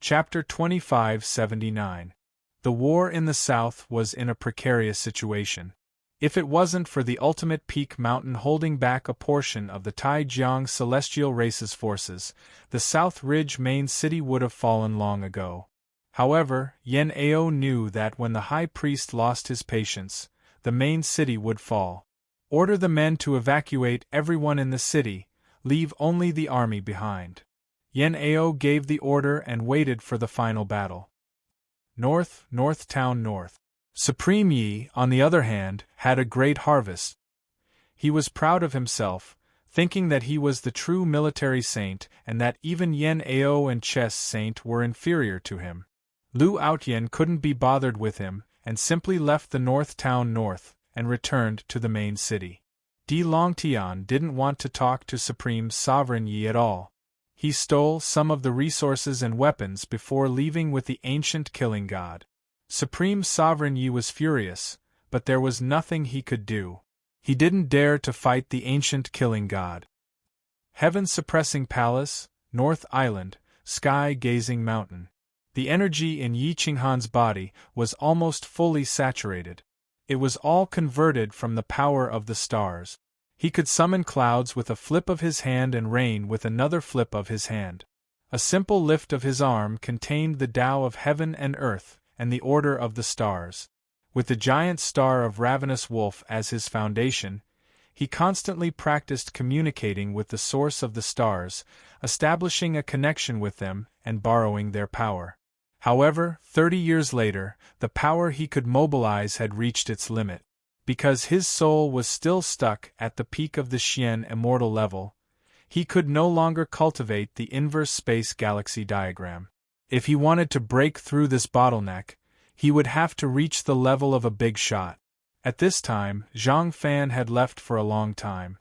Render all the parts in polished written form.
Chapter 2579. The war in the south was in a precarious situation. If it wasn't for the ultimate peak mountain holding back a portion of the Taijiang celestial race's forces, the South Ridge main city would have fallen long ago. However, Yen Ao knew that when the high priest lost his patience, the main city would fall. Order the men to evacuate everyone in the city, leave only the army behind. Yen Ao gave the order and waited for the final battle. North Town North. Supreme Yi, on the other hand, had a great harvest. He was proud of himself, thinking that he was the true military saint and that even Yen Ao and Chess Saint were inferior to him. Lu Outyen couldn't be bothered with him, and simply left the North Town North, and returned to the main city. Di Longtian didn't want to talk to Supreme Sovereign Yi at all. He stole some of the resources and weapons before leaving with the ancient killing god. Supreme Sovereign Yi was furious, but there was nothing he could do. He didn't dare to fight the ancient killing god. Heaven-suppressing palace, North Island, sky-gazing mountain. The energy in Yi Qinghan's body was almost fully saturated. It was all converted from the power of the stars. He could summon clouds with a flip of his hand and rain with another flip of his hand. A simple lift of his arm contained the Tao of heaven and earth, and the order of the stars. With the giant star of Ravenous Wolf as his foundation, he constantly practiced communicating with the source of the stars, establishing a connection with them and borrowing their power. However, 30 years later, the power he could mobilize had reached its limit. Because his soul was still stuck at the peak of the Xian immortal level, he could no longer cultivate the inverse space galaxy diagram. If he wanted to break through this bottleneck, he would have to reach the level of a big shot. At this time, Zhang Fan had left for a long time.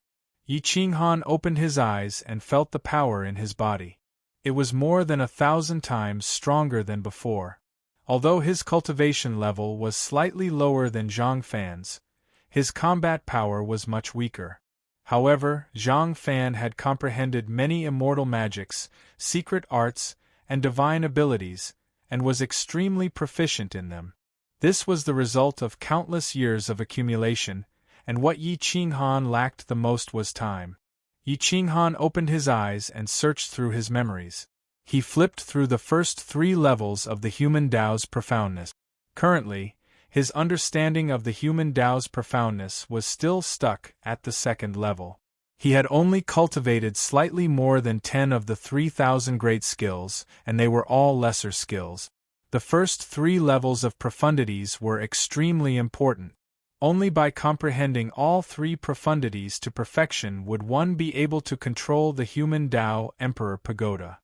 Yi Qinghan opened his eyes and felt the power in his body. It was more than 1,000 times stronger than before. Although his cultivation level was slightly lower than Zhang Fan's, his combat power was much weaker. However, Zhang Fan had comprehended many immortal magics, secret arts, and divine abilities, and was extremely proficient in them. This was the result of countless years of accumulation, and what Yi Qinghan lacked the most was time. Yi Qinghan opened his eyes and searched through his memories. He flipped through the first 3 levels of the human Tao's profoundness. Currently, his understanding of the human Tao's profoundness was still stuck at the 2nd level. He had only cultivated slightly more than 10 of the 3,000 great skills, and they were all lesser skills. The first 3 levels of profundities were extremely important. Only by comprehending all 3 profundities to perfection would one be able to control the human Tao Emperor Pagoda.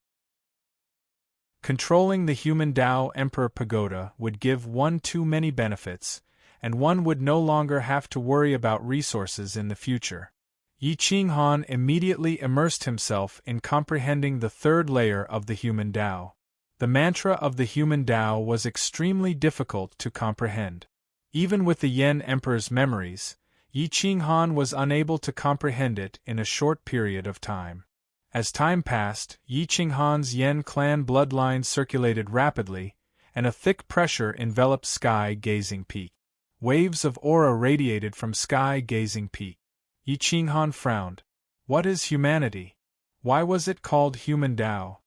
Controlling the human Tao Emperor Pagoda would give one too many benefits, and one would no longer have to worry about resources in the future. Yi Qinghan immediately immersed himself in comprehending the 3rd layer of the human Tao. The mantra of the human Tao was extremely difficult to comprehend. Even with the Yen Emperor's memories, Yi Qinghan was unable to comprehend it in a short period of time. As time passed, Yi Qinghan's Yen clan bloodline circulated rapidly, and a thick pressure enveloped Sky-Gazing Peak. Waves of aura radiated from Sky-Gazing Peak. Yi Qinghan frowned. What is humanity? Why was it called human Tao?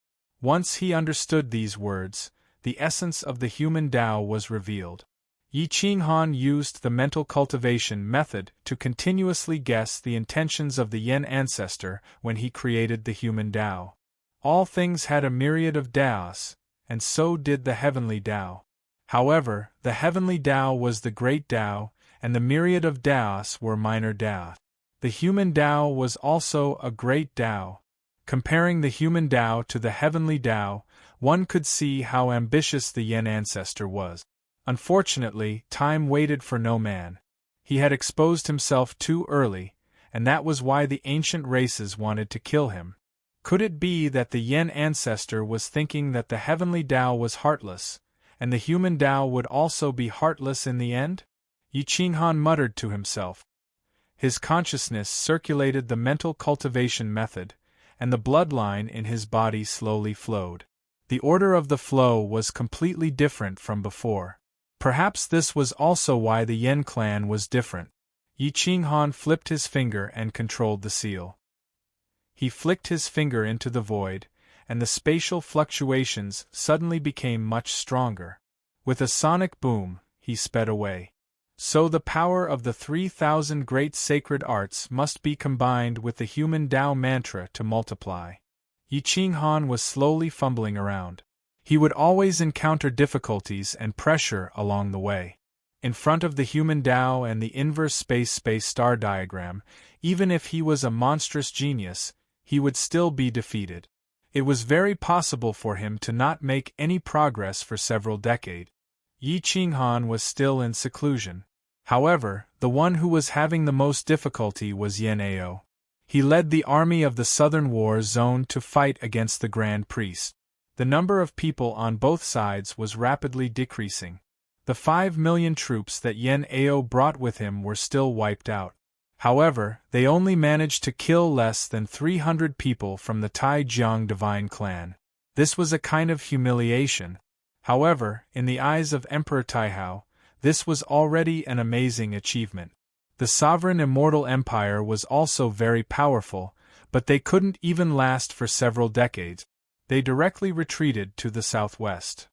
Once he understood these words, the essence of the human Tao was revealed. Yi Qinghan used the mental cultivation method to continuously guess the intentions of the Yen ancestor when he created the human Tao. All things had a myriad of Taos, and so did the heavenly Tao. However, the heavenly Tao was the great Tao, and the myriad of Taos were minor Taos. The human Tao was also a great Tao. Comparing the human Tao to the heavenly Tao, one could see how ambitious the Yen ancestor was. Unfortunately, time waited for no man. He had exposed himself too early, and that was why the ancient races wanted to kill him. Could it be that the Yen ancestor was thinking that the heavenly Tao was heartless, and the human Tao would also be heartless in the end? Yi Qinghan muttered to himself. His consciousness circulated the mental cultivation method, and the bloodline in his body slowly flowed. The order of the flow was completely different from before. Perhaps this was also why the Yen clan was different. Yi Qinghan flipped his finger and controlled the seal. He flicked his finger into the void, and the spatial fluctuations suddenly became much stronger. With a sonic boom, he sped away. So the power of the 3,000 great sacred arts must be combined with the human Tao mantra to multiply. Yi Qinghan was slowly fumbling around. He would always encounter difficulties and pressure along the way. In front of the human Tao and the inverse space-space star diagram, even if he was a monstrous genius, he would still be defeated. It was very possible for him to not make any progress for several decades. Yi Qinghan was still in seclusion. However, the one who was having the most difficulty was Yen Ao. He led the army of the Southern War Zone to fight against the Grand Priest. The number of people on both sides was rapidly decreasing. The 5 million troops that Yen Ao brought with him were still wiped out. However, they only managed to kill less than 300 people from the Taijiang Divine Clan. This was a kind of humiliation. However, in the eyes of Emperor Taihao, this was already an amazing achievement. The sovereign immortal empire was also very powerful, but they couldn't even last for several decades. They directly retreated to the southwest.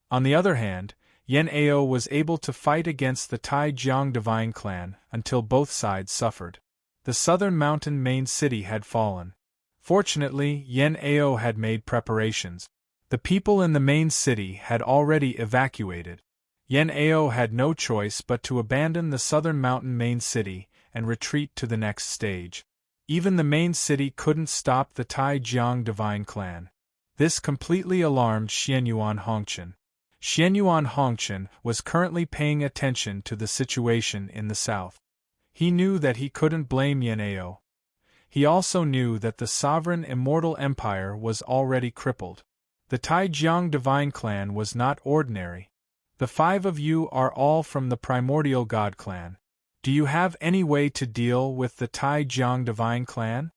On the other hand, Yen Ao was able to fight against the Taijiang Divine Clan until both sides suffered. The southern mountain main city had fallen. Fortunately, Yen Ao had made preparations. The people in the main city had already evacuated. Yen Ao had no choice but to abandon the southern mountain main city and retreat to the next stage. Even the main city couldn't stop the Taijiang Divine Clan. This completely alarmed Xianyuan Hongqian. Xianyuan Hongqian was currently paying attention to the situation in the south. He knew that he couldn't blame Yen Ao. He also knew that the sovereign immortal empire was already crippled. The Taijiang Divine Clan was not ordinary. The 5 of you are all from the primordial God clan. Do you have any way to deal with the Taijiang Divine Clan?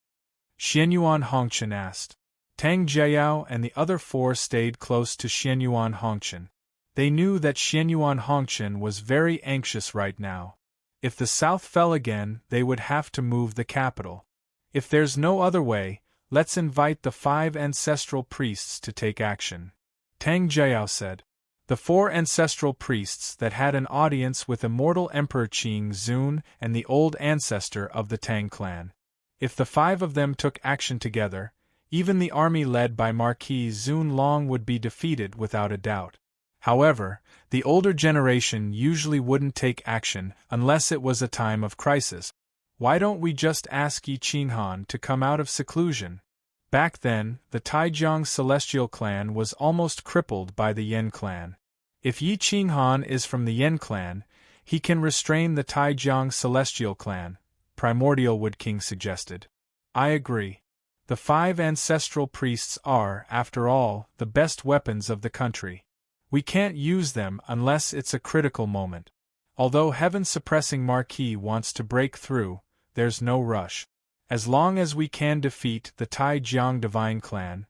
Xianyuan Hongqian asked. Tang Jiayao and the other 4 stayed close to Xianyuan Hongqian. They knew that Xianyuan Hongqian was very anxious right now. If the south fell again, they would have to move the capital. If there's no other way, let's invite the 5 ancestral priests to take action. Tang Jiayao said. The 4 ancestral priests that had an audience with immortal Emperor Qing Zun and the old ancestor of the Tang clan. If the 5 of them took action together, even the army led by Marquis Zun Long would be defeated without a doubt. However, the older generation usually wouldn't take action unless it was a time of crisis. Why don't we just ask Yi Qinghan to come out of seclusion? Back then, the Taijiang Celestial Clan was almost crippled by the Yen clan. If Yi Qinghan is from the Yen clan, he can restrain the Taijiang Celestial Clan, Primordial Wood King suggested. I agree. The 5 ancestral priests are, after all, the best weapons of the country. We can't use them unless it's a critical moment. Although heaven-suppressing Marquis wants to break through, there's no rush. As long as we can defeat the Taijiang Divine Clan,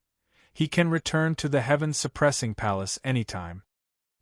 he can return to the heaven-suppressing palace anytime.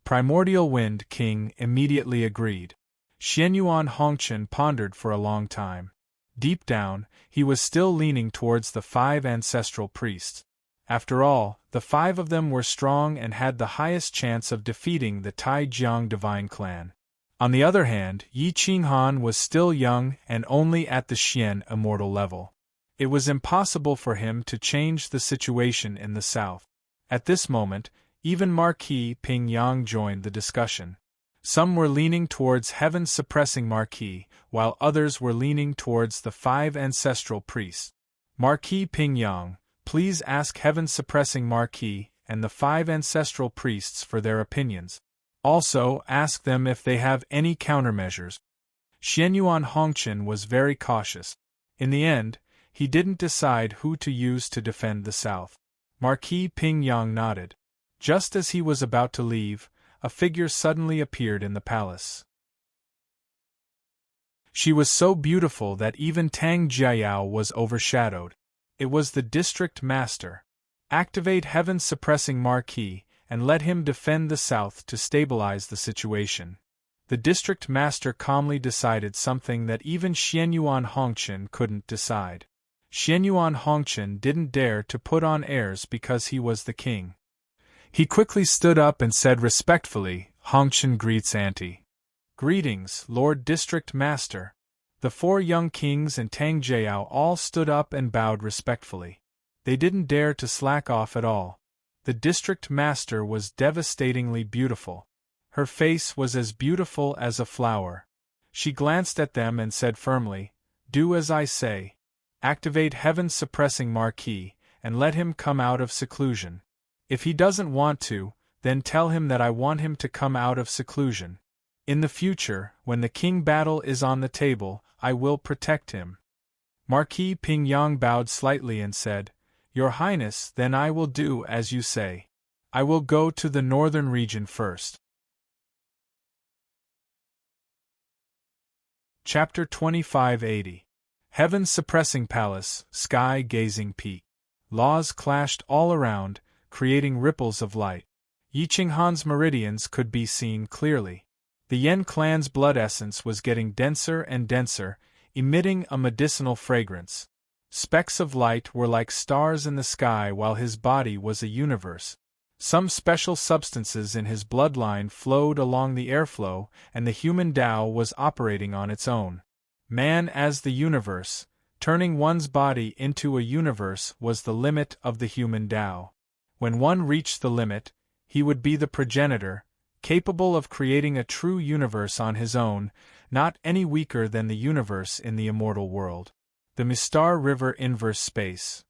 Primordial Wind King immediately agreed. Xianyuan Hongqian pondered for a long time. Deep down, he was still leaning towards the 5 ancestral priests. After all, the 5 of them were strong and had the highest chance of defeating the Taijiang Divine Clan. On the other hand, Yi Qinghan was still young and only at the Xian immortal level. It was impossible for him to change the situation in the south. At this moment, even Marquis Ping Yang joined the discussion. Some were leaning towards heaven-suppressing Marquis, while others were leaning towards the 5 ancestral priests. Marquis Ping Yang, please ask heaven-suppressing Marquis and the 5 ancestral priests for their opinions. Also, ask them if they have any countermeasures. Xianyuan Hongqian was very cautious. In the end, he didn't decide who to use to defend the south. Marquis Ping Yang nodded. Just as he was about to leave, a figure suddenly appeared in the palace. She was so beautiful that even Tang Jiayao was overshadowed. It was the district master. Activate heaven's suppressing marquee, and let him defend the south to stabilize the situation. The district master calmly decided something that even Xianyuan Hongqian couldn't decide. Xianyuan Hongqian didn't dare to put on airs because he was the king. He quickly stood up and said respectfully, "Hongqian greets Auntie." "Greetings, Lord District Master." The 4 young kings and Tang Jiao all stood up and bowed respectfully. They didn't dare to slack off at all. The district master was devastatingly beautiful. Her face was as beautiful as a flower. She glanced at them and said firmly, "Do as I say. Activate heaven's suppressing marquee, and let him come out of seclusion. If he doesn't want to, then tell him that I want him to come out of seclusion. In the future, when the king battle is on the table, I will protect him." Marquis Pingyang bowed slightly and said, "Your Highness, then I will do as you say. I will go to the northern region first." Chapter 2580. Heaven's suppressing palace, sky-gazing peak. Laws clashed all around, creating ripples of light. Yiqinghan's meridians could be seen clearly. The Yen clan's blood essence was getting denser and denser, emitting a medicinal fragrance. Specks of light were like stars in the sky while his body was a universe. Some special substances in his bloodline flowed along the airflow, and the human Tao was operating on its own. Man as the universe, turning one's body into a universe was the limit of the human Tao. When one reached the limit, he would be the progenitor, capable of creating a true universe on his own, not any weaker than the universe in the immortal world. The Mistar River inverse space,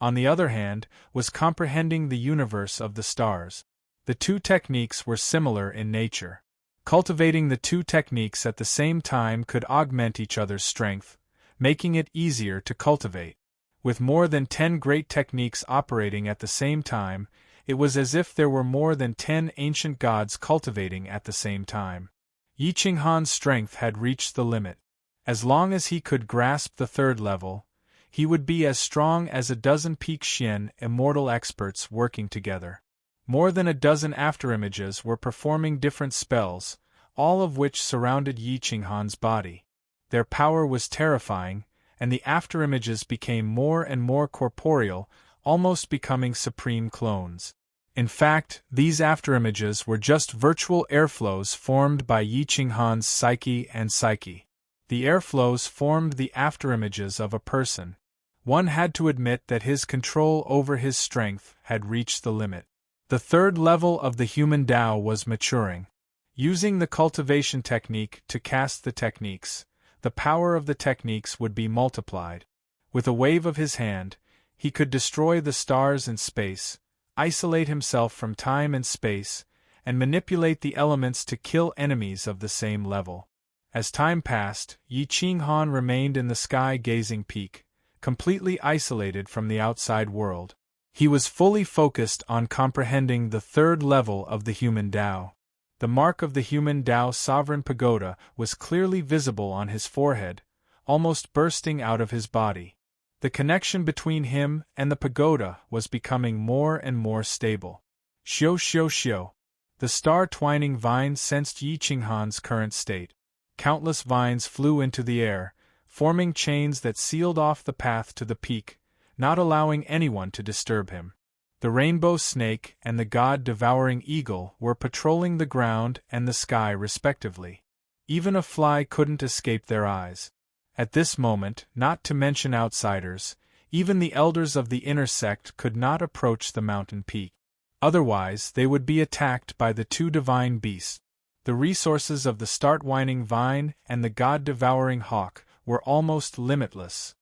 on the other hand, was comprehending the universe of the stars. The 2 techniques were similar in nature. Cultivating the 2 techniques at the same time could augment each other's strength, making it easier to cultivate. With more than 10 great techniques operating at the same time, it was as if there were more than 10 ancient gods cultivating at the same time. Yiqinghan's strength had reached the limit. As long as he could grasp the 3rd level, he would be as strong as a dozen peak Xian immortal experts working together. More than a dozen afterimages were performing different spells, all of which surrounded Yiqinghan's body. Their power was terrifying, and the afterimages became more and more corporeal, almost becoming supreme clones. In fact, these afterimages were just virtual airflows formed by Yiqinghan's psyche and psyche. The airflows formed the afterimages of a person. One had to admit that his control over his strength had reached the limit. The 3rd level of the human Tao was maturing. Using the cultivation technique to cast the techniques, the power of the techniques would be multiplied. With a wave of his hand, he could destroy the stars in space, isolate himself from time and space, and manipulate the elements to kill enemies of the same level. As time passed, Yiqinghan remained in the sky-gazing peak, completely isolated from the outside world. He was fully focused on comprehending the 3rd level of the human Tao. The mark of the human Tao sovereign pagoda was clearly visible on his forehead, almost bursting out of his body. The connection between him and the pagoda was becoming more and more stable. Xiu xiu xiu. The star-twining vine sensed Yiqinghan's current state. Countless vines flew into the air, forming chains that sealed off the path to the peak, not allowing anyone to disturb him. The rainbow snake and the god-devouring eagle were patrolling the ground and the sky respectively. Even a fly couldn't escape their eyes. At this moment, not to mention outsiders, even the elders of the inner sect could not approach the mountain peak. Otherwise, they would be attacked by the 2 divine beasts. The resources of the start-whining vine and the god-devouring hawk were almost limitless.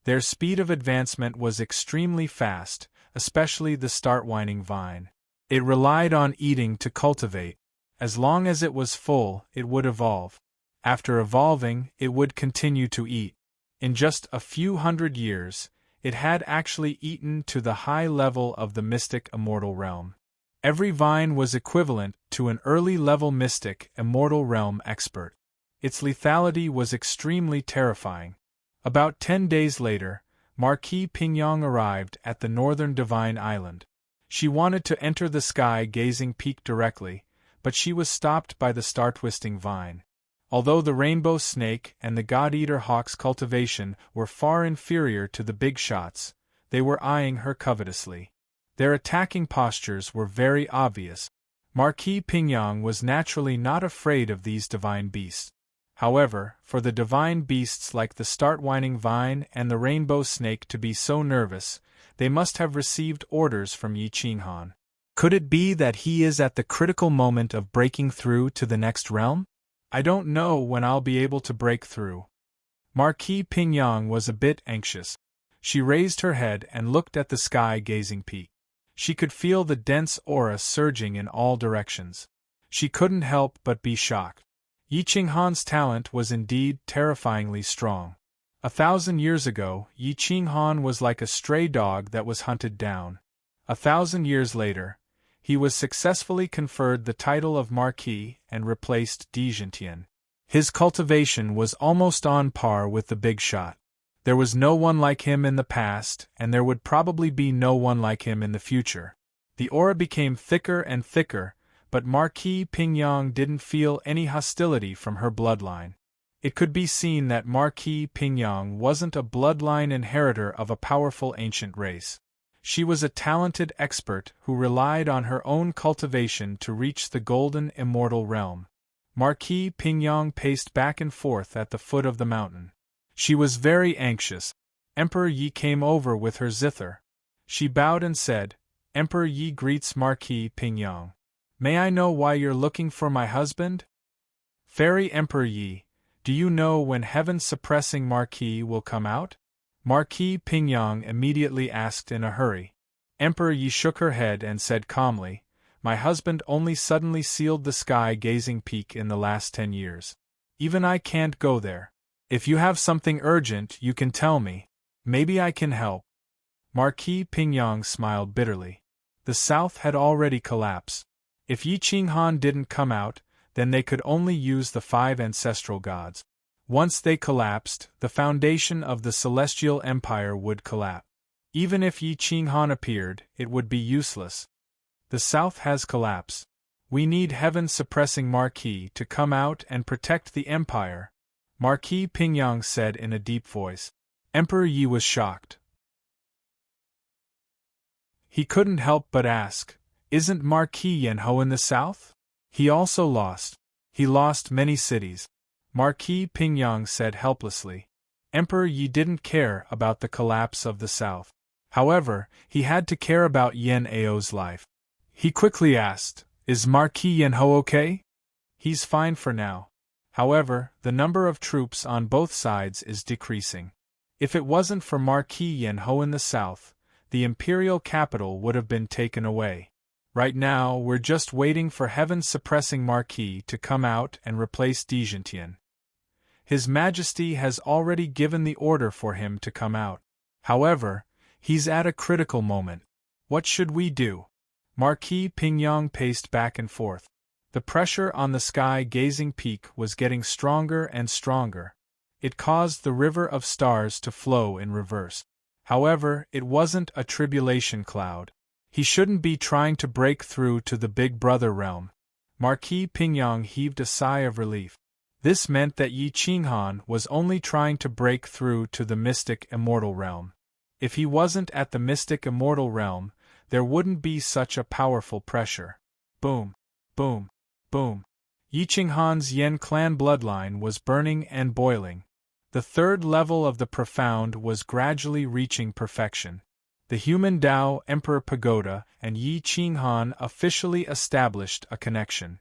Their speed of advancement was extremely fast, especially the start-whining vine. It relied on eating to cultivate. As long as it was full, it would evolve. After evolving, it would continue to eat. In just a few hundred years, it had actually eaten to the high level of the mystic immortal realm. Every vine was equivalent to an early-level mystic immortal realm expert. Its lethality was extremely terrifying. About 10 days later, Marquis Pingyang arrived at the northern Divine Island. She wanted to enter the sky-gazing peak directly, but she was stopped by the star-twisting vine. Although the rainbow snake and the god-eater hawk's cultivation were far inferior to the big shots, they were eyeing her covetously. Their attacking postures were very obvious. Marquis Pingyang was naturally not afraid of these divine beasts. However, for the divine beasts like the start-whining vine and the rainbow snake to be so nervous, they must have received orders from Yi Qinghan. Could it be that he is at the critical moment of breaking through to the next realm? I don't know when I'll be able to break through. Marquis Pingyang was a bit anxious. She raised her head and looked at the sky-gazing peak. She could feel the dense aura surging in all directions. She couldn't help but be shocked. Yi Qinghan's talent was indeed terrifyingly strong. 1,000 years ago, Yi Qinghan was like a stray dog that was hunted down. 1,000 years later, he was successfully conferred the title of Marquis and replaced Di Jintian. His cultivation was almost on par with the big shot. There was no one like him in the past, and there would probably be no one like him in the future. The aura became thicker and thicker, but Marquis Pingyang didn't feel any hostility from her bloodline. It could be seen that Marquis Pingyang wasn't a bloodline inheritor of a powerful ancient race. She was a talented expert who relied on her own cultivation to reach the golden immortal realm. Marquis Pingyang paced back and forth at the foot of the mountain. She was very anxious. Emperor Yi came over with her zither. She bowed and said, "Emperor Yi greets Marquis Pingyang. May I know why you're looking for my husband?" "Fairy Emperor Yi, do you know when heaven-suppressing Marquis will come out?" Marquis Pingyang immediately asked in a hurry. Emperor Yi shook her head and said calmly, "My husband only suddenly sealed the sky-gazing peak in the last 10 years. Even I can't go there. If you have something urgent, you can tell me. Maybe I can help." Marquis Pingyang smiled bitterly. The south had already collapsed. If Yi Qinghan didn't come out, then they could only use the 5 ancestral gods. Once they collapsed, the foundation of the celestial empire would collapse. Even if Yi Qinghan appeared, it would be useless. The south has collapsed. We need heaven-suppressing Marquis to come out and protect the empire, Marquis Pingyang said in a deep voice. Emperor Yi was shocked. He couldn't help but ask, "Isn't Marquis Yanhou in the south?" "He also lost. He lost many cities," Marquis Pingyang said helplessly. Emperor Yi didn't care about the collapse of the south. However, he had to care about Yan Ao's life. He quickly asked, "Is Marquis Yanhou okay?" "He's fine for now. However, the number of troops on both sides is decreasing. If it wasn't for Marquis Yanhou in the south, the imperial capital would have been taken away. Right now, we're just waiting for heaven-suppressing Marquis to come out and replace Di Jintian. His Majesty has already given the order for him to come out. However, he's at a critical moment. What should we do?" Marquis Pingyang paced back and forth. The pressure on the sky-gazing peak was getting stronger and stronger. It caused the river of stars to flow in reverse. However, it wasn't a tribulation cloud. He shouldn't be trying to break through to the Big Brother realm. Marquis Pingyang heaved a sigh of relief. This meant that Yi Qinghan was only trying to break through to the mystic immortal realm. If he wasn't at the mystic immortal realm, there wouldn't be such a powerful pressure. Boom, boom, boom. Yi Qinghan's Yen clan bloodline was burning and boiling. The third level of the profound was gradually reaching perfection. The human Tao Emperor Pagoda and Yi Qinghan officially established a connection.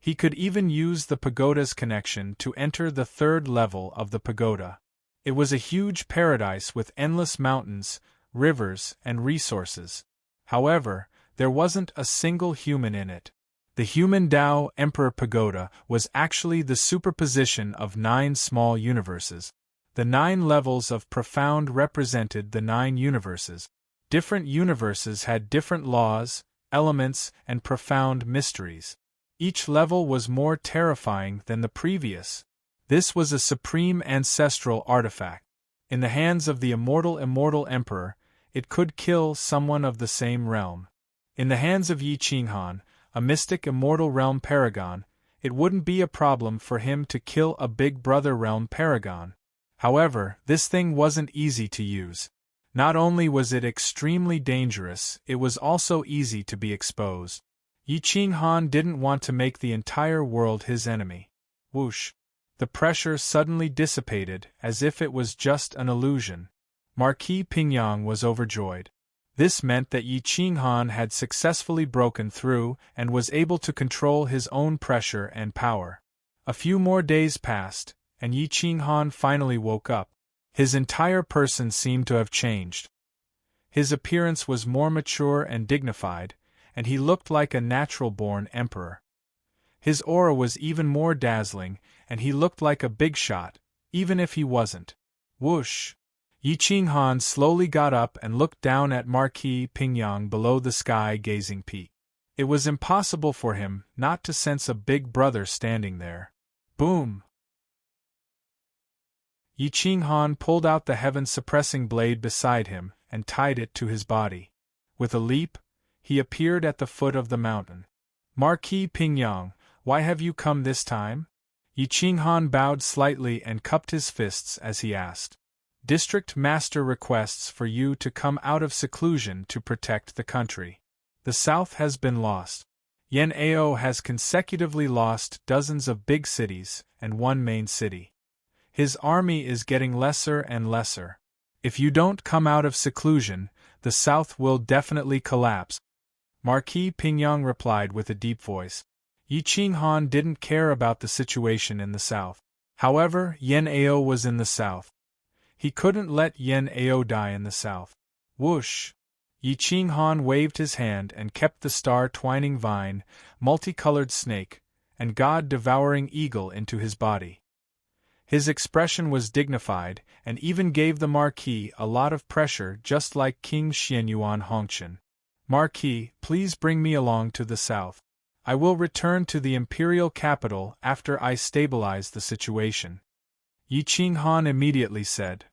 He could even use the pagoda's connection to enter the third level of the pagoda. It was a huge paradise with endless mountains, rivers, and resources. However, there wasn't a single human in it. The human Tao Emperor Pagoda was actually the superposition of 9 small universes. The 9 levels of profound represented the 9 universes. Different universes had different laws, elements, and profound mysteries. Each level was more terrifying than the previous. This was a supreme ancestral artifact. In the hands of the immortal emperor, it could kill someone of the same realm. In the hands of Yi Qinghan, a mystic immortal realm paragon, it wouldn't be a problem for him to kill a big brother realm paragon. However, this thing wasn't easy to use. Not only was it extremely dangerous, it was also easy to be exposed. Yi Qinghan didn't want to make the entire world his enemy. Whoosh! The pressure suddenly dissipated as if it was just an illusion. Marquis Pingyang was overjoyed. This meant that Yi Qinghan had successfully broken through and was able to control his own pressure and power. A few more days passed, and Yi Qinghan finally woke up. His entire person seemed to have changed. His appearance was more mature and dignified, and he looked like a natural-born emperor. His aura was even more dazzling, and he looked like a big shot, even if he wasn't. Whoosh! Yi Qinghan slowly got up and looked down at Marquis Pingyang below the sky-gazing peak. It was impossible for him not to sense a big brother standing there. Boom! Yi Qinghan pulled out the heaven-suppressing blade beside him and tied it to his body. With a leap, he appeared at the foot of the mountain. Marquis Pingyang, why have you come this time? Yi Qinghan bowed slightly and cupped his fists as he asked. District Master requests for you to come out of seclusion to protect the country. The South has been lost. Yan Ao has consecutively lost dozens of big cities and one main city. His army is getting lesser and lesser. If you don't come out of seclusion, the South will definitely collapse. Marquis Pingyang replied with a deep voice. Yi Qinghan didn't care about the situation in the South. However, Yan Ao was in the South. He couldn't let Yan Ao die in the South. Whoosh! Yi Qinghan waved his hand and kept the star-twining vine, multicolored snake, and god-devouring eagle into his body. His expression was dignified, and even gave the Marquis a lot of pressure, just like King Xianyuan Hongqian. Marquis, please bring me along to the South. I will return to the imperial capital after I stabilize the situation. Yi Qinghan immediately said.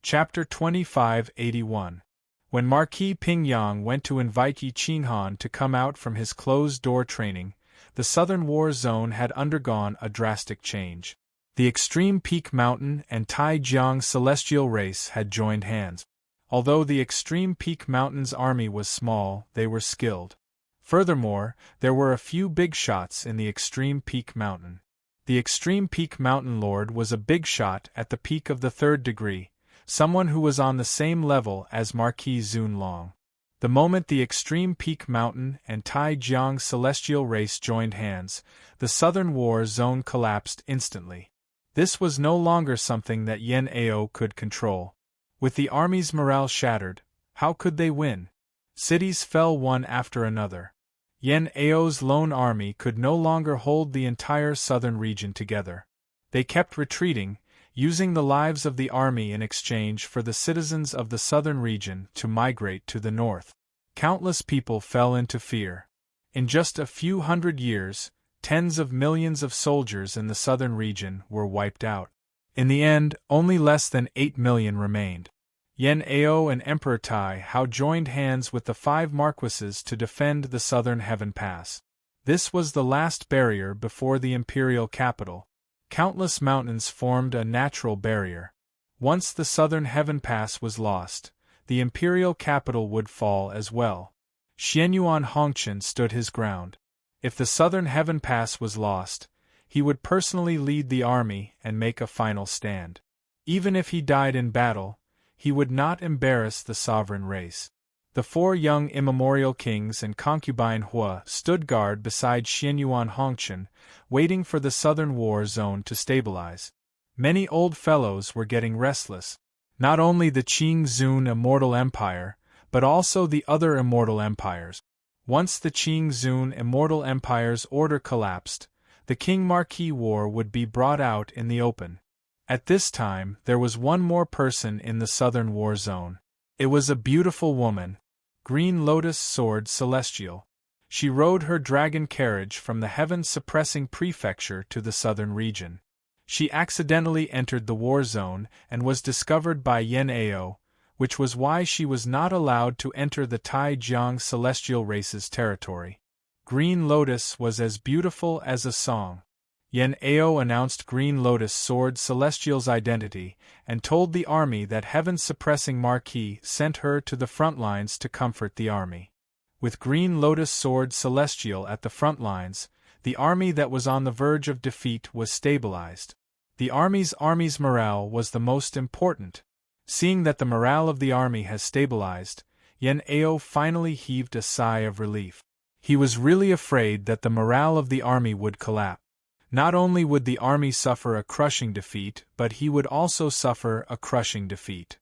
Chapter 2581. When Marquis Pingyang went to invite Yi Qinghan to come out from his closed-door training, the southern war zone had undergone a drastic change. The Extreme Peak Mountain and Taijiang Celestial Race had joined hands. Although the Extreme Peak Mountain's army was small, they were skilled. Furthermore, there were a few big shots in the Extreme Peak Mountain. The Extreme Peak Mountain Lord was a big shot at the peak of the 3rd degree, someone who was on the same level as Marquis Zunlong. The moment the Extreme Peak Mountain and Taijiang Celestial Race joined hands, the southern war zone collapsed instantly. This was no longer something that Yan Ao could control. With the army's morale shattered, how could they win? Cities fell one after another. Yan Ao's lone army could no longer hold the entire southern region together. They kept retreating, using the lives of the army in exchange for the citizens of the southern region to migrate to the north. Countless people fell into fear. In just a few hundred years, tens of millions of soldiers in the southern region were wiped out. In the end, only less than 8 million remained. Yan Ao and Emperor Tai Hao joined hands with the 5 marquises to defend the southern Heaven Pass. This was the last barrier before the imperial capital. Countless mountains formed a natural barrier. Once the southern Heaven Pass was lost, the imperial capital would fall as well. Xianyuan Hongqian stood his ground. If the southern Heaven Pass was lost, he would personally lead the army and make a final stand. Even if he died in battle, he would not embarrass the sovereign race. The 4 young immemorial kings and concubine Hua stood guard beside Xianyuan Hongqian, waiting for the southern war zone to stabilize. Many old fellows were getting restless. Not only the Qing Zun Immortal Empire, but also the other immortal empires. Once the Qing Zun Immortal Empire's order collapsed, the King-Marquis War would be brought out in the open. At this time, there was one more person in the southern war zone. It was a beautiful woman. Green Lotus Sword Celestial. She rode her dragon carriage from the heaven-suppressing prefecture to the southern region. She accidentally entered the war zone and was discovered by Yen Ao, which was why she was not allowed to enter the Tai-Jiang celestial race's territory. Green Lotus was as beautiful as a song. Yen Ao announced Green Lotus Sword Celestial's identity and told the army that heaven-suppressing Marquis sent her to the front lines to comfort the army. With Green Lotus Sword Celestial at the front lines, the army that was on the verge of defeat was stabilized. The army's morale was the most important. Seeing that the morale of the army has stabilized, Yen Ao finally heaved a sigh of relief. He was really afraid that the morale of the army would collapse. Not only would the army suffer a crushing defeat, but he would also suffer a crushing defeat.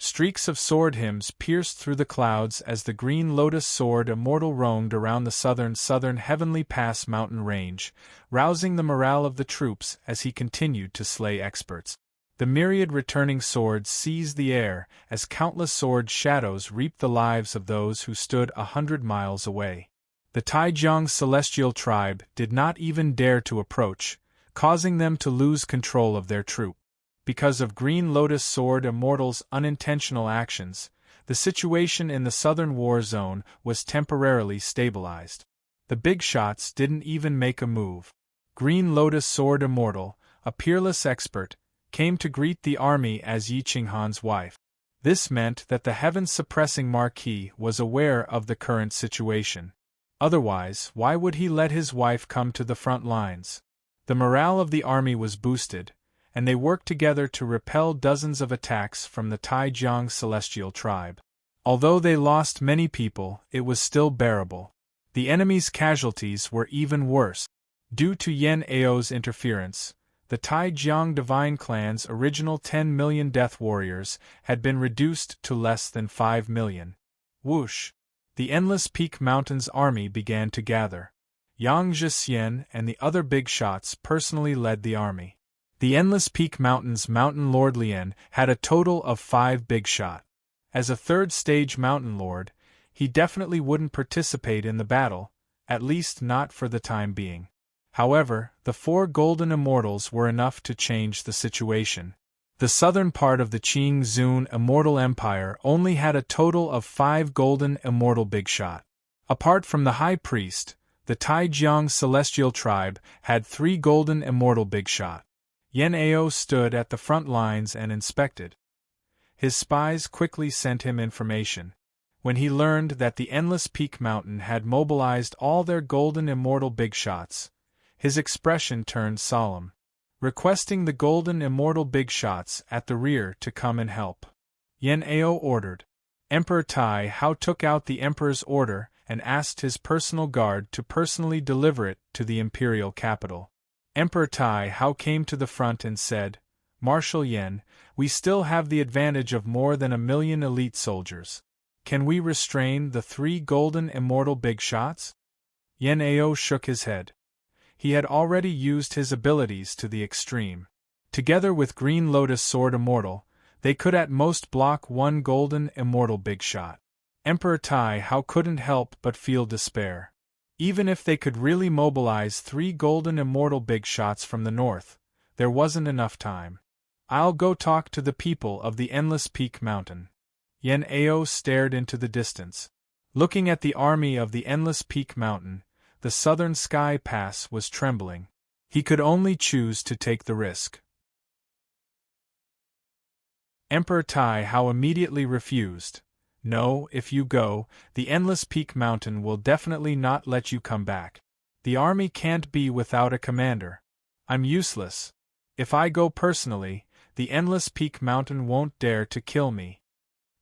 Streaks of sword hymns pierced through the clouds as the Green Lotus Sword Immortal roamed around the southern Heavenly Pass mountain range, rousing the morale of the troops as he continued to slay experts. The myriad returning swords seized the air as countless sword shadows reaped the lives of those who stood 100 miles away. The Tai-Jiang celestial tribe did not even dare to approach, causing them to lose control of their troop. Because of Green Lotus Sword Immortal's unintentional actions, the situation in the southern war zone was temporarily stabilized. The big shots didn't even make a move. Green Lotus Sword Immortal, a peerless expert, came to greet the army as Yi Qinghan's wife. This meant that the heaven-suppressing Marquis was aware of the current situation. Otherwise, why would he let his wife come to the front lines? The morale of the army was boosted, and they worked together to repel dozens of attacks from the Tai-Jiang celestial tribe. Although they lost many people, it was still bearable. The enemy's casualties were even worse. Due to Yen Ao's interference, the Tai-Jiang Divine Clan's original 10 million death warriors had been reduced to less than 5 million. Whoosh! The Endless Peak Mountains army began to gather. Yang Zhixian and the other big shots personally led the army. The Endless Peak Mountains Mountain Lord Lian had a total of 5 big shot. As a third-stage Mountain Lord, he definitely wouldn't participate in the battle, at least not for the time being. However, the 4 Golden Immortals were enough to change the situation. The southern part of the Qing Zun Immortal Empire only had a total of 5 Golden Immortal Big Shot. Apart from the High Priest, the Tai-Jiang Celestial Tribe had 3 Golden Immortal Big Shot. Yen Ao stood at the front lines and inspected. His spies quickly sent him information. When he learned that the Endless Peak Mountain had mobilized all their Golden Immortal Big Shots, his expression turned solemn, requesting the Golden Immortal Big Shots at the rear to come and help. Yen Ao ordered. Emperor Tai Hao took out the Emperor's order and asked his personal guard to personally deliver it to the imperial capital. Emperor Tai Hao came to the front and said, "Marshal Yen, we still have the advantage of more than 1 million elite soldiers. Can we restrain the 3 Golden Immortal Big Shots?" Yen Ao shook his head. He had already used his abilities to the extreme. Together with Green Lotus Sword Immortal, they could at most block 1 Golden Immortal Big Shot. Emperor Tai Hao couldn't help but feel despair. Even if they could really mobilize 3 Golden Immortal Big Shots from the north, there wasn't enough time. "I'll go talk to the people of the Endless Peak Mountain." Yen Ao stared into the distance. Looking at the army of the Endless Peak Mountain, the southern sky pass was trembling. He could only choose to take the risk. Emperor Tai Hao immediately refused. "No, if you go, the Endless Peak Mountain will definitely not let you come back. The army can't be without a commander. I'm useless. If I go personally, the Endless Peak Mountain won't dare to kill me."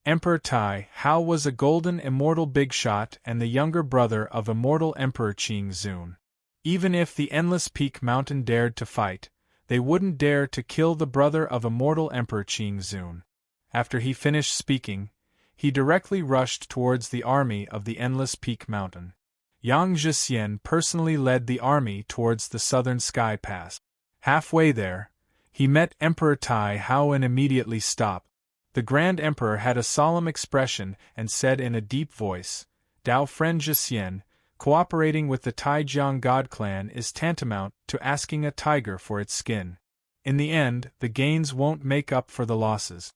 Emperor Tai Hao was a Golden Immortal Big Shot and the younger brother of Immortal Emperor Qing Zun. Even if the Endless Peak Mountain dared to fight, they wouldn't dare to kill the brother of Immortal Emperor Qing Zun. After he finished speaking, he directly rushed towards the army of the Endless Peak Mountain. Yang Zhixian personally led the army towards the southern sky pass. Halfway there, he met Emperor Tai Hao and immediately stopped. The Grand Emperor had a solemn expression and said in a deep voice, Dao Friend Jisien, cooperating with the Taijiang God clan is tantamount to asking a tiger for its skin. In the end, the gains won't make up for the losses.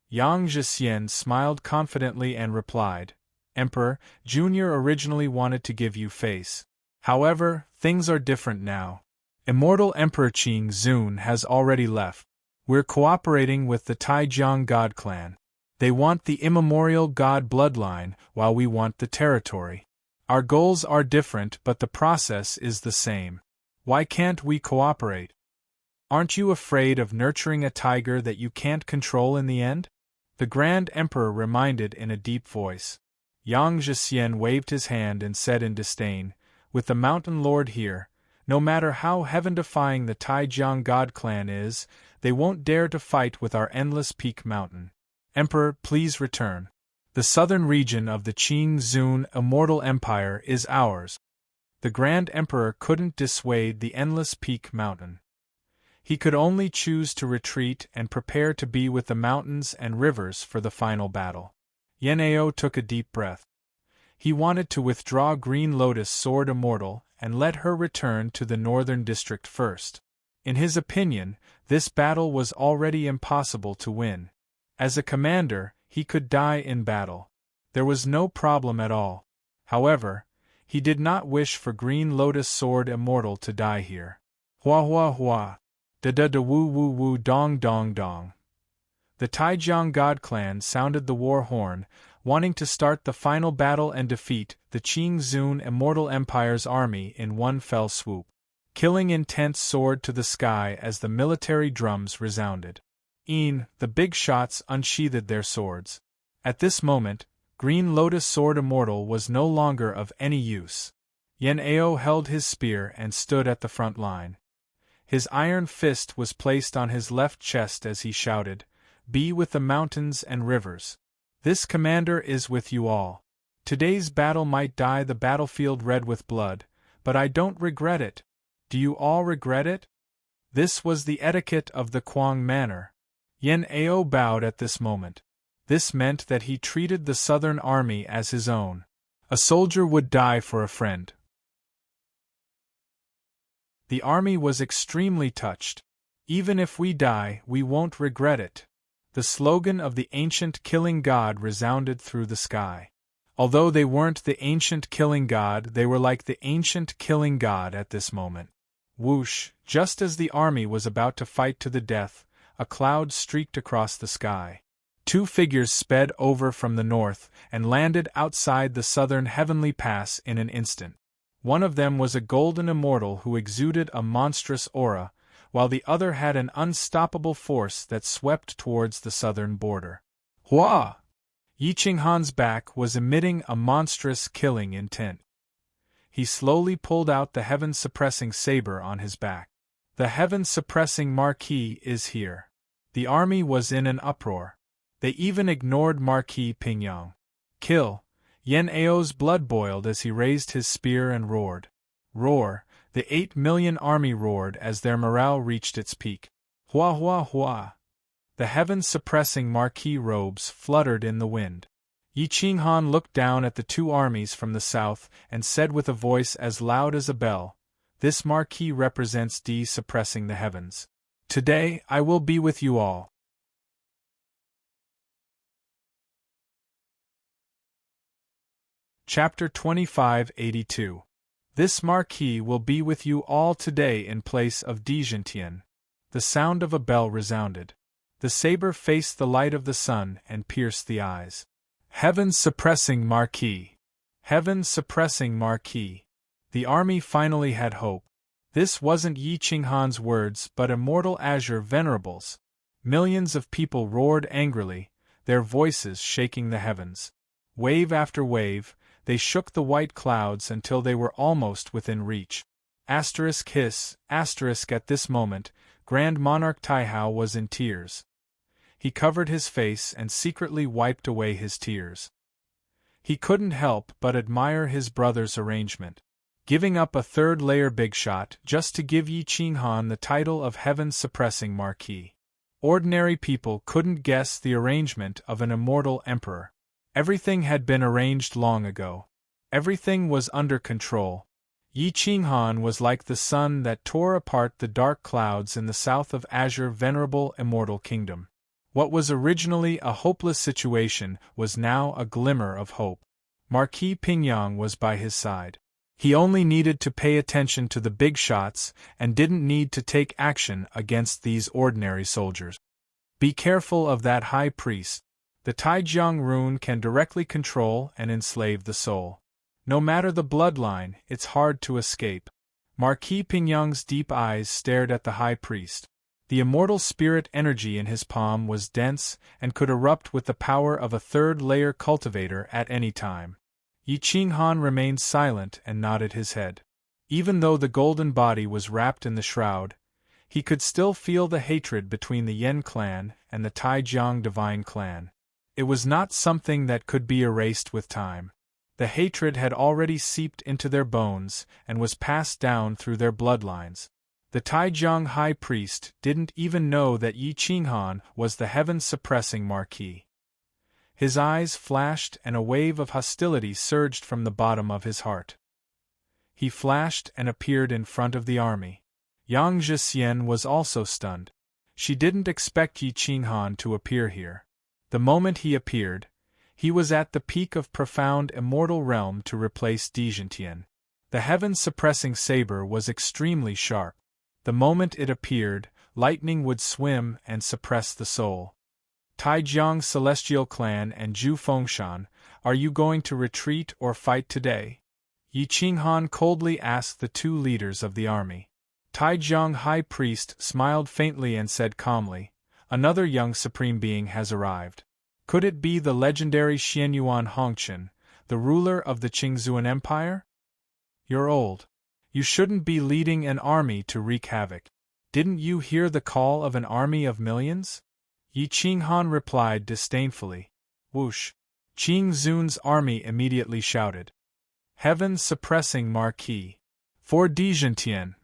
Yang Jisien smiled confidently and replied, Emperor, Junior originally wanted to give you face. However, things are different now. Immortal Emperor Qing Zun has already left. We're cooperating with the Taijiang God clan. They want the immemorial God bloodline, while we want the territory. Our goals are different, but the process is the same. Why can't we cooperate? Aren't you afraid of nurturing a tiger that you can't control in the end? The Grand Emperor reminded in a deep voice. Yang Jisien waved his hand and said in disdain, with the Mountain Lord here, no matter how heaven-defying the Taijiang God clan is, they won't dare to fight with our endless peak mountain. Emperor, please return. The southern region of the Qing Zun Immortal Empire is ours. The Grand Emperor couldn't dissuade the endless peak mountain. He could only choose to retreat and prepare to be with the mountains and rivers for the final battle. Yan Ao took a deep breath. He wanted to withdraw Green Lotus Sword Immortal and let her return to the northern district first. In his opinion, this battle was already impossible to win. As a commander, he could die in battle. There was no problem at all. However, he did not wish for Green Lotus Sword Immortal to die here. Hua hua hua. Da da da woo woo woo dong dong dong. The Taijiang God clan sounded the war horn, wanting to start the final battle and defeat the Qing Zun Immortal Empire's army in one fell swoop. Killing intent soared to the sky as the military drums resounded. The big shots unsheathed their swords. At this moment, Green Lotus Sword Immortal was no longer of any use. Yan Ao held his spear and stood at the front line. His iron fist was placed on his left chest as he shouted, "Be with the mountains and rivers. This commander is with you all. Today's battle might dye the battlefield red with blood, but I don't regret it. Do you all regret it?" This was the etiquette of the Quang Manor. Yan Ao bowed at this moment. This meant that he treated the southern army as his own. A soldier would die for a friend. The army was extremely touched. Even if we die, we won't regret it. The slogan of the ancient killing god resounded through the sky. Although they weren't the ancient killing god, they were like the ancient killing god at this moment. Whoosh, just as the army was about to fight to the death, a cloud streaked across the sky. Two figures sped over from the north and landed outside the southern heavenly pass in an instant. One of them was a golden immortal who exuded a monstrous aura, while the other had an unstoppable force that swept towards the southern border. Hua! Yi Qinghan's back was emitting a monstrous killing intent. He slowly pulled out the heaven-suppressing saber on his back. The heaven-suppressing Marquis is here. The army was in an uproar. They even ignored Marquis Pingyang. Kill! Yan Ao's blood boiled as he raised his spear and roared. Roar! The 8 million army roared as their morale reached its peak. Hua hua hua! The heaven-suppressing Marquis robes fluttered in the wind. Yi Qinghan looked down at the two armies from the south and said with a voice as loud as a bell, "This Marquis represents suppressing the heavens. Today I will be with you all." Chapter 2582. This Marquis will be with you all today in place of Dijintian. The sound of a bell resounded. The saber faced the light of the sun and pierced the eyes. Heaven-suppressing Marquis! Heaven-suppressing Marquis! The army finally had hope. This wasn't Yi Qinghan's words but Immortal Azure Venerables. Millions of people roared angrily, their voices shaking the heavens. Wave after wave, they shook the white clouds until they were almost within reach. Asterisk hiss, asterisk at this moment, Grand Monarch Taihao was in tears. He covered his face and secretly wiped away his tears. He couldn't help but admire his brother's arrangement. Giving up a third-layer big shot just to give Yi Qinghan the title of heaven-suppressing Marquis. Ordinary people couldn't guess the arrangement of an immortal emperor. Everything had been arranged long ago. Everything was under control. Yi Qinghan was like the sun that tore apart the dark clouds in the south of Azure venerable immortal kingdom. What was originally a hopeless situation was now a glimmer of hope. Marquis Pingyang was by his side. He only needed to pay attention to the big shots and didn't need to take action against these ordinary soldiers. Be careful of that high priest. The Taijiang rune can directly control and enslave the soul. No matter the bloodline, it's hard to escape. Marquis Pingyang's deep eyes stared at the high priest. The immortal spirit energy in his palm was dense and could erupt with the power of a third-layer cultivator at any time. Yi Qinghan remained silent and nodded his head. Even though the golden body was wrapped in the shroud, he could still feel the hatred between the Yen clan and the Taijiang divine clan. It was not something that could be erased with time. The hatred had already seeped into their bones and was passed down through their bloodlines. The Taijiang high priest didn't even know that Yi Qinghan was the heaven-suppressing marquis. His eyes flashed and a wave of hostility surged from the bottom of his heart. He flashed and appeared in front of the army. Yang Zhixian was also stunned. She didn't expect Yi Qinghan to appear here. The moment he appeared, he was at the peak of profound immortal realm to replace Dijintian. The heaven-suppressing saber was extremely sharp. The moment it appeared, lightning would swim and suppress the soul. Taijiang Celestial Clan and Zhu Fengshan, are you going to retreat or fight today? Yi Qinghan coldly asked the two leaders of the army. Taijiang High Priest smiled faintly and said calmly, another young supreme being has arrived. Could it be the legendary Xianyuan Hongqian, the ruler of the Qingzuan Empire? You're old. You shouldn't be leading an army to wreak havoc. Didn't you hear the call of an army of millions? Yi Qinghan replied disdainfully. Whoosh! Qingzun's army immediately shouted. Heaven-suppressing marquis. For Dijintian.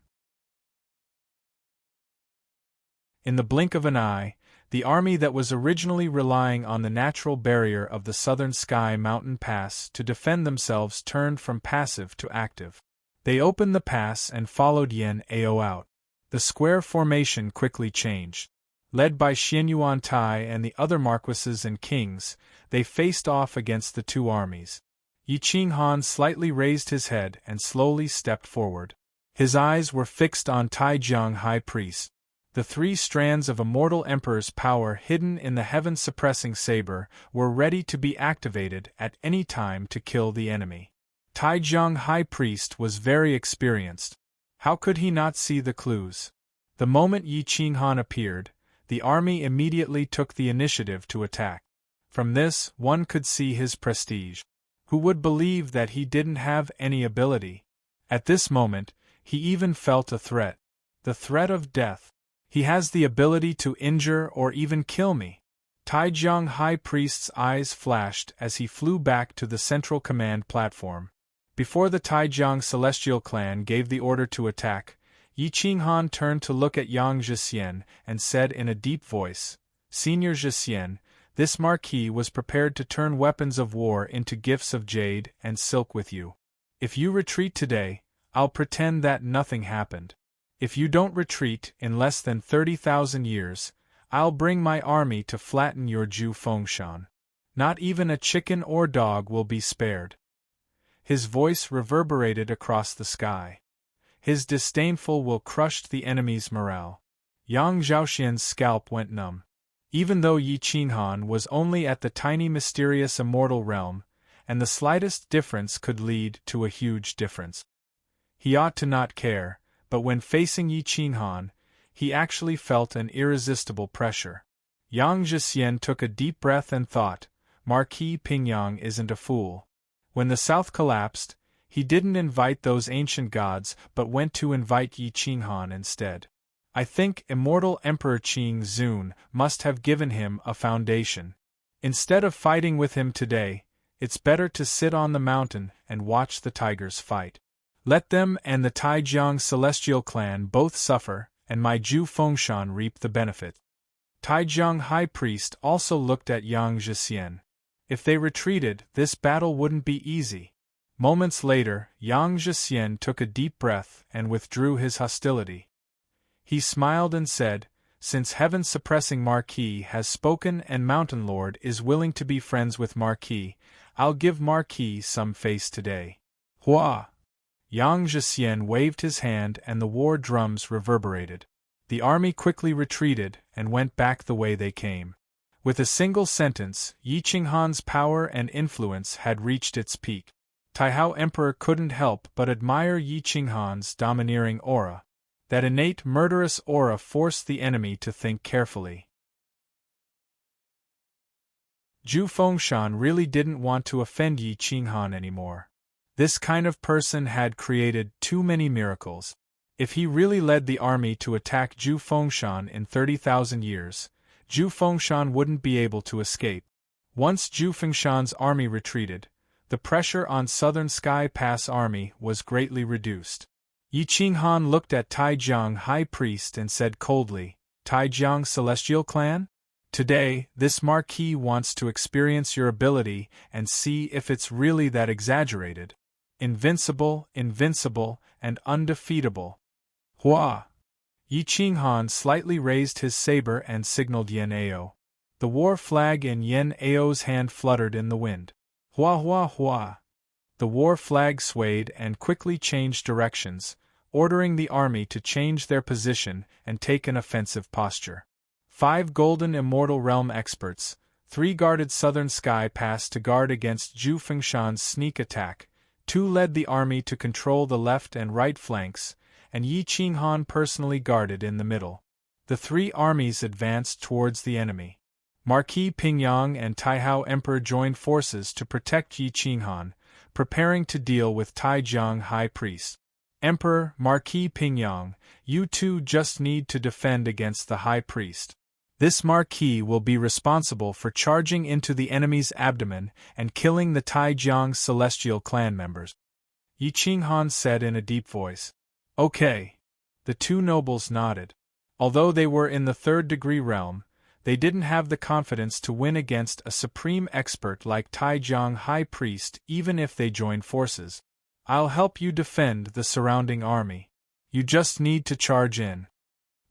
In the blink of an eye, the army that was originally relying on the natural barrier of the southern sky mountain pass to defend themselves turned from passive to active. They opened the pass and followed Yen Ao out. The square formation quickly changed. Led by Xianyuan Tai and the other marquises and kings, they faced off against the two armies. Yi Qinghan slightly raised his head and slowly stepped forward. His eyes were fixed on Taijiang High Priest. The three strands of immortal emperor's power hidden in the heaven-suppressing saber were ready to be activated at any time to kill the enemy. Taijiang High Priest was very experienced. How could he not see the clues? The moment Yi Qinghan appeared, the army immediately took the initiative to attack. From this, one could see his prestige. Who would believe that he didn't have any ability? At this moment, he even felt a threat. The threat of death. He has the ability to injure or even kill me. Taijiang High Priest's eyes flashed as he flew back to the central command platform. Before the Taijiang Celestial Clan gave the order to attack, Yi Qinghan turned to look at Yang Zhixian and said in a deep voice, Senior Zhixian, this marquis was prepared to turn weapons of war into gifts of jade and silk with you. If you retreat today, I'll pretend that nothing happened. If you don't retreat in less than 30,000 years, I'll bring my army to flatten your Zhu Fengshan. Not even a chicken or dog will be spared. His voice reverberated across the sky. His disdainful will crushed the enemy's morale. Yang Zhaoxian's scalp went numb. Even though Yi Qinghan was only at the tiny mysterious immortal realm, and the slightest difference could lead to a huge difference. He ought to not care, but when facing Yi Qinghan, he actually felt an irresistible pressure. Yang Zhixian took a deep breath and thought, Marquis Pingyang isn't a fool. When the south collapsed, he didn't invite those ancient gods but went to invite Yi Qinghan instead. I think immortal Emperor Qingzun must have given him a foundation. Instead of fighting with him today, it's better to sit on the mountain and watch the tigers fight. Let them and the Taijiang Celestial Clan both suffer, and my Zhu Fengshan reap the benefit. Taijiang High Priest also looked at Yang Zhixian. If they retreated, this battle wouldn't be easy. Moments later, Yang Zhixian took a deep breath and withdrew his hostility. He smiled and said, "Since heaven-suppressing Marquis has spoken and Mountain Lord is willing to be friends with Marquis, I'll give Marquis some face today." Hua! Yang Zhixian waved his hand and the war drums reverberated. The army quickly retreated and went back the way they came. With a single sentence, Yi Qinghan's power and influence had reached its peak. Taihao Emperor couldn't help but admire Yi Qinghan's domineering aura. That innate murderous aura forced the enemy to think carefully. Zhu Fengshan really didn't want to offend Yi Qinghan anymore. This kind of person had created too many miracles. If he really led the army to attack Zhu Fengshan in 30,000 years, Zhu Fengshan wouldn't be able to escape. Once Zhu Fengshan's army retreated, the pressure on Southern Sky Pass army was greatly reduced. Yi Qinghan looked at Taijiang High Priest and said coldly, "Taijiang Celestial Clan? Today, this Marquis wants to experience your ability and see if it's really that exaggerated. Invincible, and undefeatable." Hua! Yi Qinghan slightly raised his saber and signaled Yen Ao. The war flag in Yen Ao's hand fluttered in the wind. Hua hua hua! The war flag swayed and quickly changed directions, ordering the army to change their position and take an offensive posture. 5 golden immortal realm experts, 3 guarded Southern Sky Pass to guard against Zhu Fengshan's sneak attack, 2 led the army to control the left and right flanks, and Yi Qinghan personally guarded in the middle. The 3 armies advanced towards the enemy. Marquis Pingyang and Taihao Emperor joined forces to protect Yi Qinghan, preparing to deal with Taijiang High Priest. "Emperor, Marquis Pingyang, you two just need to defend against the High Priest. This Marquis will be responsible for charging into the enemy's abdomen and killing the Taijiang Celestial Clan members," Yi Qinghan said in a deep voice. "Okay." The 2 nobles nodded. Although they were in the 3rd-degree realm, they didn't have the confidence to win against a supreme expert like Taijiang High Priest even if they joined forces. "I'll help you defend the surrounding army. You just need to charge in,"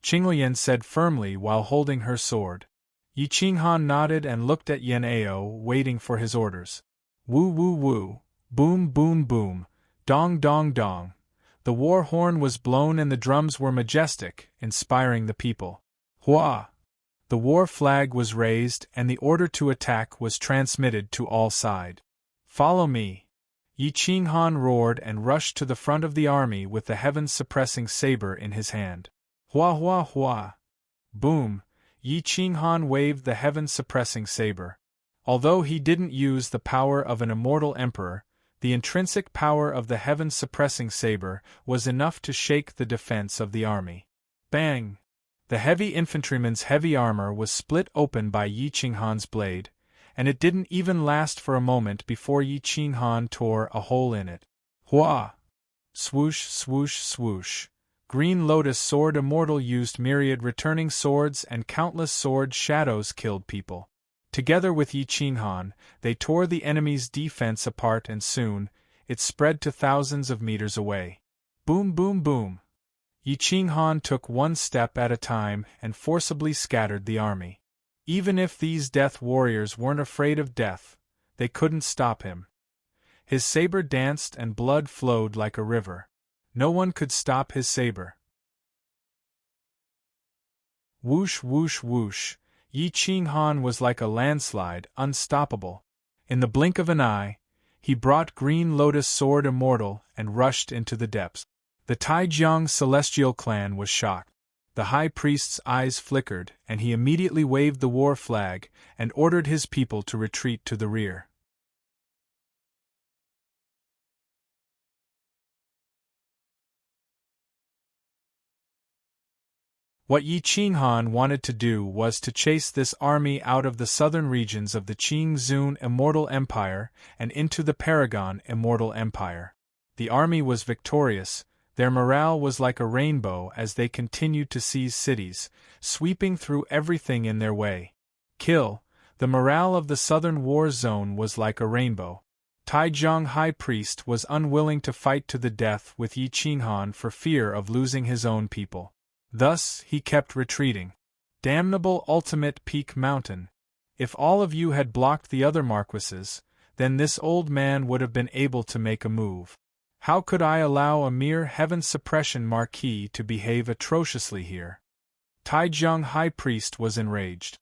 Qinglian said firmly while holding her sword. Yi Qinghan nodded and looked at Yen Ao, waiting for his orders. Woo woo woo, boom boom boom, dong dong dong. The war horn was blown and the drums were majestic, inspiring the people. Hua! The war flag was raised and the order to attack was transmitted to all sides. "Follow me!" Yi Qinghan roared and rushed to the front of the army with the heaven-suppressing saber in his hand. Hua hua hua! Boom! Yi Qinghan waved the heaven-suppressing saber. Although he didn't use the power of an immortal emperor, the intrinsic power of the heaven-suppressing saber was enough to shake the defense of the army. Bang! The heavy infantryman's heavy armor was split open by Yi Qinghan's blade, and it didn't even last for a moment before Yi Qinghan tore a hole in it. Hua! Swoosh, swoosh, swoosh. Green Lotus Sword Immortal used myriad returning swords and countless sword shadows killed people. Together with Yi Qinghan, they tore the enemy's defense apart and soon, it spread to thousands of meters away. Boom boom boom! Yi Qinghan took one step at a time and forcibly scattered the army. Even if these death warriors weren't afraid of death, they couldn't stop him. His saber danced and blood flowed like a river. No one could stop his saber. Whoosh whoosh whoosh, Yi Qinghan was like a landslide, unstoppable. In the blink of an eye, he brought Green Lotus Sword Immortal and rushed into the depths. The Taijiang Celestial Clan was shocked. The High Priest's eyes flickered, and he immediately waved the war flag and ordered his people to retreat to the rear. What Yi Qinghan wanted to do was to chase this army out of the southern regions of the Qingzun Immortal Empire and into the Paragon Immortal Empire. The army was victorious. Their morale was like a rainbow as they continued to seize cities, sweeping through everything in their way. Kill! The morale of the southern war zone was like a rainbow. Taijiang High Priest was unwilling to fight to the death with Yi Qinghan for fear of losing his own people. Thus, he kept retreating. Damnable ultimate peak mountain! If all of you had blocked the other marquises, then this old man would have been able to make a move. How could I allow a mere heaven-suppression marquis to behave atrociously here? Taijiang High Priest was enraged.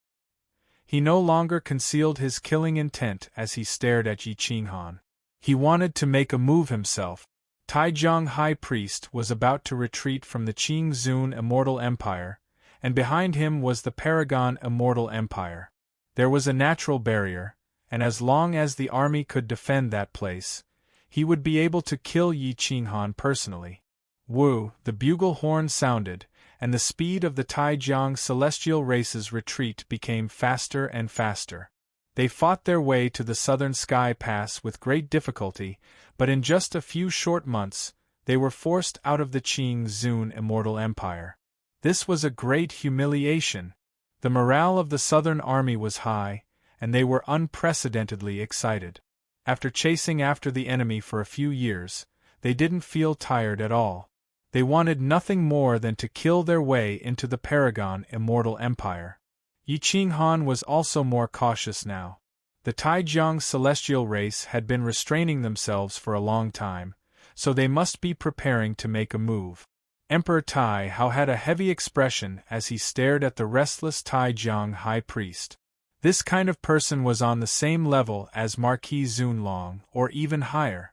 He no longer concealed his killing intent as he stared at Yi Qinghan. He wanted to make a move himself. Taijiang High Priest was about to retreat from the Qingzun Immortal Empire, and behind him was the Paragon Immortal Empire. There was a natural barrier, and as long as the army could defend that place, he would be able to kill Yi Qinghan personally. Wu, the bugle horn sounded, and the speed of the Taijiang celestial race's retreat became faster and faster. They fought their way to the southern sky pass with great difficulty, but in just a few short months, they were forced out of the Qingzun Immortal Empire. This was a great humiliation. The morale of the southern army was high, and they were unprecedentedly excited. After chasing after the enemy for a few years, they didn't feel tired at all. They wanted nothing more than to kill their way into the Paragon Immortal Empire. Yi Qinghan was also more cautious now. The Taijiang celestial race had been restraining themselves for a long time, so they must be preparing to make a move. Emperor Tai Hao had a heavy expression as he stared at the restless Taijiang High Priest. This kind of person was on the same level as Marquis Zunlong, or even higher.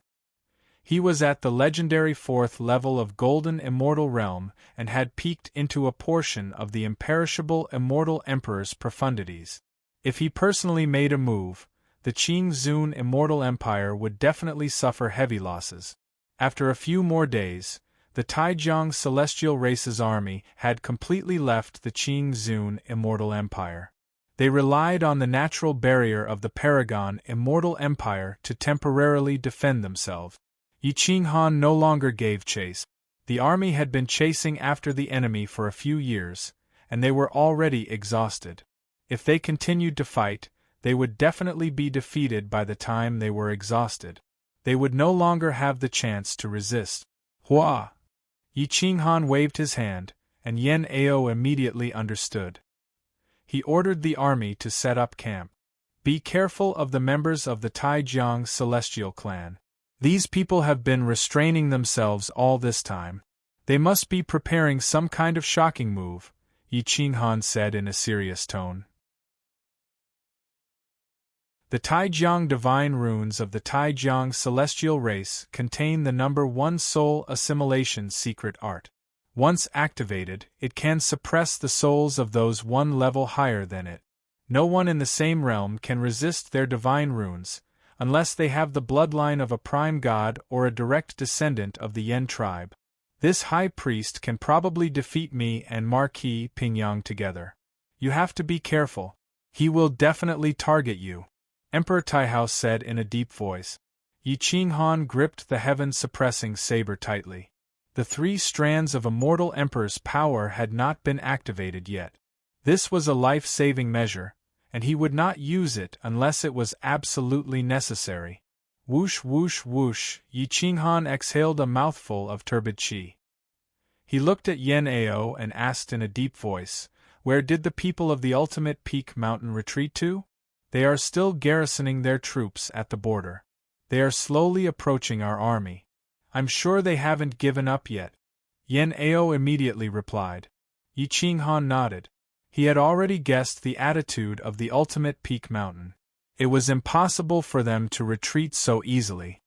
He was at the legendary 4th level of Golden Immortal Realm and had peeked into a portion of the imperishable Immortal Emperor's profundities. If he personally made a move, the Qingzun Immortal Empire would definitely suffer heavy losses. After a few more days, the Taijiang Celestial Race's army had completely left the Qingzun Immortal Empire. They relied on the natural barrier of the Paragon Immortal Empire to temporarily defend themselves. Yi Qinghan no longer gave chase. The army had been chasing after the enemy for a few years, and they were already exhausted. If they continued to fight, they would definitely be defeated by the time they were exhausted. They would no longer have the chance to resist. Hua! Yi Qinghan waved his hand, and Yan Ao immediately understood. He ordered the army to set up camp. Be careful of the members of the Taijiang Celestial Clan. These people have been restraining themselves all this time. They must be preparing some kind of shocking move, Yi Qinghan said in a serious tone. The Taijiang divine runes of the Taijiang celestial race contain the number 1 soul assimilation secret art. Once activated, it can suppress the souls of those 1 level higher than it. No one in the same realm can resist their divine runes, unless they have the bloodline of a prime god or a direct descendant of the Yen tribe. This high priest can probably defeat me and Marquis Pingyang together. You have to be careful. He will definitely target you, Emperor Taihao said in a deep voice. Yi Qinghan gripped the heaven-suppressing saber tightly. The 3 strands of Immortal Emperor's power had not been activated yet. This was a life-saving measure, and he would not use it unless it was absolutely necessary. Whoosh whoosh whoosh, Yi Qinghan exhaled a mouthful of turbid qi. He looked at Yan Ao and asked in a deep voice, "Where did the people of the ultimate peak mountain retreat to?" "They are still garrisoning their troops at the border. They are slowly approaching our army. I'm sure they haven't given up yet," Yan Ao immediately replied. Yi Qinghan nodded. He had already guessed the attitude of the ultimate peak mountain. It was impossible for them to retreat so easily.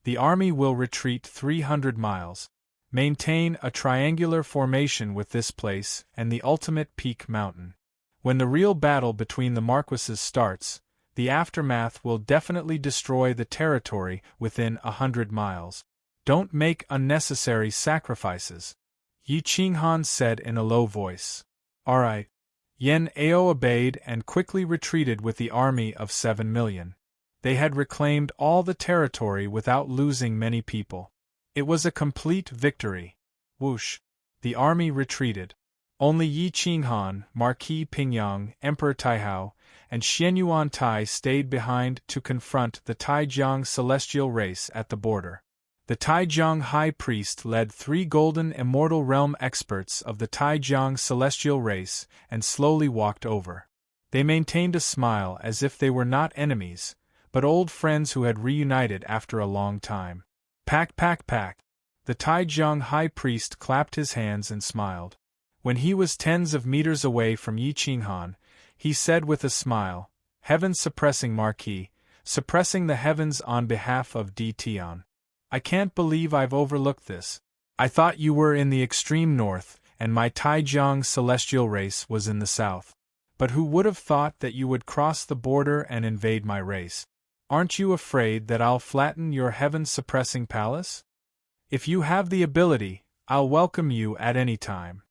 The army will retreat 300 miles. Maintain a triangular formation with this place and the ultimate peak mountain. When the real battle between the marquises starts, the aftermath will definitely destroy the territory within 100 miles. Don't make unnecessary sacrifices, Yi Qinghan said in a low voice. All right. Yan Ao obeyed and quickly retreated with the army of 7 million. They had reclaimed all the territory without losing many people. It was a complete victory. Whoosh! The army retreated. Only Yi Qinghan, Marquis Pingyang, Emperor Taihao, and Xianyuan Tai stayed behind to confront the Taijiang celestial race at the border. The Taijiang High Priest led 3 golden immortal realm experts of the Taijiang celestial race and slowly walked over. They maintained a smile as if they were not enemies, but old friends who had reunited after a long time. Pack, pack, pack. The Taijiang High Priest clapped his hands and smiled. When he was tens of meters away from Yi Qinghan, he said with a smile, "Heaven-suppressing Marquis, suppressing the heavens on behalf of Di Tian. I can't believe I've overlooked this. I thought you were in the extreme north, and my Taijiang celestial race was in the south. But who would have thought that you would cross the border and invade my race? Aren't you afraid that I'll flatten your heaven-suppressing palace? If you have the ability, I'll welcome you at any time."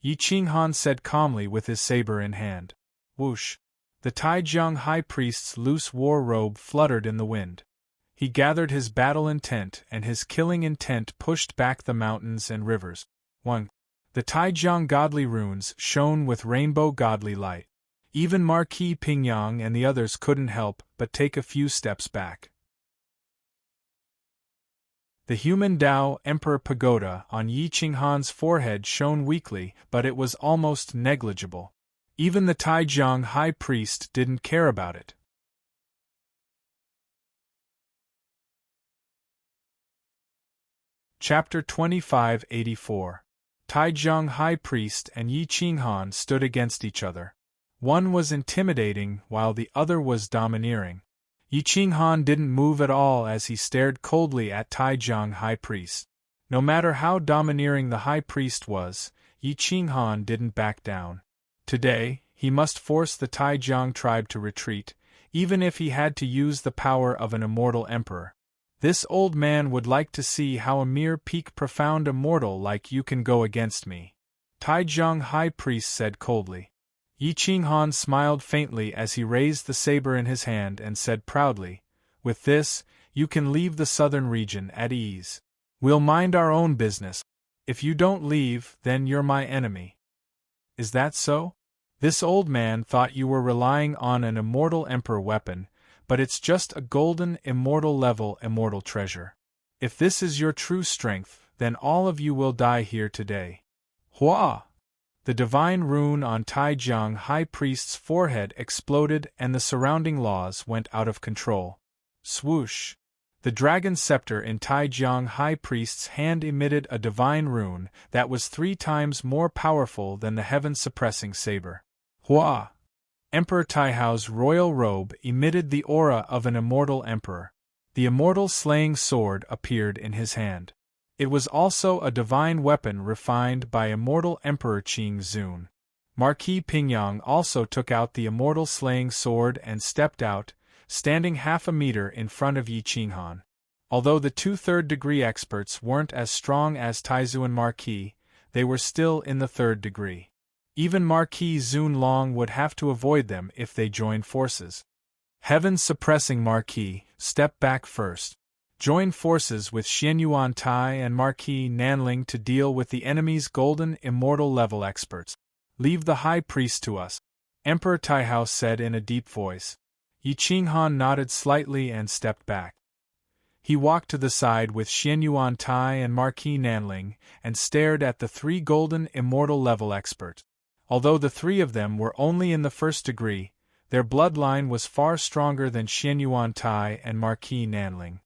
Yi Qinghan said calmly with his saber in hand. Whoosh! The Taijiang High Priest's loose war robe fluttered in the wind. He gathered his battle intent, and his killing intent pushed back the mountains and rivers. 1. The Taijiang godly runes shone with rainbow godly light. Even Marquis Pingyang and the others couldn't help but take a few steps back. The human Tao Emperor Pagoda on Yi Qinghan's forehead shone weakly, but it was almost negligible. Even the Taijiang High Priest didn't care about it. Chapter 2584. Taijiang High Priest and Yi Qinghan stood against each other. One was intimidating while the other was domineering. Yi Qinghan didn't move at all as he stared coldly at Taijiang High Priest. No matter how domineering the High Priest was, Yi Qinghan didn't back down. Today, he must force the Taijiang tribe to retreat, even if he had to use the power of an immortal emperor. This old man would like to see how a mere peak profound immortal like you can go against me. Taijiang High Priest said coldly. Yi Qinghan smiled faintly as he raised the saber in his hand and said proudly, "With this, you can leave the southern region at ease. We'll mind our own business. If you don't leave, then you're my enemy." "Is that so? This old man thought you were relying on an immortal emperor weapon, but it's just a golden immortal treasure. If this is your true strength, then all of you will die here today." Hua! The divine rune on Taijiang High Priest's forehead exploded and the surrounding laws went out of control. Swoosh! The dragon scepter in Taijiang High Priest's hand emitted a divine rune that was 3 times more powerful than the heaven-suppressing saber. Hua! Emperor Taihao's royal robe emitted the aura of an immortal emperor. The immortal slaying sword appeared in his hand. It was also a divine weapon refined by immortal Emperor Qing Zun. Marquis Pingyang also took out the immortal slaying sword and stepped out, standing half a meter in front of Yi Qinghan. Although the 2 third-degree experts weren't as strong as Taizu and Marquis, they were still in the 3rd degree. Even Marquis Zun Long would have to avoid them if they joined forces. Heaven-suppressing Marquis, step back first. Join forces with Xianyuan Tai and Marquis Nanling to deal with the enemy's golden immortal level experts. Leave the High Priest to us, Emperor Taihao said in a deep voice. Yi Qinghan nodded slightly and stepped back. He walked to the side with Xianyuan Tai and Marquis Nanling and stared at the 3 golden immortal level experts. Although the 3 of them were only in the 1st degree, their bloodline was far stronger than Xianyuan Tai and Marquis Nanling.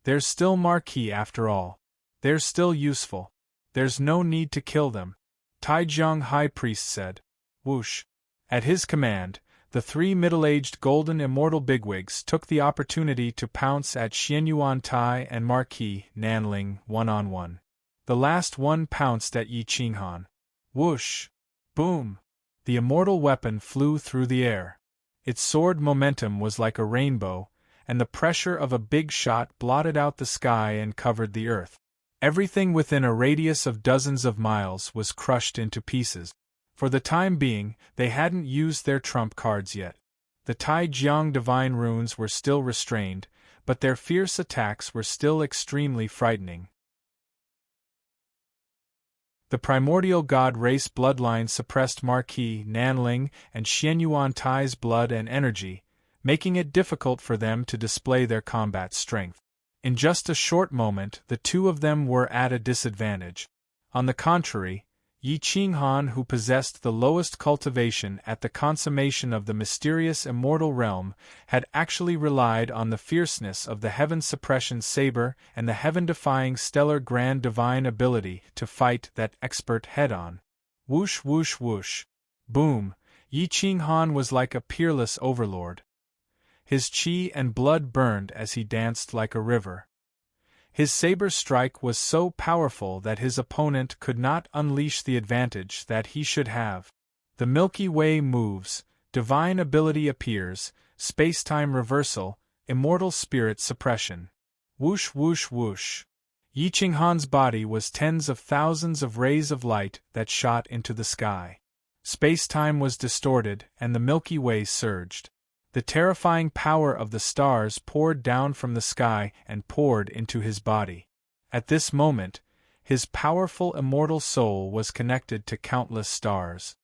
There's still Marquis after all. They're still useful. There's no need to kill them, Taijiang High Priest said. Whoosh! At his command, the 3 middle-aged golden immortal bigwigs took the opportunity to pounce at Xianyuan Tai and Marquis Nanling one-on-one. The last one pounced at Yi Qinghan. Whoosh! Boom! The immortal weapon flew through the air. Its sword momentum was like a rainbow, and the pressure of a big shot blotted out the sky and covered the earth. Everything within a radius of dozens of miles was crushed into pieces. For the time being, they hadn't used their trump cards yet. The Taijiang divine runes were still restrained, but their fierce attacks were still extremely frightening. The primordial god race bloodline suppressed Marquis Nanling and Xianyuan Tai's blood and energy, making it difficult for them to display their combat strength. In just a short moment, the two of them were at a disadvantage. On the contrary, Yi Qinghan, who possessed the lowest cultivation at the consummation of the mysterious immortal realm, had actually relied on the fierceness of the heaven suppression saber and the heaven-defying stellar grand divine ability to fight that expert head-on. Whoosh whoosh whoosh. Boom. Yi Qinghan was like a peerless overlord. His chi and blood burned as he danced like a river. His saber strike was so powerful that his opponent could not unleash the advantage that he should have. The Milky Way moves, divine ability appears, space-time reversal, immortal spirit suppression. Whoosh whoosh whoosh. Yi Qinghan's body was tens of thousands of rays of light that shot into the sky. Space-time was distorted and the Milky Way surged. The terrifying power of the stars poured down from the sky and poured into his body. At this moment, his powerful immortal soul was connected to countless stars.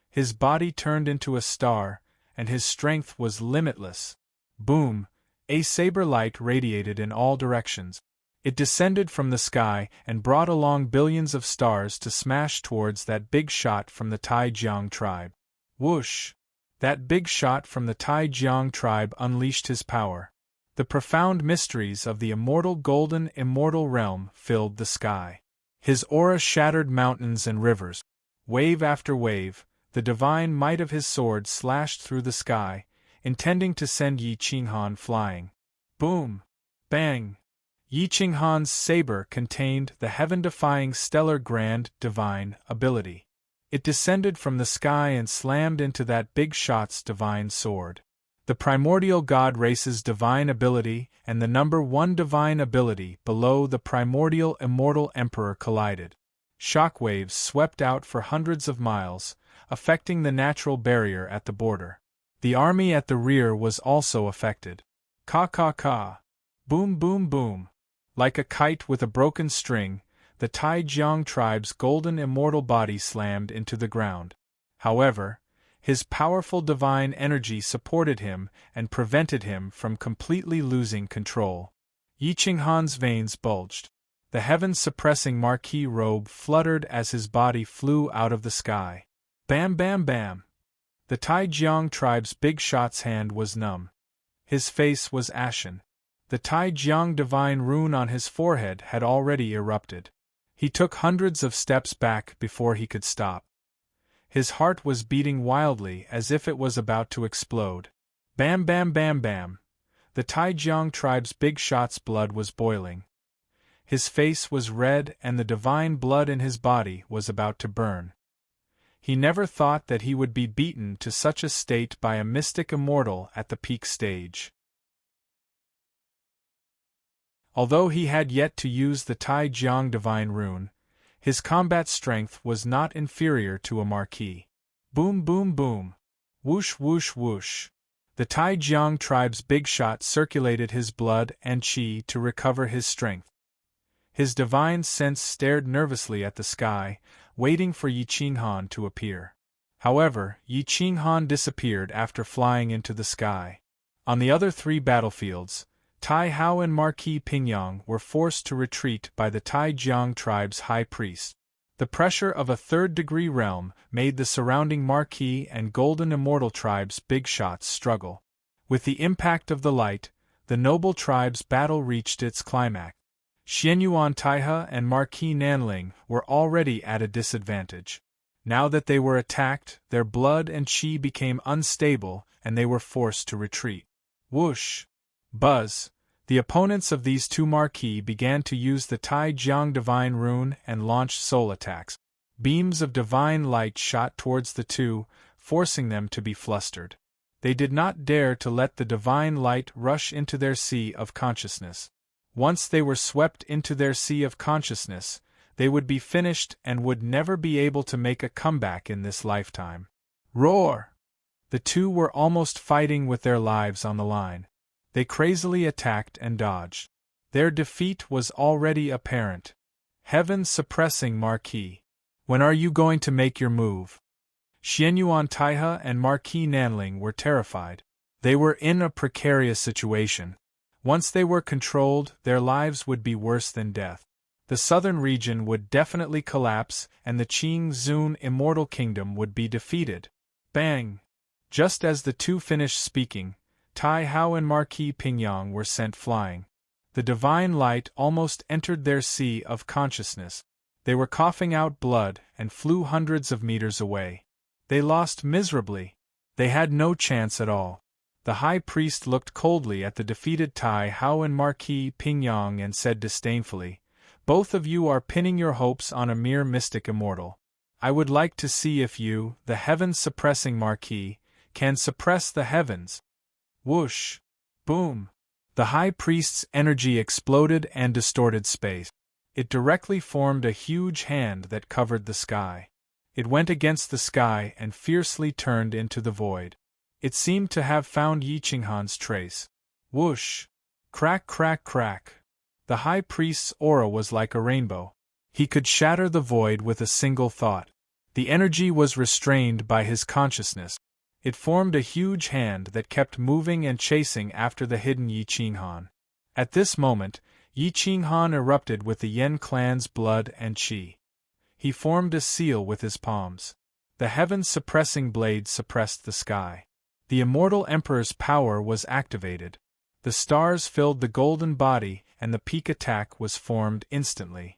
His body turned into a star, and his strength was limitless. Boom! A saber light radiated in all directions. It descended from the sky and brought along billions of stars to smash towards that big shot from the Tai Jiang tribe. Whoosh! That big shot from the Tai Jiang tribe unleashed his power. The profound mysteries of the immortal golden immortal realm filled the sky. His aura shattered mountains and rivers. Wave after wave, the divine might of his sword slashed through the sky, intending to send Yi Qinghan flying. Boom! Bang! Yi Qinghan's saber contained the heaven-defying stellar grand divine ability. It descended from the sky and slammed into that big shot's divine sword. The primordial god race's divine ability and the number one divine ability below the primordial immortal emperor collided. Shockwaves swept out for hundreds of miles, affecting the natural barrier at the border. The army at the rear was also affected. Ka. Boom boom boom. Like a kite with a broken string, the Tai Jiang tribe's golden immortal body slammed into the ground. However, his powerful divine energy supported him and prevented him from completely losing control. Yi Qinghan's veins bulged. The heaven-suppressing marquee robe fluttered as his body flew out of the sky. Bam bam bam! The Tai Jiang tribe's big shot's hand was numb. His face was ashen. The Tai Jiang divine rune on his forehead had already erupted. He took hundreds of steps back before he could stop. His heart was beating wildly as if it was about to explode. Bam bam bam bam! The Tai Jiang tribe's big shot's blood was boiling. His face was red and the divine blood in his body was about to burn. He never thought that he would be beaten to such a state by a mystic immortal at the peak stage. Although he had yet to use the Tai Jiang divine rune, his combat strength was not inferior to a marquis. Boom boom boom! Whoosh whoosh whoosh! The Tai Jiang tribe's big shot circulated his blood and chi to recover his strength. His divine sense stared nervously at the sky, waiting for Yi Qinghan to appear. However, Yi Qinghan disappeared after flying into the sky. On the other three battlefields, Tai Hao and Marquis Pingyang were forced to retreat by the Tai Jiang tribe's high priest. The pressure of a third-degree realm made the surrounding Marquis and Golden Immortal tribes' big shots struggle. With the impact of the light, the noble tribe's battle reached its climax. Xianyuan Taihe and Marquis Nanling were already at a disadvantage. Now that they were attacked, their blood and chi became unstable and they were forced to retreat. Whoosh! Buzz! The opponents of these two marquis began to use the Tai Jiang divine rune and launched soul attacks. Beams of divine light shot towards the two, forcing them to be flustered. They did not dare to let the divine light rush into their sea of consciousness. Once they were swept into their sea of consciousness, they would be finished and would never be able to make a comeback in this lifetime. Roar! The two were almost fighting with their lives on the line. They crazily attacked and dodged. Their defeat was already apparent. Heaven-suppressing marquis. When are you going to make your move? Xianyuan Taihe and Marquis Nanling were terrified. They were in a precarious situation. Once they were controlled, their lives would be worse than death. The southern region would definitely collapse, and the Qing Zun Immortal Kingdom would be defeated. Bang! Just as the two finished speaking, Tai Hao and Marquis Pingyang were sent flying. The divine light almost entered their sea of consciousness. They were coughing out blood and flew hundreds of meters away. They lost miserably. They had no chance at all. The high priest looked coldly at the defeated Tai Hao and Marquis Pingyang and said disdainfully, "Both of you are pinning your hopes on a mere mystic immortal. I would like to see if you, the heaven-suppressing Marquis, can suppress the heavens." Whoosh! Boom! The high priest's energy exploded and distorted space. It directly formed a huge hand that covered the sky. It went against the sky and fiercely turned into the void. It seemed to have found Yi Qinghan's trace. Whoosh! Crack, crack, crack! The high priest's aura was like a rainbow. He could shatter the void with a single thought. The energy was restrained by his consciousness. It formed a huge hand that kept moving and chasing after the hidden Yi Qinghan. At this moment, Yi Qinghan erupted with the Yen clan's blood and qi. He formed a seal with his palms. The heaven-suppressing blade suppressed the sky. The immortal emperor's power was activated. The stars filled the golden body, and the peak attack was formed instantly.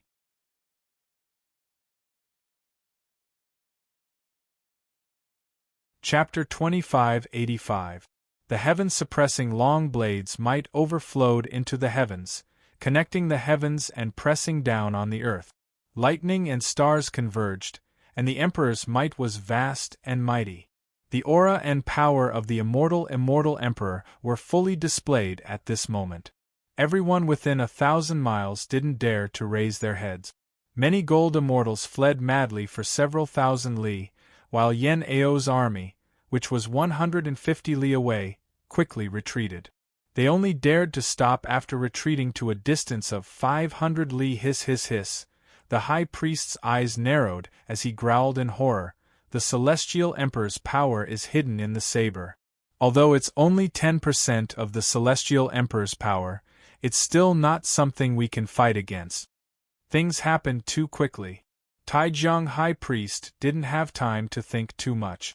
Chapter 2585. The heaven-suppressing long blades might overflowed into the heavens, connecting the heavens and pressing down on the earth. Lightning and stars converged, and the emperor's might was vast and mighty. The aura and power of the immortal emperor were fully displayed at this moment. Everyone within 1,000 miles didn't dare to raise their heads. Many gold immortals fled madly for several thousand li, while Yen Ao's army, which was 150 li away, quickly retreated. They only dared to stop after retreating to a distance of 500 li. Hiss, hiss, hiss. The high priest's eyes narrowed as he growled in horror. The celestial emperor's power is hidden in the saber. Although it's only 10% of the celestial emperor's power, it's still not something we can fight against. Things happened too quickly. Taijiang High Priest didn't have time to think too much.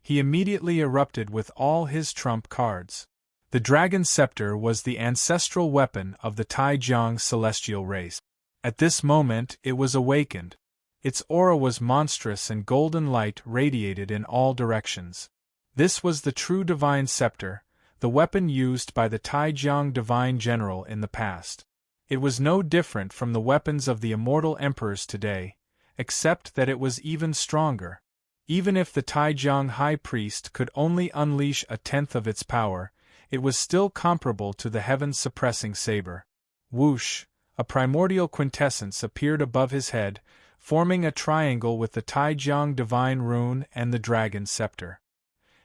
He immediately erupted with all his trump cards. The dragon scepter was the ancestral weapon of the Taijiang celestial race. At this moment it was awakened. Its aura was monstrous and golden light radiated in all directions. This was the true divine scepter, the weapon used by the Taijiang divine general in the past. It was no different from the weapons of the immortal emperors today, except that it was even stronger. Even if the Taijiang high priest could only unleash a tenth of its power, it was still comparable to the heaven-suppressing saber. Whoosh! A primordial quintessence appeared above his head, forming a triangle with the Taijiang divine rune and the dragon scepter.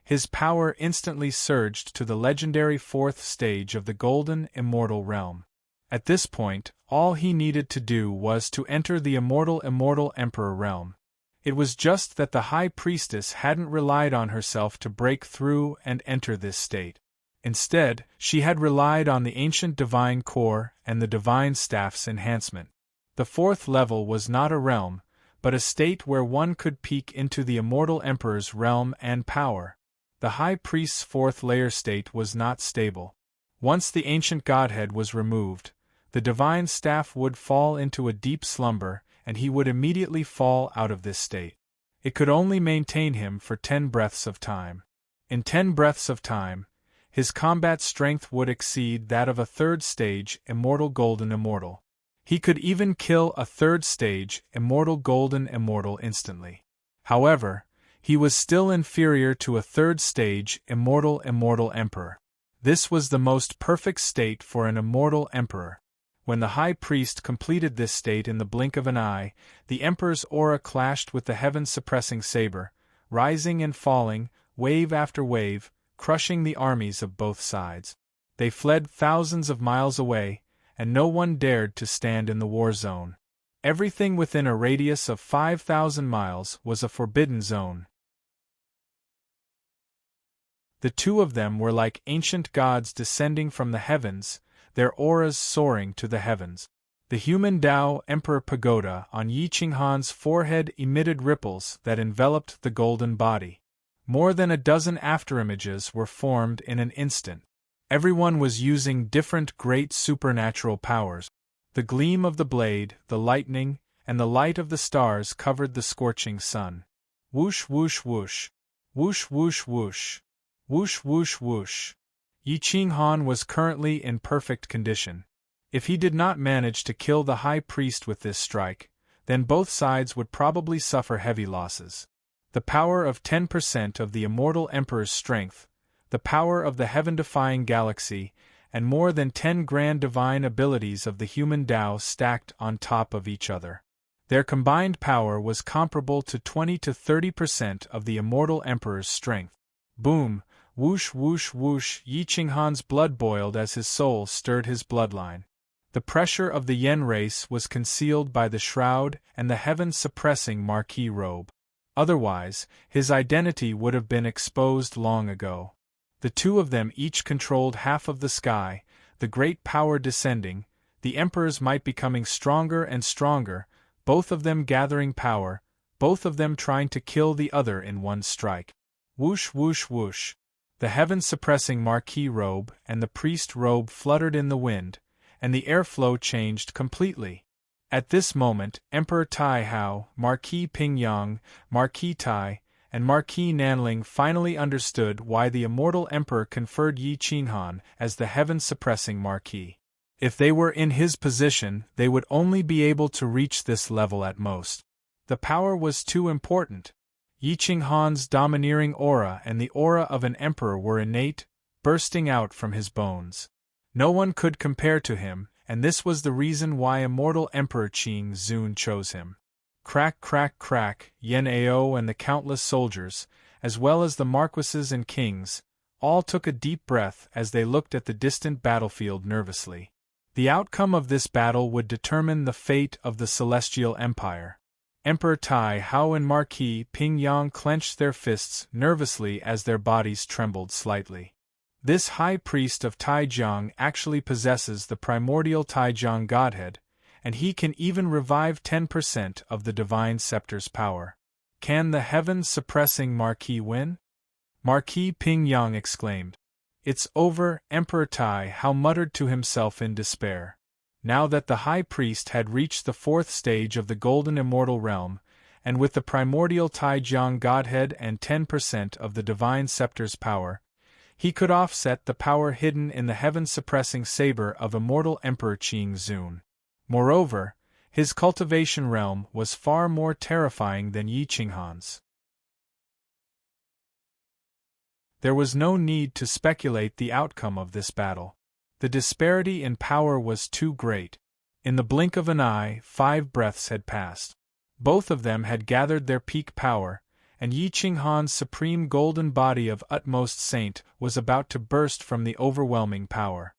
His power instantly surged to the legendary 4th stage of the golden immortal realm. At this point, all he needed to do was to enter the immortal emperor realm. It was just that the high priestess hadn't relied on herself to break through and enter this state. Instead, she had relied on the ancient divine core and the divine staff's enhancement. The 4th level was not a realm, but a state where one could peek into the immortal emperor's realm and power. The high priest's 4th layer state was not stable. Once the ancient godhead was removed, the divine staff would fall into a deep slumber, and he would immediately fall out of this state. It could only maintain him for 10 breaths of time. In 10 breaths of time, his combat strength would exceed that of a 3rd stage immortal golden immortal. He could even kill a 3rd stage immortal golden immortal instantly. However, he was still inferior to a 3rd stage immortal emperor. This was the most perfect state for an immortal emperor. When the high priest completed this state in the blink of an eye, the emperor's aura clashed with the heaven-suppressing saber, rising and falling, wave after wave, crushing the armies of both sides. They fled thousands of miles away, and no one dared to stand in the war zone. Everything within a radius of 5,000 miles was a forbidden zone. The two of them were like ancient gods descending from the heavens, their auras soaring to the heavens. The human Tao Emperor Pagoda on Yi Qinghan's forehead emitted ripples that enveloped the golden body. More than a dozen afterimages were formed in an instant. Everyone was using different great supernatural powers. The gleam of the blade, the lightning, and the light of the stars covered the scorching sun. Whoosh whoosh whoosh. Whoosh whoosh whoosh. Whoosh whoosh whoosh. Yi Qinghan was currently in perfect condition. If he did not manage to kill the high priest with this strike, then both sides would probably suffer heavy losses. The power of 10% of the immortal emperor's strength, the power of the heaven-defying galaxy, and more than 10 grand divine abilities of the human Tao stacked on top of each other. Their combined power was comparable to 20 to 30% of the immortal emperor's strength. Boom, whoosh whoosh whoosh. Yi Qinghan's blood boiled as his soul stirred his bloodline. The pressure of the Yen race was concealed by the shroud and the heaven-suppressing marquee robe. Otherwise, his identity would have been exposed long ago. The two of them each controlled half of the sky, the great power descending, the emperors might becoming stronger and stronger, both of them gathering power, both of them trying to kill the other in one strike. Whoosh whoosh whoosh. The heaven-suppressing marquee robe and the priest robe fluttered in the wind, and the airflow changed completely. At this moment, Emperor Tai Hao, Marquis Pingyang, Marquis Tai, and Marquis Nanling finally understood why the immortal emperor conferred Yi Qinghan as the heaven-suppressing marquis. If they were in his position, they would only be able to reach this level at most. The power was too important. Yi Qinghan's domineering aura and the aura of an emperor were innate, bursting out from his bones. No one could compare to him, and this was the reason why immortal Emperor Qing Zun chose him. Crack crack crack, Yen Ao and the countless soldiers, as well as the marquises and kings, all took a deep breath as they looked at the distant battlefield nervously. The outcome of this battle would determine the fate of the Celestial Empire. Emperor Tai Hao and Marquis Pingyang clenched their fists nervously as their bodies trembled slightly. This high priest of Taijiang actually possesses the primordial Taijiang godhead, and he can even revive 10% of the divine scepter's power. Can the heaven-suppressing Marquis win? Marquis Pingyang exclaimed. It's over, Emperor Tai Hao muttered to himself in despair. Now that the high priest had reached the fourth stage of the golden immortal realm, and with the primordial Taijiang godhead and 10% of the divine scepter's power, he could offset the power hidden in the heaven-suppressing saber of immortal Emperor Qing Zun. Moreover, his cultivation realm was far more terrifying than Yi Qinghan's. There was no need to speculate the outcome of this battle. The disparity in power was too great. In the blink of an eye, 5 breaths had passed. Both of them had gathered their peak power, and Yi Qinghan's supreme golden body of utmost saint was about to burst from the overwhelming power.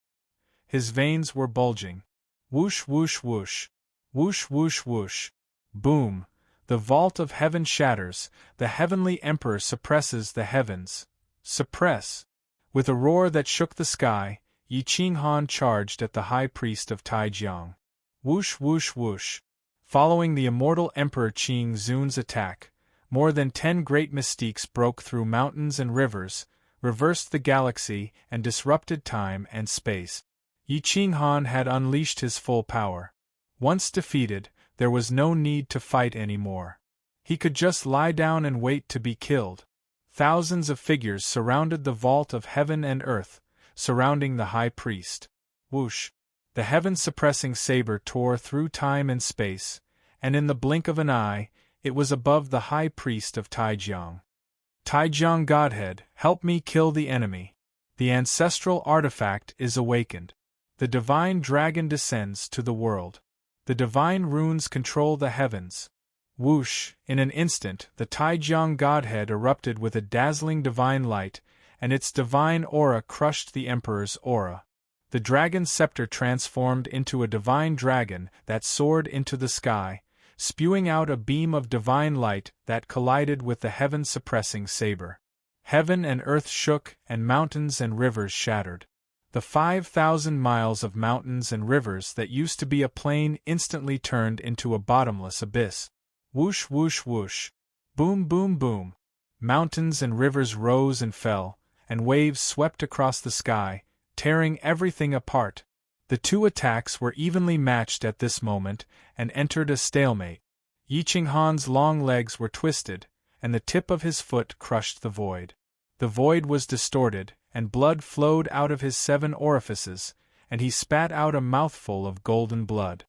His veins were bulging. Whoosh whoosh whoosh. Whoosh whoosh whoosh. Boom! The vault of heaven shatters, the heavenly emperor suppresses the heavens. Suppress! With a roar that shook the sky, Yi Qinghan charged at the high priest of Taijiang. Whoosh whoosh whoosh. Following the immortal Emperor Qing Zun's attack, more than 10 great mystiques broke through mountains and rivers, reversed the galaxy, and disrupted time and space. Yi Qinghan had unleashed his full power. Once defeated, there was no need to fight anymore. He could just lie down and wait to be killed. Thousands of figures surrounded the vault of heaven and earth, surrounding the high priest. Whoosh! The heaven-suppressing saber tore through time and space, and in the blink of an eye, it was above the high priest of Taijiang. Taijiang Godhead, help me kill the enemy. The ancestral artifact is awakened. The divine dragon descends to the world. The divine runes control the heavens. Whoosh! In an instant, the Taijiang Godhead erupted with a dazzling divine light, and its divine aura crushed the Emperor's aura. The dragon's scepter transformed into a divine dragon that soared into the sky, spewing out a beam of divine light that collided with the heaven-suppressing saber. Heaven and earth shook, and mountains and rivers shattered. The 5,000 miles of mountains and rivers that used to be a plain instantly turned into a bottomless abyss. Whoosh whoosh whoosh. Boom boom boom. Mountains and rivers rose and fell, and waves swept across the sky, tearing everything apart. The two attacks were evenly matched at this moment, and entered a stalemate. Yi Qinghan's long legs were twisted, and the tip of his foot crushed the void. The void was distorted, and blood flowed out of his 7 orifices, and he spat out a mouthful of golden blood.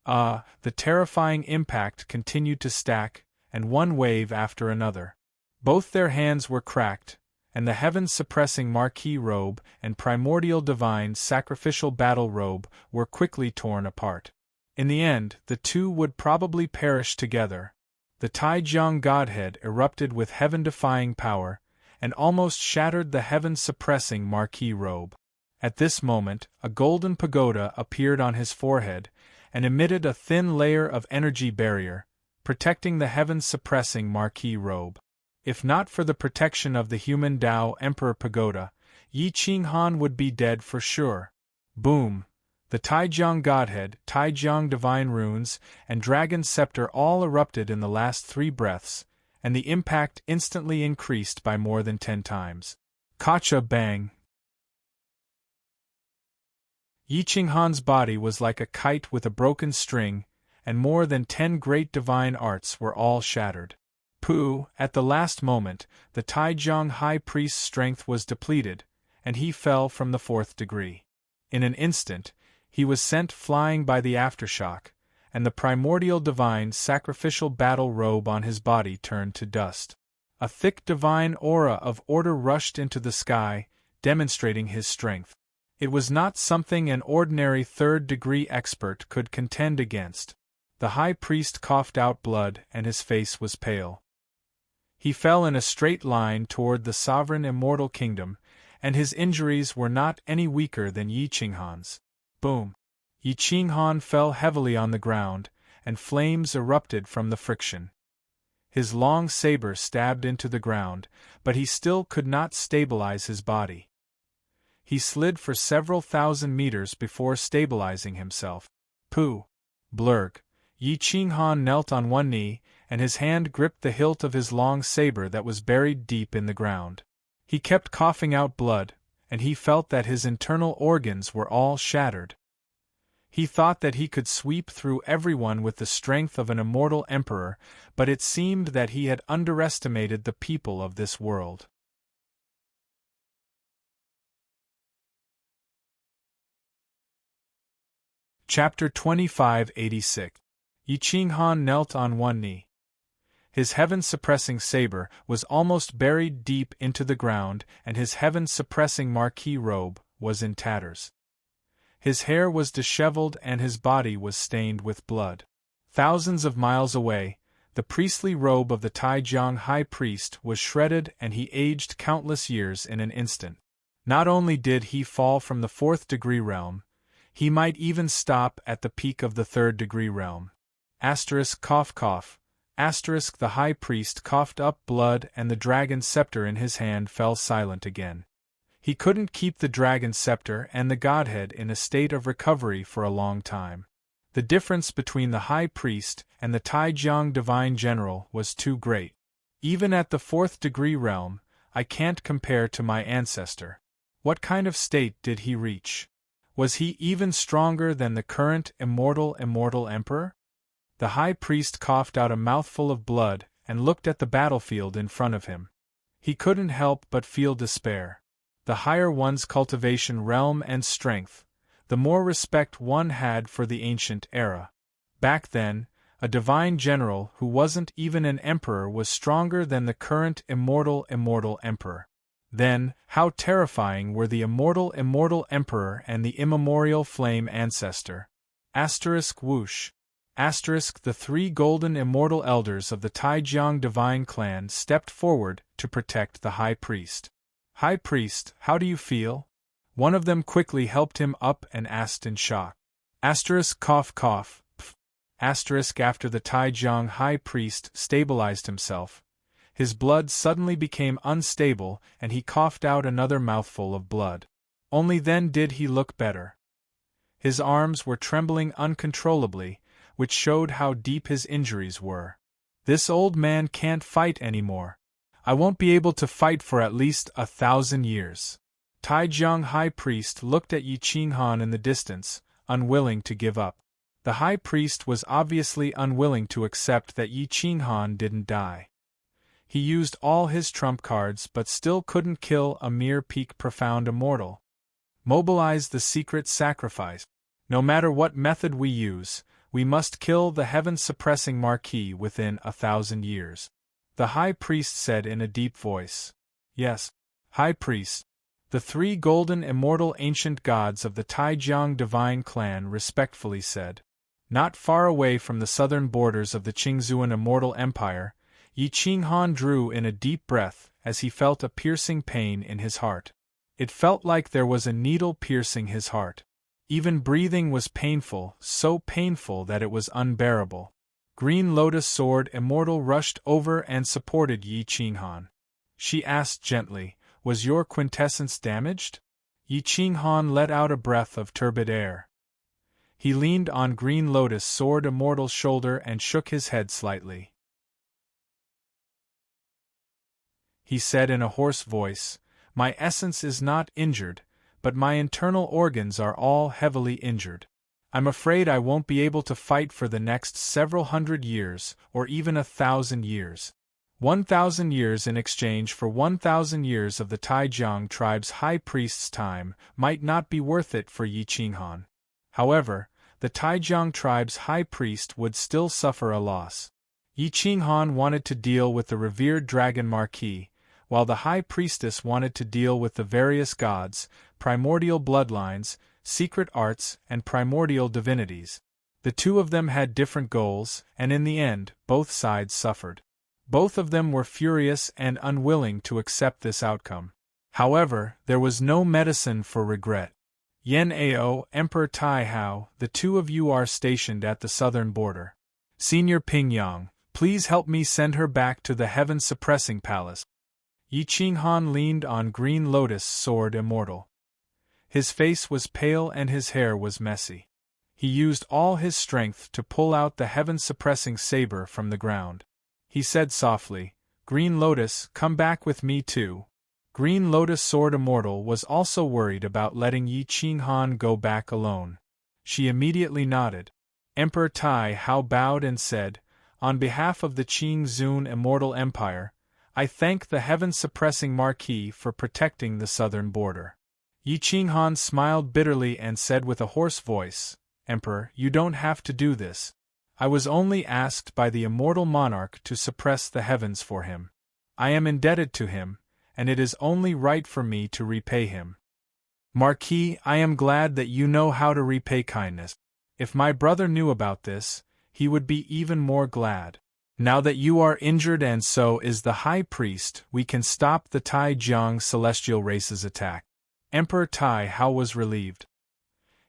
The terrifying impact continued to stack, and one wave after another. Both their hands were cracked, and the heaven-suppressing Marquis robe and primordial divine sacrificial battle robe were quickly torn apart. In the end, the two would probably perish together. The Taijiang godhead erupted with heaven-defying power, and almost shattered the heaven-suppressing Marquis robe. At this moment, a golden pagoda appeared on his forehead, and emitted a thin layer of energy barrier, protecting the heaven-suppressing Marquis robe. If not for the protection of the human Tao Emperor Pagoda, Yi Qinghan would be dead for sure. Boom! The Taijiang godhead, Taijiang divine runes, and dragon scepter all erupted in the last 3 breaths, and the impact instantly increased by more than 10 times. Kacha bang! Yi Qinghan's body was like a kite with a broken string, and more than 10 great divine arts were all shattered. Pooh! At the last moment, the Taijiang high priest's strength was depleted, and he fell from the 4th degree. In an instant, he was sent flying by the aftershock, and the primordial divine sacrificial battle robe on his body turned to dust. A thick divine aura of order rushed into the sky, demonstrating his strength. It was not something an ordinary 3rd-degree expert could contend against. The high priest coughed out blood, and his face was pale. He fell in a straight line toward the sovereign immortal kingdom, and his injuries were not any weaker than Yi Qinghan's. Boom! Yi Qinghan fell heavily on the ground, and flames erupted from the friction. His long saber stabbed into the ground, but he still could not stabilize his body. He slid for several thousand meters before stabilizing himself. Pooh! Blurg! Yi Qinghan knelt on one knee, and his hand gripped the hilt of his long saber that was buried deep in the ground. He kept coughing out blood, and he felt that his internal organs were all shattered. He thought that he could sweep through everyone with the strength of an immortal emperor, but it seemed that he had underestimated the people of this world. Chapter 2586. Yi Qinghan knelt on one knee. His heaven-suppressing saber was almost buried deep into the ground, and his heaven-suppressing Marquis robe was in tatters. His hair was disheveled and his body was stained with blood. Thousands of miles away, the priestly robe of the Taijiang high priest was shredded, and he aged countless years in an instant. Not only did he fall from the 4th-degree realm, he might even stop at the peak of the 3rd-degree realm. Cough cough. The high priest coughed up blood, and the dragon scepter in his hand fell silent again. He couldn't keep the dragon scepter and the godhead in a state of recovery for a long time. The difference between the high priest and the Taijiang divine general was too great. Even at the 4th-degree realm, I can't compare to my ancestor. What kind of state did he reach? Was he even stronger than the current immortal emperor? The high priest coughed out a mouthful of blood and looked at the battlefield in front of him. He couldn't help but feel despair. The higher one's cultivation realm and strength, the more respect one had for the ancient era. Back then, a divine general who wasn't even an emperor was stronger than the current immortal emperor. Then, how terrifying were the immortal emperor and the immemorial flame ancestor. Whoosh. The 3 golden immortal elders of the Taijiang divine clan stepped forward to protect the high priest. High priest, how do you feel? One of them quickly helped him up and asked in shock. Asterisk cough cough. Pff. Asterisk after the Taijiang high priest stabilized himself, his blood suddenly became unstable and he coughed out another mouthful of blood. Only then did he look better. His arms were trembling uncontrollably, which showed how deep his injuries were. This old man can't fight anymore. I won't be able to fight for at least 1,000 years. Taijiang high priest looked at Yi Qinghan in the distance, unwilling to give up. The high priest was obviously unwilling to accept that Yi Qinghan didn't die. He used all his trump cards but still couldn't kill a mere peak profound immortal. Mobilize the secret sacrifice. No matter what method we use, we must kill the heaven-suppressing Marquis within 1,000 years. The high priest said in a deep voice. Yes, high priest. The 3 golden immortal ancient gods of the Taijiang divine clan respectfully said. Not far away from the southern borders of the Qingzuan immortal empire, Yi Qinghan drew in a deep breath as he felt a piercing pain in his heart. It felt like there was a needle piercing his heart. Even breathing was painful, so painful that it was unbearable. Green Lotus Sword Immortal rushed over and supported Yi Qinghan. She asked gently, "Was your quintessence damaged?" Yi Qinghan let out a breath of turbid air. He leaned on Green Lotus Sword Immortal's shoulder and shook his head slightly. He said in a hoarse voice, "My essence is not injured, but my internal organs are all heavily injured. I'm afraid I won't be able to fight for the next several hundred years, or even 1,000 years. 1,000 years in exchange for 1,000 years of the Taijiang tribe's high priest's time might not be worth it for Yi Qinghan. However, the Taijiang tribe's high priest would still suffer a loss. Yi Qinghan wanted to deal with the revered dragon Marquis, while the high priestess wanted to deal with the various gods, primordial bloodlines, secret arts, and primordial divinities. The two of them had different goals, and in the end, both sides suffered. Both of them were furious and unwilling to accept this outcome. However, there was no medicine for regret. Yen Ao, Emperor Tai Hao, the two of you are stationed at the southern border. Senior Ping Yang, please help me send her back to the heaven-suppressing palace. Yi Qinghan leaned on Green Lotus Sword Immortal. His face was pale and his hair was messy. He used all his strength to pull out the heaven-suppressing saber from the ground. He said softly, "Green Lotus, come back with me too." Green Lotus Sword Immortal was also worried about letting Yi Qinghan go back alone. She immediately nodded. Emperor Tai Hao bowed and said, "On behalf of the Qingzun Immortal Empire, I thank the heaven-suppressing Marquis for protecting the southern border." Yi Qinghan smiled bitterly and said with a hoarse voice, "Emperor, you don't have to do this. I was only asked by the immortal monarch to suppress the heavens for him. I am indebted to him, and it is only right for me to repay him. Marquis, I am glad that you know how to repay kindness. If my brother knew about this, he would be even more glad. Now that you are injured and so is the High Priest, we can stop the Taijiang celestial race's attack." Emperor Tai Hao was relieved.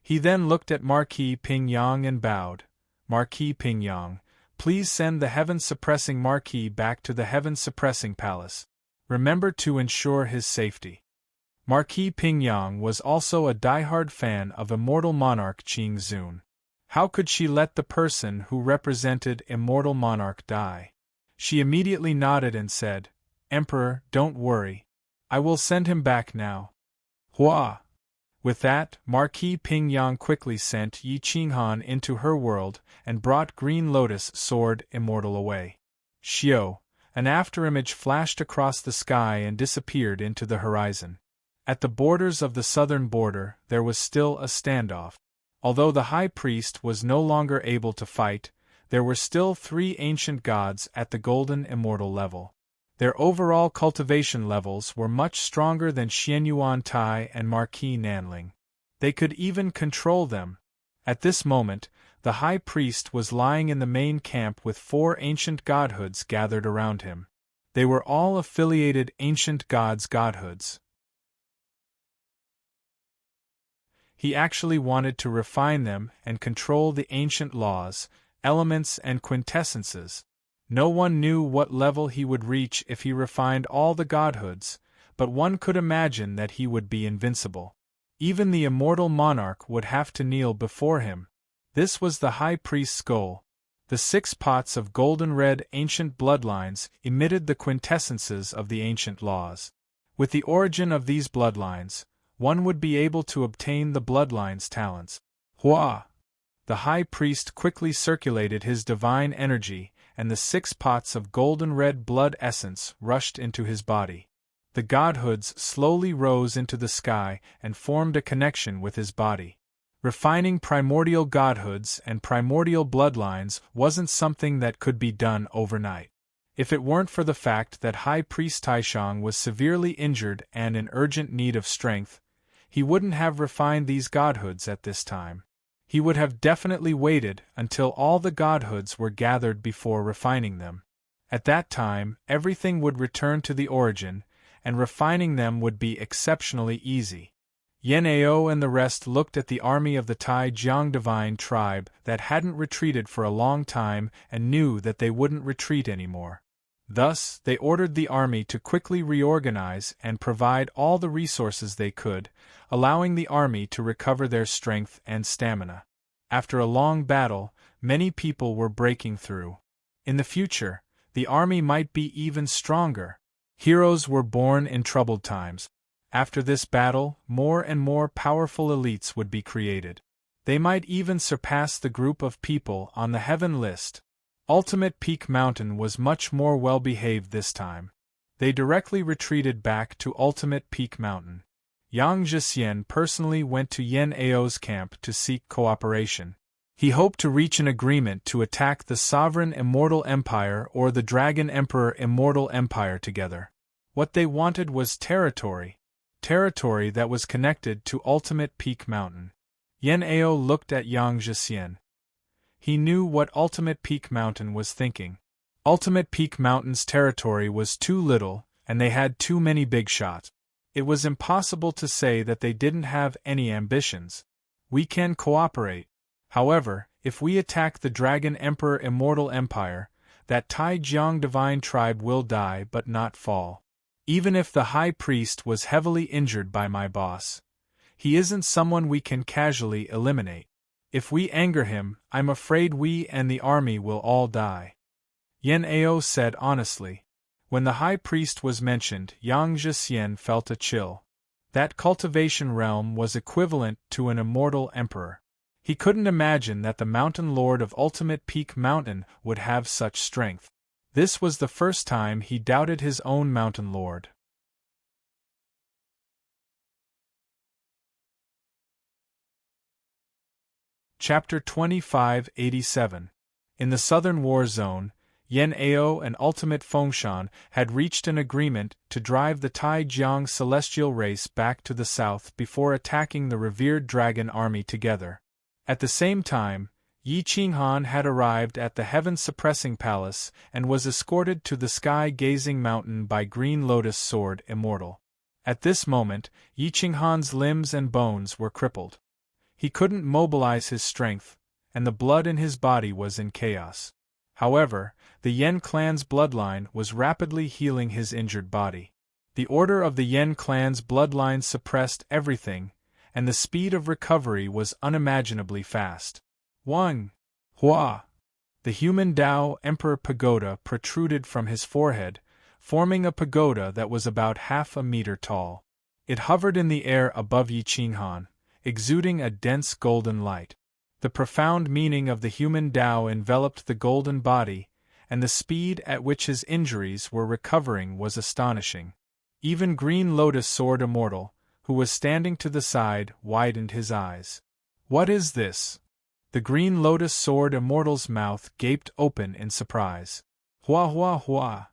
He then looked at Marquis Ping Yang and bowed. "Marquis Ping Yang, please send the heaven-suppressing Marquis back to the heaven-suppressing palace. Remember to ensure his safety." Marquis Ping Yang was also a diehard fan of immortal monarch Qingzun. How could she let the person who represented immortal monarch die? She immediately nodded and said, "Emperor, don't worry. I will send him back now." Hua! With that, Marquis Ping Yang quickly sent Yi Qinghan into her world and brought Green Lotus Sword Immortal away. Xiao! An afterimage flashed across the sky and disappeared into the horizon. At the borders of the southern border, there was still a standoff. Although the high priest was no longer able to fight, there were still 3 ancient gods at the golden immortal level. Their overall cultivation levels were much stronger than Xianyuan Tai and Marquis Nanling. They could even control them. At this moment, the high priest was lying in the main camp with 4 ancient godhoods gathered around him. They were all affiliated ancient gods' godhoods. He actually wanted to refine them and control the ancient laws, elements and quintessences. No one knew what level he would reach if he refined all the godhoods, but one could imagine that he would be invincible. Even the immortal monarch would have to kneel before him. This was the high priest's goal. The 6 pots of golden-red ancient bloodlines emitted the quintessences of the ancient laws. With the origin of these bloodlines, one would be able to obtain the bloodline's talents. Hua! The high priest quickly circulated his divine energy, and the 6 pots of golden-red blood essence rushed into his body. The godhoods slowly rose into the sky and formed a connection with his body. Refining primordial godhoods and primordial bloodlines wasn't something that could be done overnight. If it weren't for the fact that High Priest Taishang was severely injured and in urgent need of strength, he wouldn't have refined these godhoods at this time. He would have definitely waited until all the godhoods were gathered before refining them. At that time, everything would return to the origin, and refining them would be exceptionally easy. Yen Ao and the rest looked at the army of the Tai Jiang divine tribe that hadn't retreated for a long time and knew that they wouldn't retreat anymore. Thus, they ordered the army to quickly reorganize and provide all the resources they could, allowing the army to recover their strength and stamina. After a long battle, many people were breaking through. In the future, the army might be even stronger. Heroes were born in troubled times. After this battle, more and more powerful elites would be created. They might even surpass the group of people on the heaven list. Ultimate Peak Mountain was much more well-behaved this time. They directly retreated back to Ultimate Peak Mountain. Yang Zhixian personally went to Yen Ao's camp to seek cooperation. He hoped to reach an agreement to attack the Sovereign Immortal Empire or the Dragon Emperor Immortal Empire together. What they wanted was territory that was connected to Ultimate Peak Mountain. Yen Ao looked at Yang Zhixian. He knew what Ultimate Peak Mountain was thinking. Ultimate Peak Mountain's territory was too little, and they had too many big shots. It was impossible to say that they didn't have any ambitions. We can cooperate. However, if we attack the Dragon Emperor Immortal Empire, that Tai Jiang divine tribe will die but not fall. Even if the high priest was heavily injured by my boss, he isn't someone we can casually eliminate. If we anger him, I'm afraid we and the army will all die. Yen Ao said honestly. When the high priest was mentioned, Yang Zhixian felt a chill. That cultivation realm was equivalent to an immortal emperor. He couldn't imagine that the mountain lord of Ultimate Peak Mountain would have such strength. This was the first time he doubted his own mountain lord. Chapter 2587. In the southern war zone, Yen Ao and Ultimate Fengshan had reached an agreement to drive the Tai Jiang celestial race back to the south before attacking the revered dragon army together. At the same time, Yi Qinghan had arrived at the heaven-suppressing palace and was escorted to the sky-gazing mountain by Green Lotus Sword Immortal. At this moment, Yi Qinghan's limbs and bones were crippled. He couldn't mobilize his strength, and the blood in his body was in chaos. However, the Yen clan's bloodline was rapidly healing his injured body. The order of the Yen clan's bloodline suppressed everything, and the speed of recovery was unimaginably fast. Wang! Hua! The human Tao Emperor Pagoda protruded from his forehead, forming a pagoda that was about half a meter tall. It hovered in the air above Yi Qinghan, exuding a dense golden light. The profound meaning of the human Tao enveloped the golden body, and the speed at which his injuries were recovering was astonishing. Even Green Lotus Sword Immortal, who was standing to the side, widened his eyes. What is this? The Green Lotus Sword Immortal's mouth gaped open in surprise. Hua hua hua!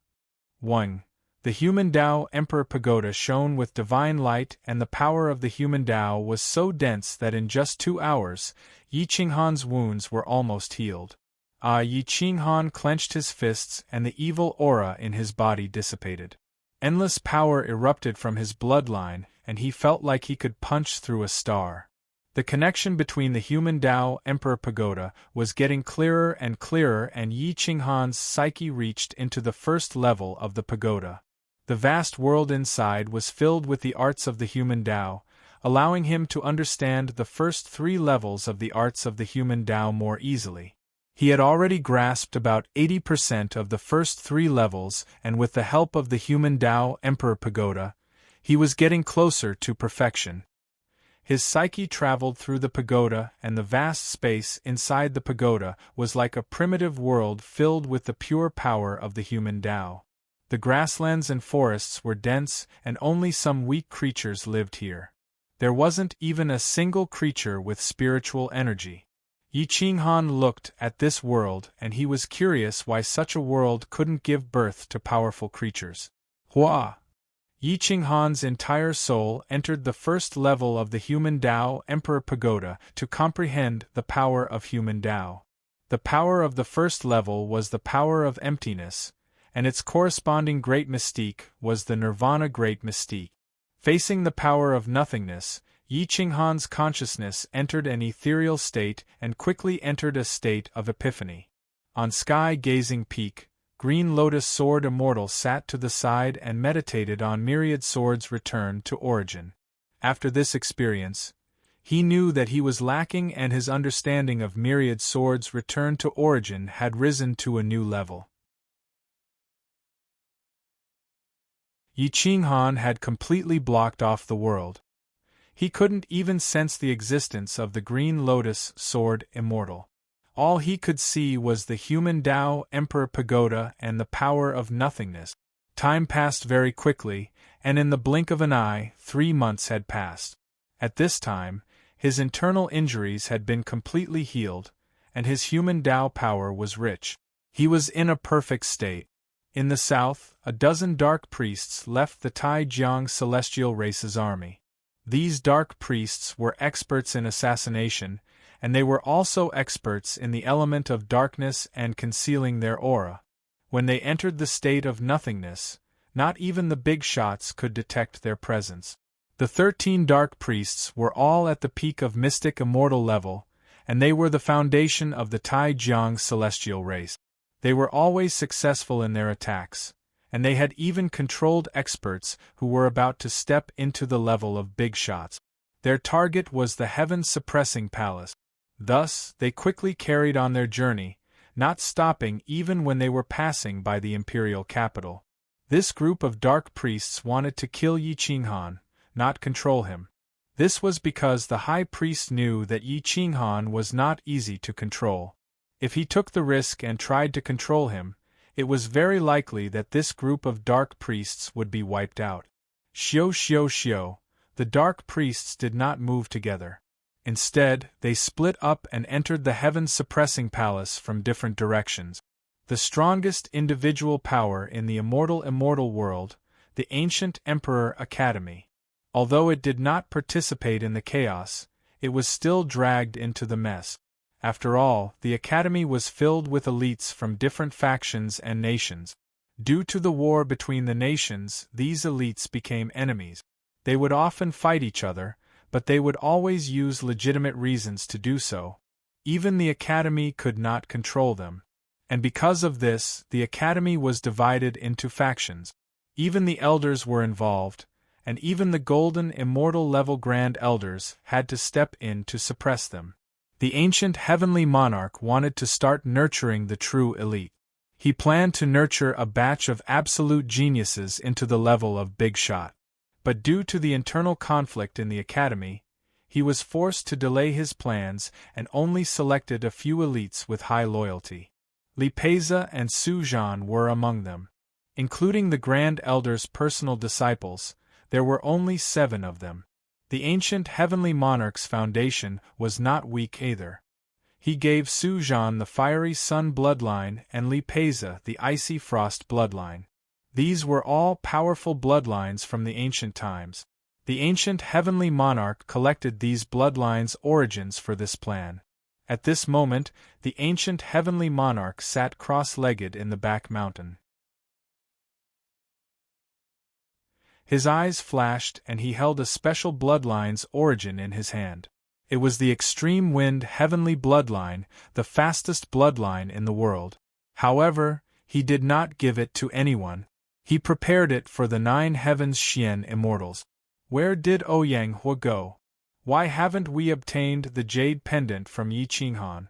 Wang! The human Tao Emperor Pagoda shone with divine light, and the power of the human Tao was so dense that in just 2 hours, Yi Qinghan's wounds were almost healed. Yi Qinghan clenched his fists and the evil aura in his body dissipated. Endless power erupted from his bloodline, and he felt like he could punch through a star. The connection between the human Tao Emperor Pagoda was getting clearer and clearer, and Yi Qinghan's psyche reached into the first level of the pagoda. The vast world inside was filled with the arts of the human Tao, allowing him to understand the first 3 levels of the arts of the human Tao more easily. He had already grasped about 80% of the first 3 levels, and with the help of the human Tao Emperor Pagoda, he was getting closer to perfection. His psyche traveled through the pagoda, and the vast space inside the pagoda was like a primitive world filled with the pure power of the human Tao. The grasslands and forests were dense, and only some weak creatures lived here. There wasn't even a single creature with spiritual energy. Yi Qinghan looked at this world, and he was curious why such a world couldn't give birth to powerful creatures. Hua! Yi Qinghan's entire soul entered the first level of the human Tao Emperor Pagoda to comprehend the power of human Tao. The power of the first level was the power of emptiness, and its corresponding great mystique was the nirvana great mystique. Facing the power of nothingness, Yi Qinghan's consciousness entered an ethereal state and quickly entered a state of epiphany. On sky-gazing peak, Green Lotus Sword Immortal sat to the side and meditated on Myriad Sword's return to origin. After this experience, he knew that he was lacking, and his understanding of Myriad Sword's return to origin had risen to a new level. Yi Qinghan had completely blocked off the world. He couldn't even sense the existence of the Green Lotus Sword Immortal. All he could see was the human Tao Emperor Pagoda and the power of nothingness. Time passed very quickly, and in the blink of an eye, 3 months had passed. At this time, his internal injuries had been completely healed, and his human Tao power was rich. He was in a perfect state. In the south, a dozen dark priests left the Taijiang celestial race's army. These dark priests were experts in assassination, and they were also experts in the element of darkness and concealing their aura. When they entered the state of nothingness, not even the big shots could detect their presence. The 13 dark priests were all at the peak of mystic immortal level, and they were the foundation of the Taijiang celestial race. They were always successful in their attacks, and they had even controlled experts who were about to step into the level of big shots. Their target was the heaven-suppressing palace. Thus, they quickly carried on their journey, not stopping even when they were passing by the imperial capital. This group of dark priests wanted to kill Yi Qinghan, not control him. This was because the high priest knew that Yi Qinghan was not easy to control. If he took the risk and tried to control him, it was very likely that this group of dark priests would be wiped out. Xiao. The dark priests did not move together. Instead, they split up and entered the heaven-suppressing palace from different directions. The strongest individual power in the immortal world, the ancient Emperor Academy. Although it did not participate in the chaos, it was still dragged into the mess. After all, the Academy was filled with elites from different factions and nations. Due to the war between the nations, these elites became enemies. They would often fight each other, but they would always use legitimate reasons to do so. Even the Academy could not control them. And because of this, the Academy was divided into factions. Even the elders were involved, and even the golden immortal level Grand Elders had to step in to suppress them. The ancient heavenly monarch wanted to start nurturing the true elite. He planned to nurture a batch of absolute geniuses into the level of big shot. But due to the internal conflict in the Academy, he was forced to delay his plans and only selected a few elites with high loyalty. Li Peiza and Su Zhan were among them. Including the Grand Elder's personal disciples, there were only 7 of them. The ancient heavenly monarch's foundation was not weak either. He gave Su Zhan the fiery sun bloodline and Li Peiza the icy frost bloodline. These were all powerful bloodlines from the ancient times. The ancient heavenly monarch collected these bloodlines' origins for this plan. At this moment, the ancient heavenly monarch sat cross-legged in the back mountain. His eyes flashed and he held a special bloodline's origin in his hand. It was the extreme wind heavenly bloodline, the fastest bloodline in the world. However, he did not give it to anyone. He prepared it for the 9 heavens Xian immortals. Where did Ouyang go? Why haven't we obtained the jade pendant from Yi Qinghan?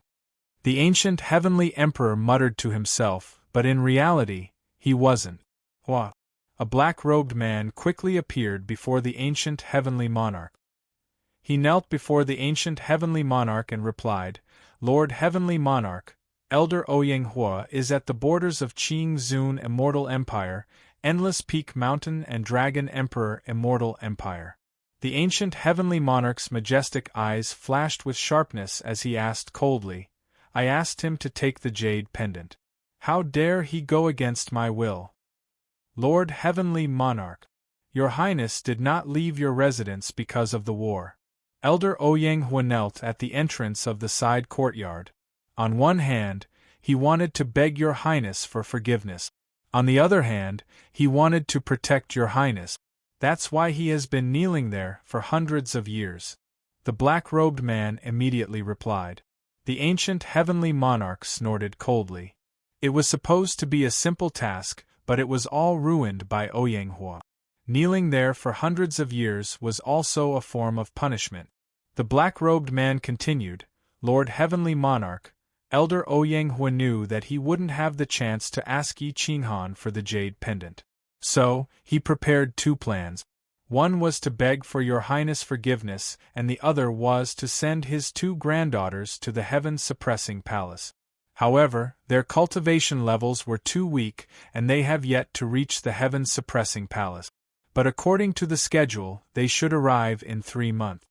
The ancient heavenly emperor muttered to himself, but in reality, he wasn't. What? A black-robed man quickly appeared before the ancient heavenly monarch. He knelt before the ancient heavenly monarch and replied, Lord Heavenly Monarch, Elder Ouyang Hua is at the borders of Qing Zun Immortal Empire, Endless Peak Mountain and Dragon Emperor Immortal Empire. The ancient heavenly monarch's majestic eyes flashed with sharpness as he asked coldly, I asked him to take the jade pendant. How dare he go against my will? Lord Heavenly Monarch, Your Highness did not leave your residence because of the war. Elder Ouyang Hua knelt at the entrance of the side courtyard. On one hand, he wanted to beg Your Highness for forgiveness. On the other hand, he wanted to protect Your Highness. That's why he has been kneeling there for hundreds of years. The black-robed man immediately replied. The ancient heavenly monarch snorted coldly. It was supposed to be a simple task, but it was all ruined by Ouyang Hua. Kneeling there for hundreds of years was also a form of punishment. The black-robed man continued, Lord Heavenly Monarch, Elder Ouyang Hua knew that he wouldn't have the chance to ask Yi Qinghan for the jade pendant. So, he prepared 2 plans. One was to beg for Your Highness forgiveness, and the other was to send his 2 granddaughters to the heaven-suppressing palace. However, their cultivation levels were too weak, and they have yet to reach the heaven-suppressing palace. But according to the schedule, they should arrive in 3 months.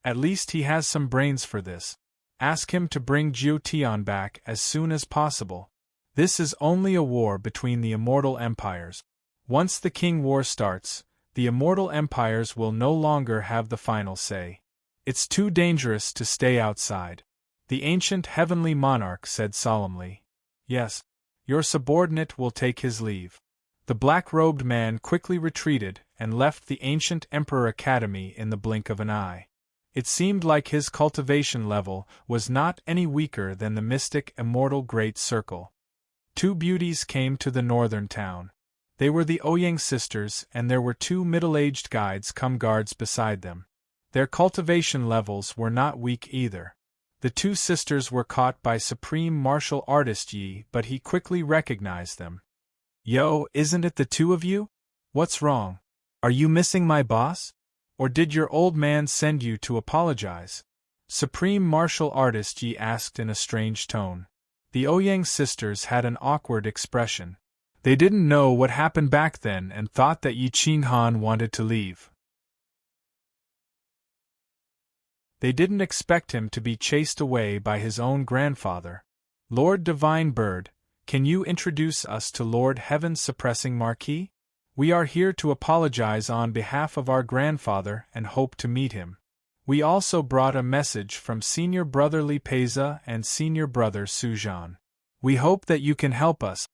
At least he has some brains for this. Ask him to bring Jiu Tian back as soon as possible. This is only a war between the immortal empires. Once the King War starts, the immortal empires will no longer have the final say. It's too dangerous to stay outside. The ancient heavenly monarch said solemnly. Yes, your subordinate will take his leave. The black-robed man quickly retreated and left the ancient Emperor Academy in the blink of an eye. It seemed like his cultivation level was not any weaker than the mystic immortal Great Circle. 2 beauties came to the northern town. They were the Ouyang sisters, and there were 2 middle-aged guides come guards beside them. Their cultivation levels were not weak either. The 2 sisters were caught by supreme martial artist Yi, but he quickly recognized them. Yo, isn't it the 2 of you? What's wrong? Are you missing my boss? Or did your old man send you to apologize? Supreme martial artist Yi asked in a strange tone. The Ouyang sisters had an awkward expression. They didn't know what happened back then and thought that Yi Qinghan wanted to leave. They didn't expect him to be chased away by his own grandfather. Lord Divine Bird, can you introduce us to Lord Heaven-suppressing Marquis? We are here to apologize on behalf of our grandfather and hope to meet him. We also brought a message from Senior Brother Li Peiza and Senior Brother Su Zhan. We hope that you can help us.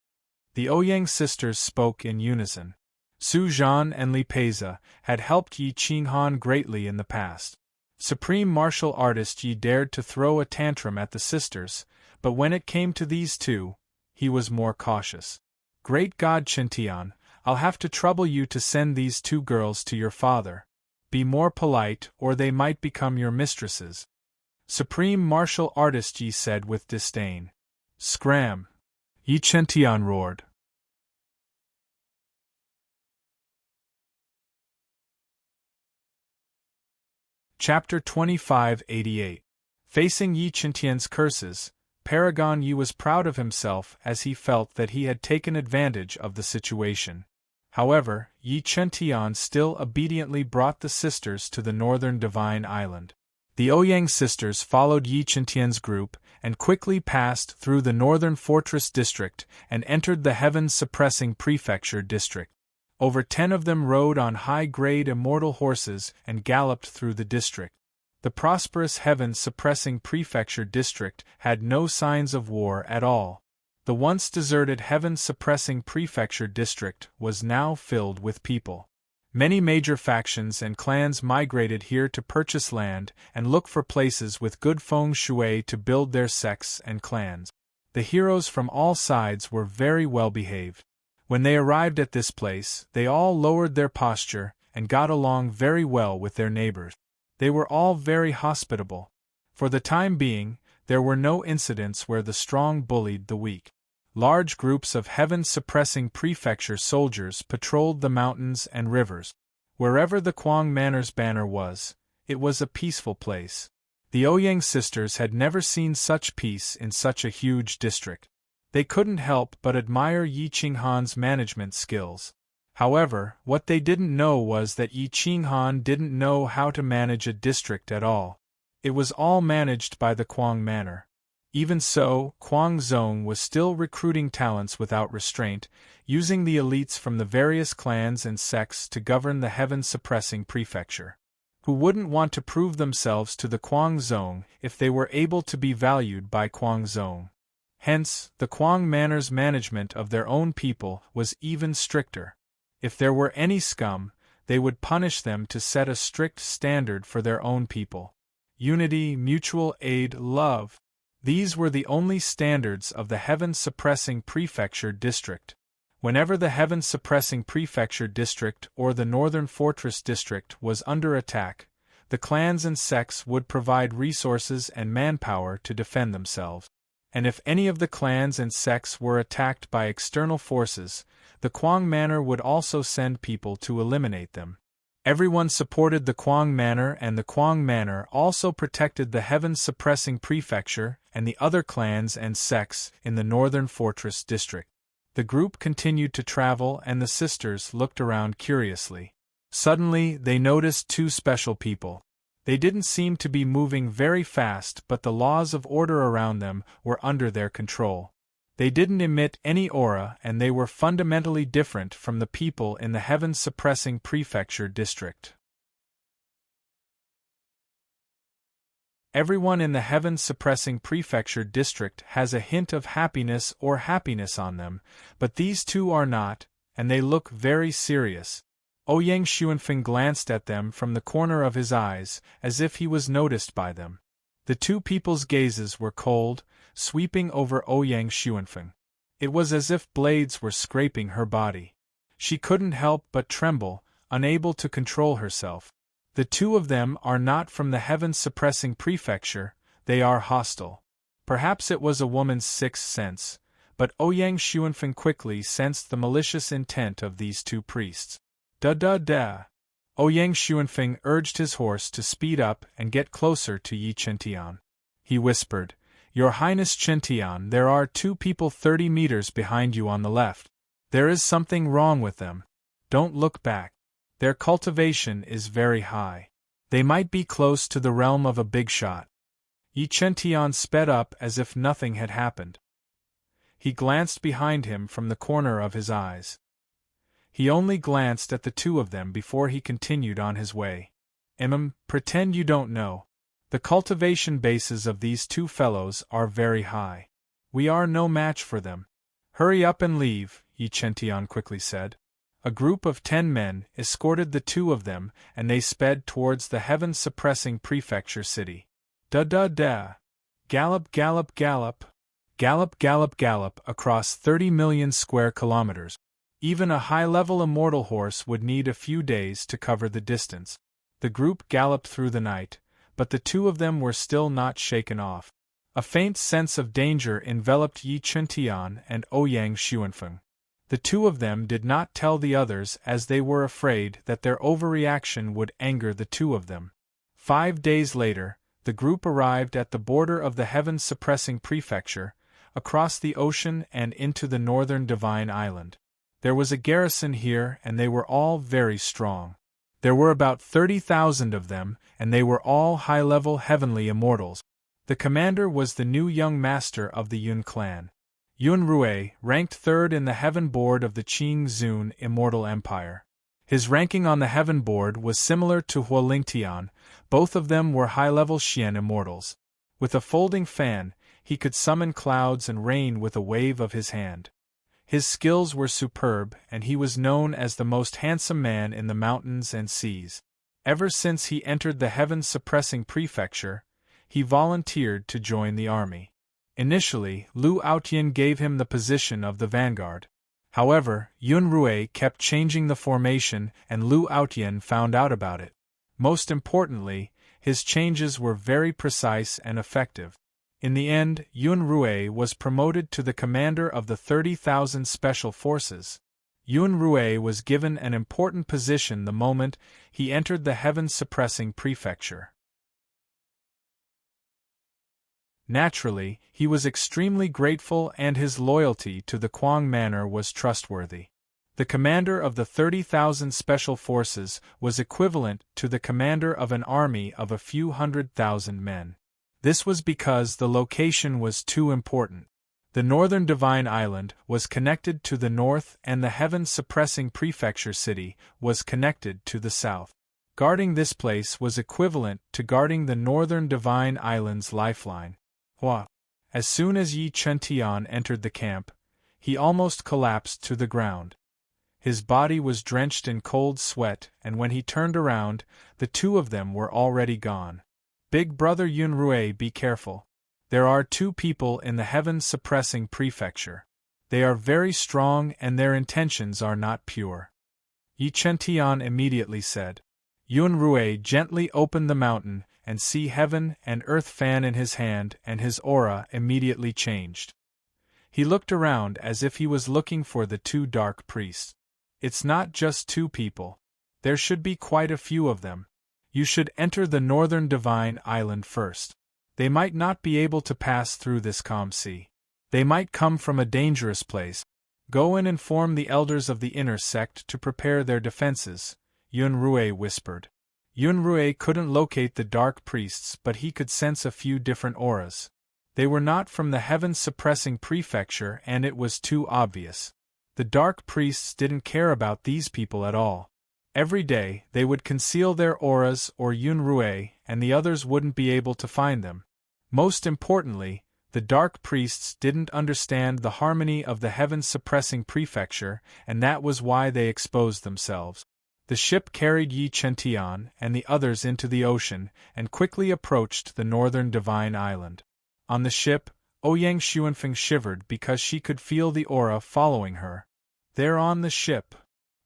The Ouyang sisters spoke in unison. Su Zhan and Li Peiza had helped Yi Qinghan greatly in the past. Supreme martial artist Yi dared to throw a tantrum at the sisters, but when it came to these 2, he was more cautious. Great God Qintian, I'll have to trouble you to send these 2 girls to your father. Be more polite, or they might become your mistresses. Supreme martial artist Yi said with disdain. Scram! Yi Qintian roared. Chapter 2588. Facing Yi Qintian's curses, Paragon Yi was proud of himself as he felt that he had taken advantage of the situation. However, Yi Qintian still obediently brought the sisters to the northern Divine Island. The Ouyang sisters followed Yi Qintian's group and quickly passed through the northern fortress district and entered the heaven-suppressing prefecture district. Over 10 of them rode on high-grade immortal horses and galloped through the district. The prosperous heaven-suppressing prefecture district had no signs of war at all. The once deserted heaven-suppressing prefecture district was now filled with people. Many major factions and clans migrated here to purchase land and look for places with good feng shui to build their sects and clans. The heroes from all sides were very well behaved. When they arrived at this place, they all lowered their posture and got along very well with their neighbors. They were all very hospitable. For the time being, there were no incidents where the strong bullied the weak. Large groups of heaven-suppressing prefecture soldiers patrolled the mountains and rivers. Wherever the Kuang Manor's banner was, it was a peaceful place. The Ouyang sisters had never seen such peace in such a huge district. They couldn't help but admire Yi Qinghan's management skills. However, what they didn't know was that Yi Qinghan didn't know how to manage a district at all. It was all managed by the Kuang Manor. Even so, Kuang Zong was still recruiting talents without restraint, using the elites from the various clans and sects to govern the heaven-suppressing prefecture. Who wouldn't want to prove themselves to the Kuang Zong if they were able to be valued by Kuang Zong? Hence, the Kuang Manor's management of their own people was even stricter. If there were any scum, they would punish them to set a strict standard for their own people. Unity, mutual aid, love. These were the only standards of the heaven-suppressing prefecture district. Whenever the heaven-suppressing prefecture district or the northern fortress district was under attack, the clans and sects would provide resources and manpower to defend themselves. And if any of the clans and sects were attacked by external forces, the Kuang Manor would also send people to eliminate them. Everyone supported the Kuang Manor, and the Kuang Manor also protected the heaven-suppressing prefecture and the other clans and sects in the northern fortress district. The group continued to travel, and the sisters looked around curiously. Suddenly, they noticed two special people. They didn't seem to be moving very fast, but the laws of order around them were under their control. They didn't emit any aura, and they were fundamentally different from the people in the heaven-suppressing prefecture district. Everyone in the heaven-suppressing prefecture district has a hint of happiness or happiness on them, but these two are not, and they look very serious. Ouyang Xuanfeng glanced at them from the corner of his eyes, as if he was noticed by them. The two people's gazes were cold, sweeping over Ouyang Xuanfeng. It was as if blades were scraping her body. She couldn't help but tremble, unable to control herself. The two of them are not from the heaven-suppressing prefecture, they are hostile. Perhaps it was a woman's sixth sense, but Ouyang Xuanfeng quickly sensed the malicious intent of these two priests. Da-da-da! Ouyang Xuanfeng urged his horse to speed up and get closer to Yi Qintian. He whispered, "Your Highness Qintian, there are two people 30 meters behind you on the left. There is something wrong with them. Don't look back. Their cultivation is very high. They might be close to the realm of a big shot." Yi Qintian sped up as if nothing had happened. He glanced behind him from the corner of his eyes. He only glanced at the two of them before he continued on his way. Pretend you don't know. The cultivation bases of these two fellows are very high. We are no match for them. Hurry up and leave, Yi Qintian quickly said. A group of 10 men escorted the two of them, and they sped towards the heaven-suppressing prefecture city. Da-da-da! Gallop, gallop, gallop! Gallop, gallop, gallop across 30 million square kilometers. Even a high-level immortal horse would need a few days to cover the distance. The group galloped through the night, but the two of them were still not shaken off. A faint sense of danger enveloped Yi Qintian and Ouyang Xuanfeng. The two of them did not tell the others as they were afraid that their overreaction would anger the two of them. 5 days later, the group arrived at the border of the heaven-suppressing prefecture, across the ocean and into the northern Divine Island. There was a garrison here, and they were all very strong. There were about 30,000 of them, and they were all high-level heavenly immortals. The commander was the new young master of the Yun clan. Yun Rui ranked third in the heaven board of the Qing Zun Immortal Empire. His ranking on the heaven board was similar to Huolingtian. Both of them were high-level Xian immortals. With a folding fan, he could summon clouds and rain with a wave of his hand. His skills were superb, and he was known as the most handsome man in the mountains and seas. Ever since he entered the heaven-suppressing prefecture, he volunteered to join the army. Initially, Lu Aotian gave him the position of the vanguard. However, Yun Rui kept changing the formation and Lu Aotian found out about it. Most importantly, his changes were very precise and effective. In the end, Yun Rui was promoted to the commander of the 30,000 Special Forces. Yun Rui was given an important position the moment he entered the heaven-suppressing prefecture. Naturally, he was extremely grateful and his loyalty to the Quang Manor was trustworthy. The commander of the 30,000 Special Forces was equivalent to the commander of an army of a few 100,000 men. This was because the location was too important. The northern Divine Island was connected to the north and the heaven-suppressing prefecture city was connected to the south. Guarding this place was equivalent to guarding the northern Divine Island's lifeline. As soon as Yi Chentian entered the camp, he almost collapsed to the ground. His body was drenched in cold sweat, and when he turned around, the two of them were already gone. Big brother Yun Rui, be careful. There are two people in the heaven-suppressing prefecture. They are very strong and their intentions are not pure. Yi Chentian immediately said. Yun Rui gently opened the mountain and see heaven and earth fan in his hand and his aura immediately changed. He looked around as if he was looking for the two dark priests. It's not just two people. There should be quite a few of them. You should enter the northern Divine Island first. They might not be able to pass through this calm sea. They might come from a dangerous place. Go and inform the elders of the inner sect to prepare their defenses, Yun Rui whispered. Yun Rui couldn't locate the dark priests, but he could sense a few different auras. They were not from the heaven-suppressing prefecture and it was too obvious. The dark priests didn't care about these people at all. Every day, they would conceal their auras or Yun Rui, and the others wouldn't be able to find them. Most importantly, the dark priests didn't understand the harmony of the heaven-suppressing prefecture, and that was why they exposed themselves. The ship carried Yi Chentian and the others into the ocean, and quickly approached the northern Divine Island. On the ship, Ouyang Xuanfeng shivered because she could feel the aura following her. There on the ship.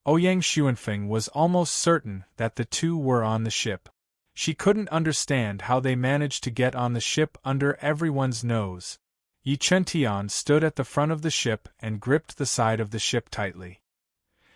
Ouyang Xuanfeng was almost certain that the two were on the ship. She couldn't understand how they managed to get on the ship under everyone's nose. Yi Chentian stood at the front of the ship and gripped the side of the ship tightly.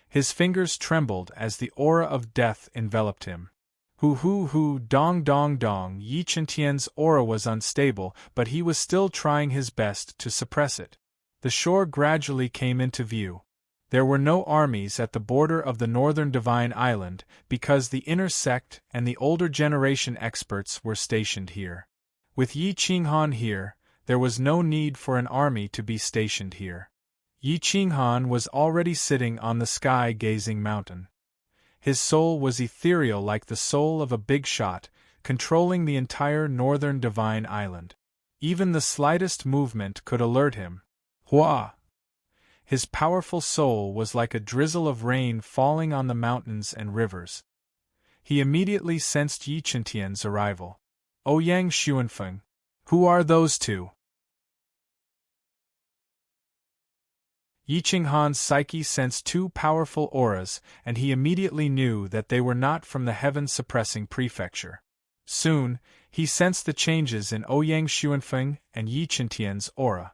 His fingers trembled as the aura of death enveloped him. Hoo, dong dong dong. Yi Chentian's aura was unstable, but he was still trying his best to suppress it. The shore gradually came into view. There were no armies at the border of the northern Divine Island, because the inner sect and the older generation experts were stationed here. With Yi Qinghan here, there was no need for an army to be stationed here. Yi Qinghan was already sitting on the sky-gazing mountain. His soul was ethereal like the soul of a big shot, controlling the entire northern Divine Island. Even the slightest movement could alert him. Hua! His powerful soul was like a drizzle of rain falling on the mountains and rivers. He immediately sensed Yi Chentian's arrival. Ouyang Xuanfeng. Who are those two? Yi Qinghan's psyche sensed two powerful auras, and he immediately knew that they were not from the heaven-suppressing prefecture. Soon, he sensed the changes in Ouyang Xuanfeng and Yi Chentian's aura.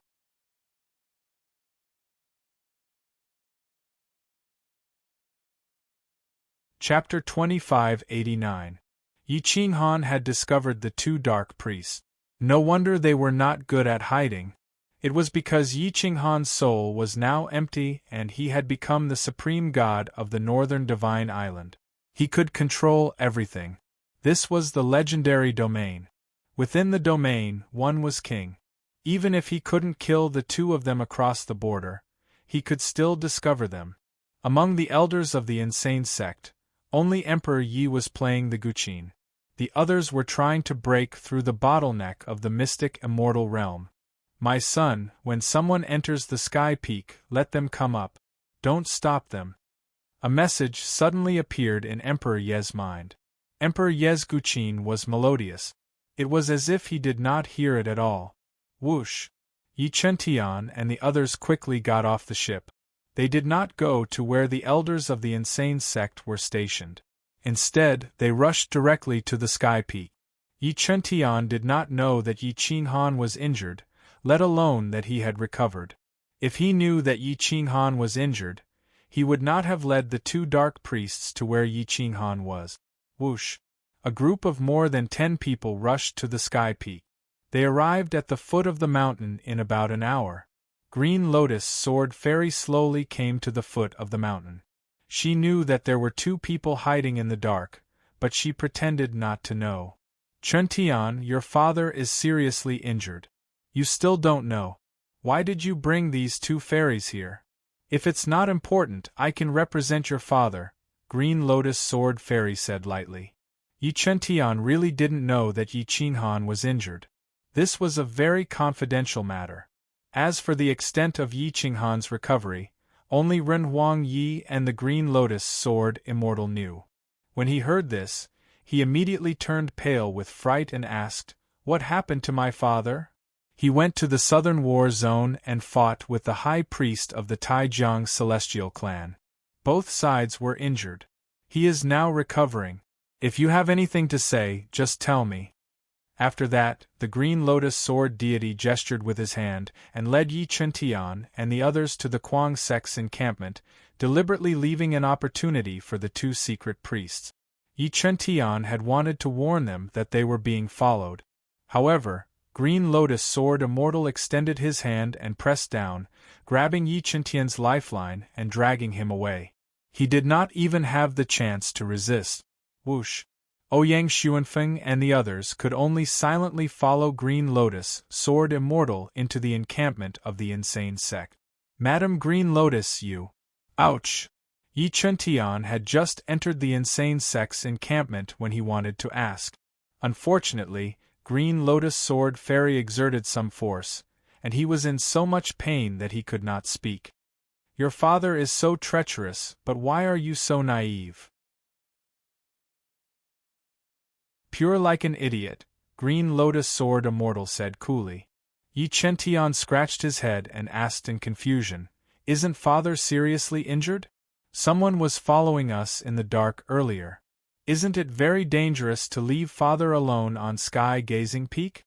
Chapter 2589. Yi Qinghan had discovered the two dark priests. No wonder they were not good at hiding. It was because Yi Qinghan's soul was now empty and he had become the supreme god of the northern Divine Island. He could control everything. This was the legendary domain. Within the domain, one was king. Even if he couldn't kill the two of them across the border, he could still discover them. Among the elders of the insane sect, only Emperor Yi was playing the Guqin. The others were trying to break through the bottleneck of the mystic immortal realm. My son, when someone enters the sky peak, let them come up. Don't stop them. A message suddenly appeared in Emperor Ye's mind. Emperor Ye's Guqin was melodious. It was as if he did not hear it at all. Whoosh! Yi Chentian and the others quickly got off the ship. They did not go to where the elders of the insane sect were stationed. Instead, they rushed directly to the sky peak. Yi Chentian did not know that Yi Qinghan was injured, let alone that he had recovered. If he knew that Yi Qinghan was injured, he would not have led the two dark priests to where Yi Qinghan was. Whoosh! A group of more than 10 people rushed to the sky peak. They arrived at the foot of the mountain in about an hour. Green Lotus Sword Fairy slowly came to the foot of the mountain. She knew that there were 2 people hiding in the dark, but she pretended not to know. Chuntian, your father is seriously injured. You still don't know. Why did you bring these 2 fairies here? If it's not important, I can represent your father, Green Lotus Sword Fairy said lightly. Yi Chentian really didn't know that Yi Qinghan was injured. This was a very confidential matter. As for the extent of Yi Qinghan's recovery, only Ren Huang Yi and the Green Lotus Sword Immortal knew. When he heard this, he immediately turned pale with fright and asked, "What happened to my father?" He went to the southern war zone and fought with the high priest of the Taijiang celestial clan. Both sides were injured. He is now recovering. If you have anything to say, just tell me. After that, the Green Lotus Sword deity gestured with his hand and led Yi Chentian and the others to the Kuang sect's encampment, deliberately leaving an opportunity for the 2 secret priests. Yi Chentian had wanted to warn them that they were being followed. However, Green Lotus Sword Immortal extended his hand and pressed down, grabbing Yi Chentian's lifeline and dragging him away. He did not even have the chance to resist. Whoosh! Ouyang Xuanfeng and the others could only silently follow Green Lotus Sword Immortal into the encampment of the insane sect. Madam Green Lotus, you... Ouch! Yi Chentian had just entered the insane sect's encampment when he wanted to ask. Unfortunately, Green Lotus Sword Fairy exerted some force, and he was in so much pain that he could not speak. Your father is so treacherous, but why are you so naive? Pure like an idiot, Green Lotus Sword Immortal said coolly. Yi Chentian scratched his head and asked in confusion, "Isn't father seriously injured? Someone was following us in the dark earlier. Isn't it very dangerous to leave father alone on Sky Gazing Peak?"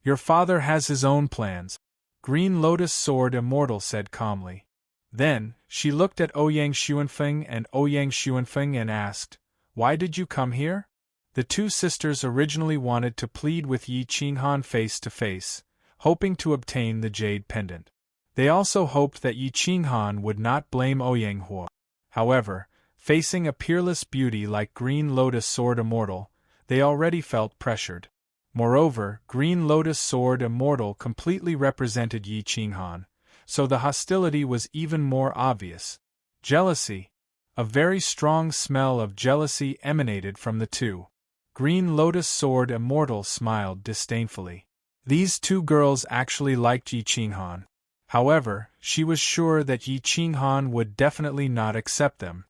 Your father has his own plans, Green Lotus Sword Immortal said calmly. Then, she looked at Ouyang Xuanfeng and Ouyang Xuanfeng and asked, "Why did you come here?" The 2 sisters originally wanted to plead with Yi Qinghan face to face, hoping to obtain the jade pendant. They also hoped that Yi Qinghan would not blame Ouyang Hua. However, facing a peerless beauty like Green Lotus Sword Immortal, they already felt pressured. Moreover, Green Lotus Sword Immortal completely represented Yi Qinghan, so the hostility was even more obvious. Jealousy. A very strong smell of jealousy emanated from the 2. Green Lotus Sword Immortal smiled disdainfully. These 2 girls actually liked Yi Qinghan. However, she was sure that Yi Qinghan would definitely not accept them.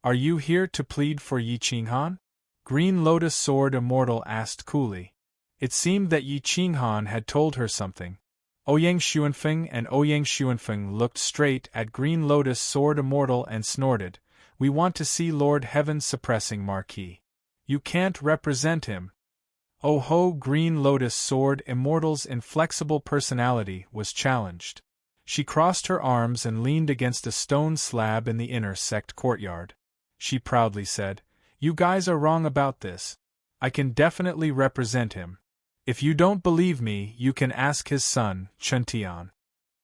"Are you here to plead for Yi Qinghan?" Green Lotus Sword Immortal asked coolly. It seemed that Yi Qinghan had told her something. Ouyang Xuanfeng and Ouyang Xuanfeng looked straight at Green Lotus Sword Immortal and snorted, "We want to see Lord Heaven suppressing Marquis. You can't represent him." Oh ho! Green Lotus Sword Immortal's inflexible personality was challenged. She crossed her arms and leaned against a stone slab in the inner sect courtyard. She proudly said, "You guys are wrong about this. I can definitely represent him. If you don't believe me, you can ask his son, Chuntian."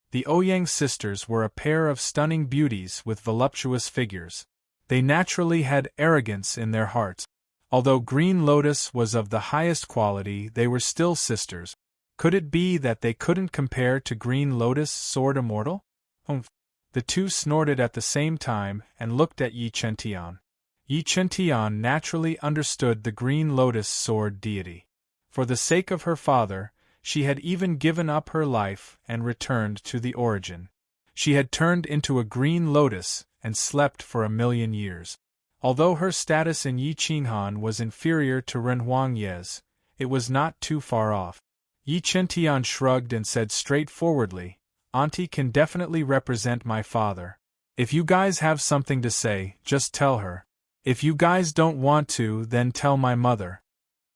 The Ouyang sisters were a pair of stunning beauties with voluptuous figures. They naturally had arrogance in their hearts. Although Green Lotus was of the highest quality, they were still sisters. Could it be that they couldn't compare to Green Lotus Sword Immortal? Humph! The 2 snorted at the same time and looked at Yi Chentian. Yi Chentian naturally understood the Green Lotus Sword deity. For the sake of her father, She had even given up her life and returned to the origin. She had turned into a green lotus and slept for 1,000,000 years. Although her status in Yi Qinghan was inferior to Ren Huangye's, it was not too far off. Yi Qintian shrugged and said straightforwardly, "Auntie can definitely represent my father. If you guys have something to say, just tell her. If you guys don't want to, then tell my mother."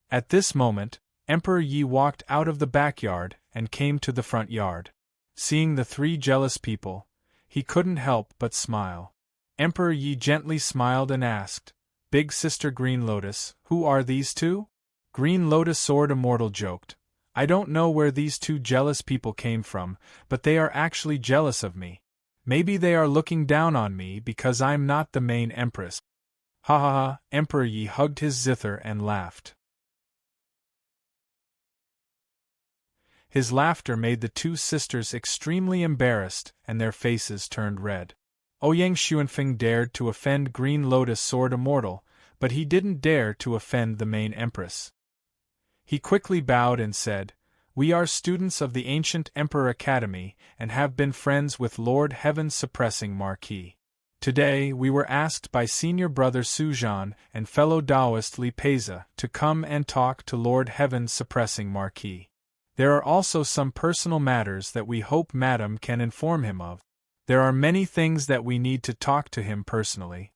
At this moment, Emperor Yi walked out of the backyard and came to the front yard. Seeing the three jealous people, he couldn't help but smile. Emperor Yi gently smiled and asked, "Big Sister Green Lotus, who are these two?" Green Lotus Sword Immortal joked, "I don't know where these two jealous people came from, but they are actually jealous of me. Maybe they are looking down on me because I'm not the main empress." Ha ha ha! Emperor Yi hugged his zither and laughed. His laughter made the two sisters extremely embarrassed, and their faces turned red. Ouyang Xuanfeng dared to offend Green Lotus Sword Immortal, but he didn't dare to offend the main empress. He quickly bowed and said, "We are students of the ancient Emperor Academy and have been friends with Lord Heaven's suppressing Marquis. Today we were asked by senior brother Suzhan and fellow Taoist Li Peiza to come and talk to Lord Heaven's suppressing Marquis. There are also some personal matters that we hope Madam can inform him of. There are many things that we need to talk to him personally."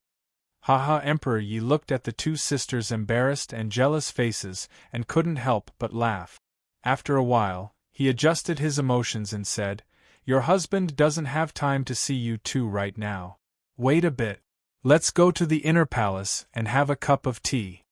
Haha! Emperor Yi looked at the two sisters' embarrassed and jealous faces and couldn't help but laugh. After a while, he adjusted his emotions and said, "Your husband doesn't have time to see you two right now. Wait a bit. Let's go to the inner palace and have a cup of tea."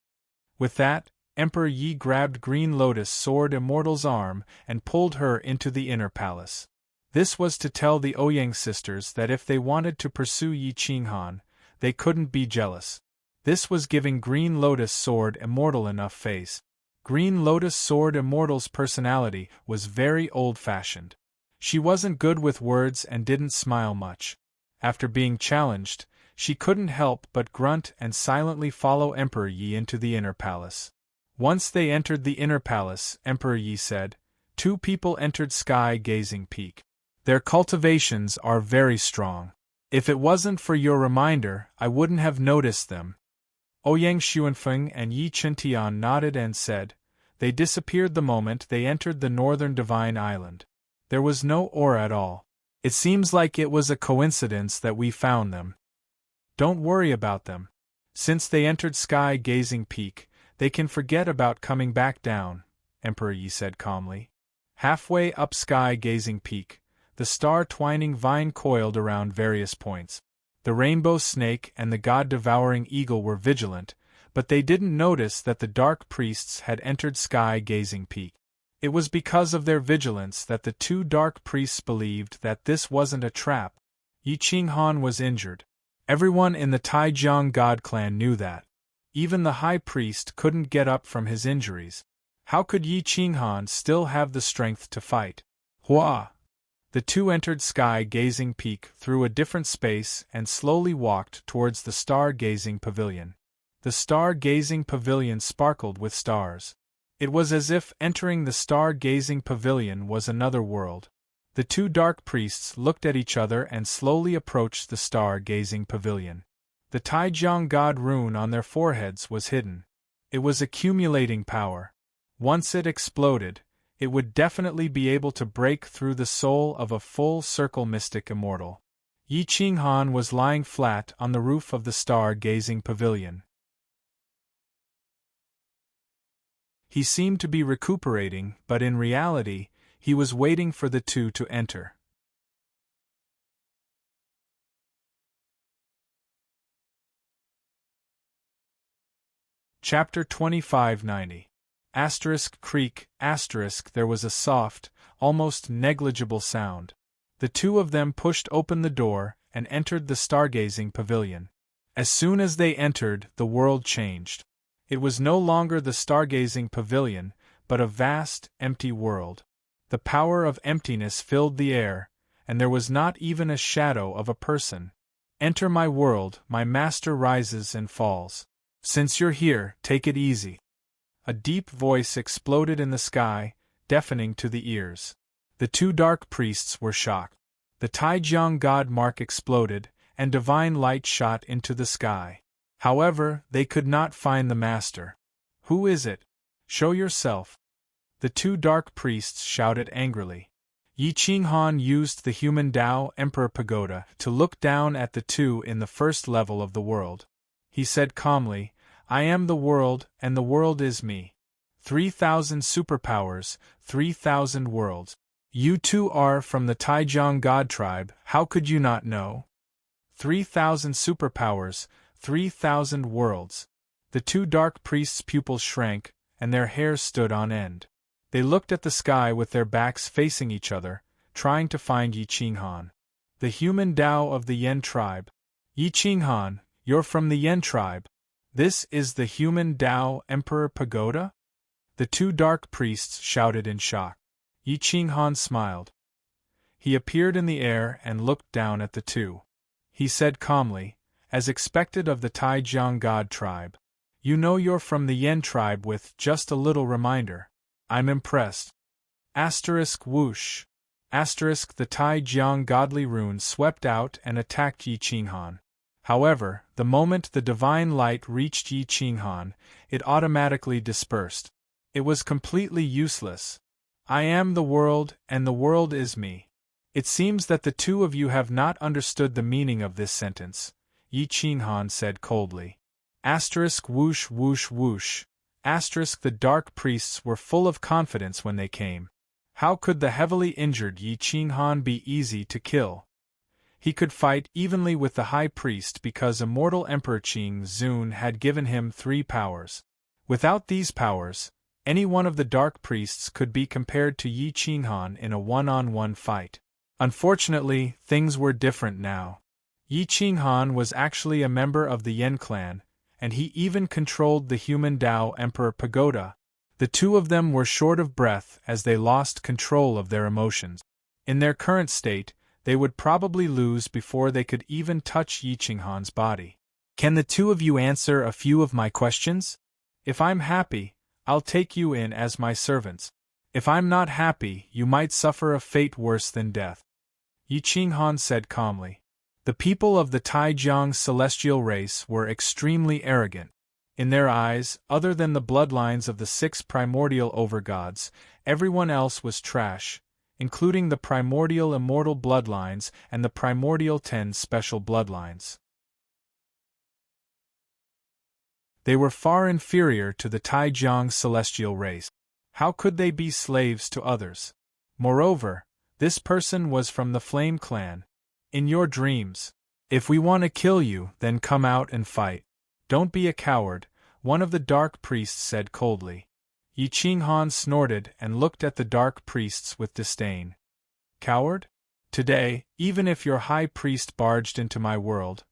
With that, Emperor Yi grabbed Green Lotus Sword Immortal's arm and pulled her into the inner palace. This was to tell the Ouyang sisters that if they wanted to pursue Yi Qinghan, they couldn't be jealous. This was giving Green Lotus Sword Immortal enough face. Green Lotus Sword Immortal's personality was very old-fashioned. She wasn't good with words and didn't smile much. After being challenged, she couldn't help but grunt and silently follow Emperor Yi into the inner palace. Once they entered the inner palace, Emperor Yi said, "Two people entered Sky-Gazing Peak. Their cultivations are very strong. If it wasn't for your reminder, I wouldn't have noticed them." Ouyang Xuanfeng and Yi Qintian nodded and said, "They disappeared the moment they entered the northern Divine Island. There was no aura at all. It seems like it was a coincidence that we found them. Don't worry about them. Since they entered Sky-Gazing Peak, they can forget about coming back down," Emperor Yi said calmly. Halfway up Sky-Gazing Peak, the star-twining vine coiled around various points. The rainbow snake and the god-devouring eagle were vigilant, but they didn't notice that the dark priests had entered Sky-Gazing Peak. It was because of their vigilance that the two dark priests believed that this wasn't a trap. Yi Qinghan was injured. Everyone in the Taijiang God clan knew that. Even the high priest couldn't get up from his injuries. How could Yi Qinghan still have the strength to fight? Hua! The two entered Sky-Gazing Peak through a different space and slowly walked towards the star-gazing pavilion. The star-gazing pavilion sparkled with stars. It was as if entering the star-gazing pavilion was another world. The two dark priests looked at each other and slowly approached the star-gazing pavilion. The Taijiang God rune on their foreheads was hidden. It was accumulating power. Once it exploded, it would definitely be able to break through the soul of a full-circle mystic immortal. Yi Qinghan was lying flat on the roof of the star-gazing pavilion. He seemed to be recuperating, but in reality, he was waiting for the two to enter. Chapter 2590. Creak, there was a soft, almost negligible sound. The two of them pushed open the door and entered the stargazing pavilion. As soon as they entered, the world changed. It was no longer the stargazing pavilion, but a vast, empty world. The power of emptiness filled the air, and there was not even a shadow of a person. "Enter my world, my master rises and falls. Since you're here, take it easy." A deep voice exploded in the sky, deafening to the ears. The two dark priests were shocked. The Taijiang god mark exploded, and divine light shot into the sky. However, they could not find the master. "Who is it? Show yourself!" The two dark priests shouted angrily. Yi Qinghan used the human Tao Emperor Pagoda to look down at the two in the first level of the world. He said calmly, "I am the world, and the world is me. 3,000 superpowers, 3,000 worlds. You two are from the Taijiang god tribe, how could you not know? 3,000 superpowers, 3,000 worlds." The two dark priests' pupils shrank, and their hair stood on end. They looked at the sky with their backs facing each other, trying to find Yi Qinghan. "The human Tao of the Yen tribe. Yi Qinghan, you're from the Yen tribe. This is the human Tao Emperor Pagoda?" The two dark priests shouted in shock. Yi Qinghan smiled. He appeared in the air and looked down at the two. He said calmly, as expected of the Taijiang god tribe, "You know you're from the Yen tribe with just a little reminder. I'm impressed." Whoosh. The Taijiang godly rune swept out and attacked Yi Qinghan. However, the moment the divine light reached Yi Qinghan, it automatically dispersed. It was completely useless. "I am the world, and the world is me." "It seems that the two of you have not understood the meaning of this sentence," Yi Qinghan said coldly. Whoosh whoosh whoosh. The dark priests were full of confidence when they came. How could the heavily injured Yi Qinghan be easy to kill? He could fight evenly with the high priest because immortal Emperor Qing Zun had given him 3 powers. Without these powers, any one of the dark priests could be compared to Yi Qinghan in a one-on-one fight. Unfortunately, things were different now. Yi Qinghan was actually a member of the Yen clan, and he even controlled the human Tao Emperor Pagoda. The two of them were short of breath as they lost control of their emotions. In their current state, they would probably lose before they could even touch Yi Qinghan's body. "Can the two of you answer a few of my questions? If I'm happy, I'll take you in as my servants. If I'm not happy, you might suffer a fate worse than death," Yi Qinghan said calmly. The people of the Taijiang celestial race were extremely arrogant. In their eyes, other than the bloodlines of the 6 primordial overgods, everyone else was trash, including the primordial immortal bloodlines and the primordial 10 special bloodlines. They were far inferior to the Taijiang celestial race. How could they be slaves to others? Moreover, this person was from the Flame clan. "In your dreams. If we want to kill you, then come out and fight. Don't be a coward," one of the dark priests said coldly. Yi Qinghan snorted and looked at the dark priests with disdain. "Coward? Today, even if your high priest barged into my world,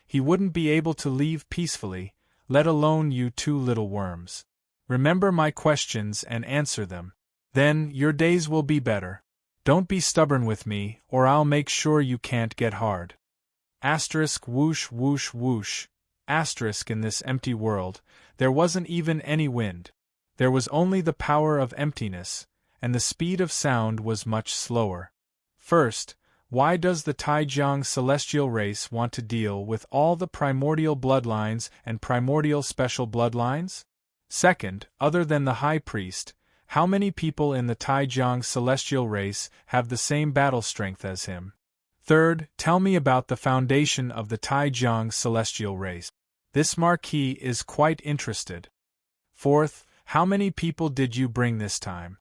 he wouldn't be able to leave peacefully, let alone you two little worms. Remember my questions and answer them. Then, your days will be better. Don't be stubborn with me, or I'll make sure you can't get hard." Whoosh whoosh whoosh. In this empty world, there wasn't even any wind. There was only the power of emptiness, and the speed of sound was much slower. First, why does the Taijiang celestial race want to deal with all the primordial bloodlines and primordial special bloodlines? Second, other than the high priest, how many people in the Taijiang celestial race have the same battle strength as him? Third, tell me about the foundation of the Taijiang celestial race. This marquis is quite interested. Fourth, how many people did you bring this time?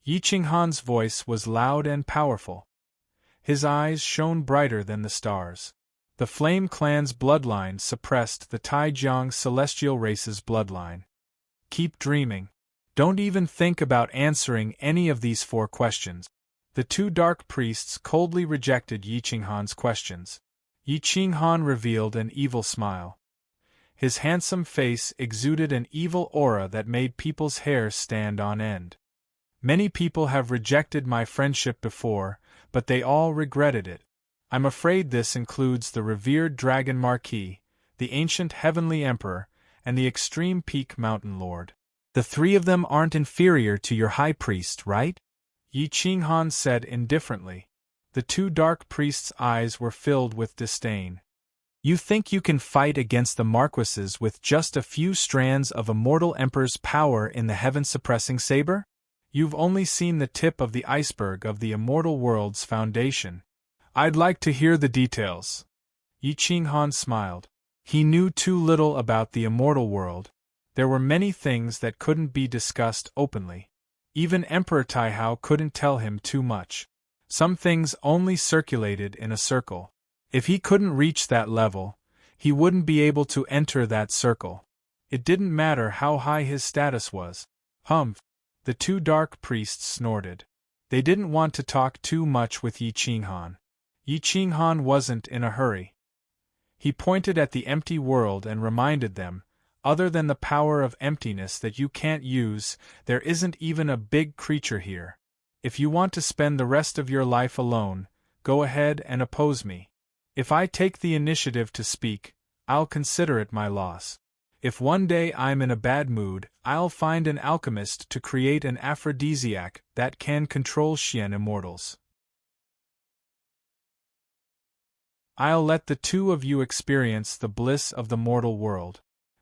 Yi Qinghan's voice was loud and powerful. His eyes shone brighter than the stars. The Flame clan's bloodline suppressed the Taijiang celestial race's bloodline. Keep dreaming. Don't even think about answering any of these 4 questions. The 2 dark priests coldly rejected Yi Qinghan's questions. Yi Qinghan revealed an evil smile. His handsome face exuded an evil aura that made people's hair stand on end. "Many people have rejected my friendship before, but they all regretted it. I'm afraid this includes the revered Dragon Marquis, the ancient Heavenly Emperor, and the Extreme Peak Mountain Lord. The 3 of them aren't inferior to your high priest, right?" Yi Qinghan said indifferently. The two dark priests' eyes were filled with disdain. You think you can fight against the marquises with just a few strands of a mortal emperor's power in the heaven-suppressing saber? You've only seen the tip of the iceberg of the immortal world's foundation. I'd like to hear the details. Yi Qinghan smiled. He knew too little about the immortal world. There were many things that couldn't be discussed openly. Even Emperor Taihao couldn't tell him too much. Some things only circulated in a circle. If he couldn't reach that level, he wouldn't be able to enter that circle. It didn't matter how high his status was. Humph! The two dark priests snorted. They didn't want to talk too much with Yi Qinghan. Yi Qinghan wasn't in a hurry. He pointed at the empty world and reminded them, other than the power of emptiness that you can't use, there isn't even a big creature here. If you want to spend the rest of your life alone, go ahead and oppose me. If I take the initiative to speak, I'll consider it my loss. If one day I'm in a bad mood, I'll find an alchemist to create an aphrodisiac that can control Xian immortals. I'll let the two of you experience the bliss of the mortal world.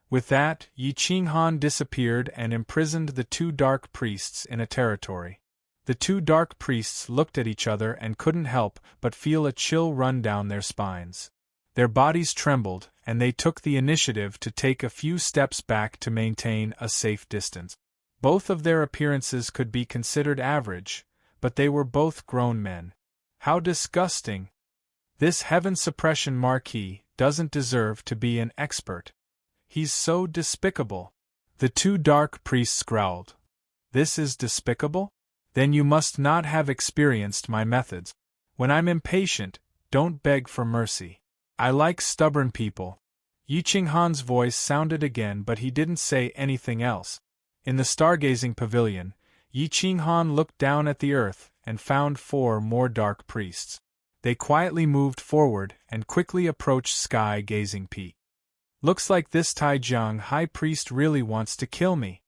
With that, Yi Qinghan disappeared and imprisoned the two dark priests in a territory. The two dark priests looked at each other and couldn't help but feel a chill run down their spines. Their bodies trembled, and they took the initiative to take a few steps back to maintain a safe distance. Both of their appearances could be considered average, but they were both grown men. How disgusting! This heaven-suppression marquis doesn't deserve to be an expert. He's so despicable. The two dark priests growled. This is despicable? Then you must not have experienced my methods. When I'm impatient, don't beg for mercy. I like stubborn people. Yi Qinghan's voice sounded again, but he didn't say anything else. In the stargazing pavilion, Yi Qinghan looked down at the earth and found 4 more dark priests. They quietly moved forward and quickly approached Sky-Gazing Peak. Looks like this Taijiang high priest really wants to kill me.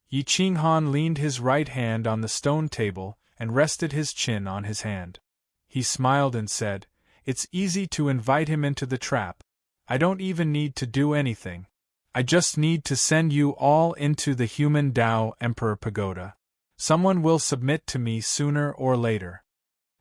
Yi Qinghan leaned his right hand on the stone table and rested his chin on his hand. He smiled and said, "It's easy to invite him into the trap. I don't even need to do anything. I just need to send you all into the human Tao Emperor Pagoda. Someone will submit to me sooner or later."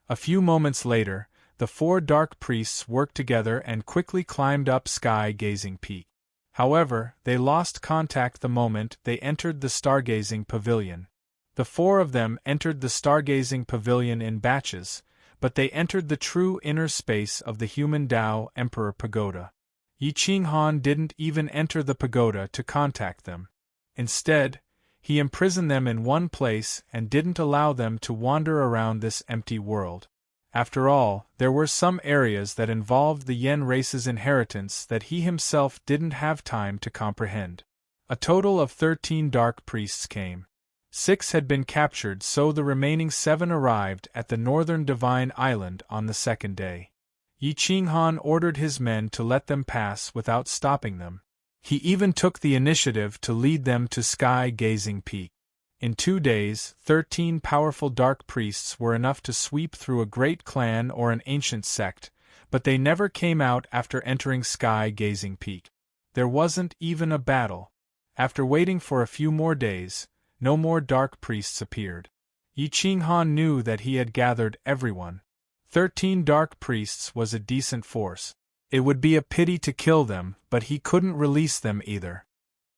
A few moments later, the 4 dark priests worked together and quickly climbed up Sky-Gazing Peak. However, they lost contact the moment they entered the stargazing pavilion. The 4 of them entered the stargazing pavilion in batches, but they entered the true inner space of the human Tao Emperor Pagoda. Yi Qinghan didn't even enter the pagoda to contact them. Instead, he imprisoned them in one place and didn't allow them to wander around this empty world. After all, there were some areas that involved the Yen race's inheritance that he himself didn't have time to comprehend. A total of 13 dark priests came. 6 had been captured, so the remaining 7 arrived at the northern Divine Island on the second day. Yi Qinghan ordered his men to let them pass without stopping them. He even took the initiative to lead them to Sky-Gazing Peak. In 2 days, 13 powerful dark priests were enough to sweep through a great clan or an ancient sect, but they never came out after entering Sky-Gazing Peak. There wasn't even a battle. After waiting for a few more days, no more dark priests appeared. Yi Qinghan knew that he had gathered everyone. 13 dark priests was a decent force. It would be a pity to kill them, but he couldn't release them either.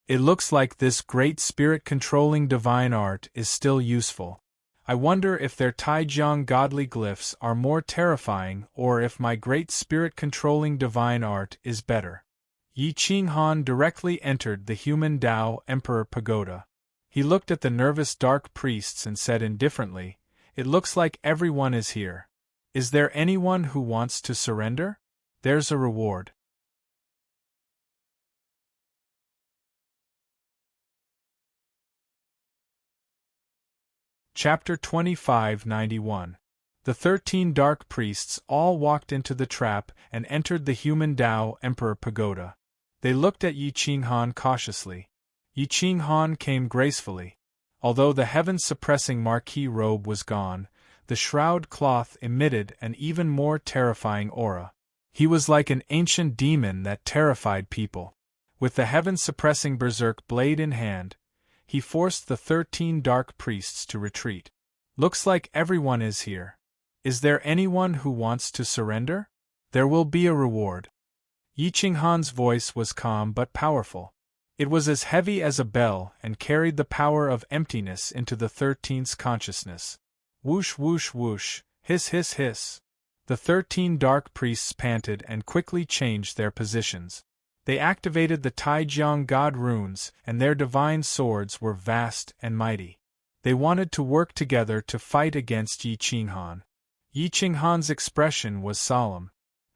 It looks like this great spirit-controlling divine art is still useful. I wonder if their Taijiang godly glyphs are more terrifying or if my great spirit-controlling divine art is better. Yi Qinghan directly entered the human Tao Emperor Pagoda. He looked at the nervous dark priests and said indifferently, "It looks like everyone is here. Is there anyone who wants to surrender? There's a reward." Chapter 2591. The 13 dark priests all walked into the trap and entered the human Tao Emperor Pagoda. They looked at Yi Qinghan cautiously. Yi Qinghan came gracefully. Although the heaven-suppressing marquis robe was gone, The shroud cloth emitted an even more terrifying aura. He was like an ancient demon that terrified people. With the heaven-suppressing berserk blade in hand, he forced the 13 dark priests to retreat. Looks like everyone is here. Is there anyone who wants to surrender? There will be a reward. Yi Qinghan's voice was calm but powerful. It was as heavy as a bell and carried the power of emptiness into the 13th's consciousness. Whoosh whoosh whoosh, hiss hiss hiss. The 13 dark priests panted and quickly changed their positions. They activated the Taijiang God runes, and their divine swords were vast and mighty. They wanted to work together to fight against Yi Qinghan. Yi Qinghan's expression was solemn.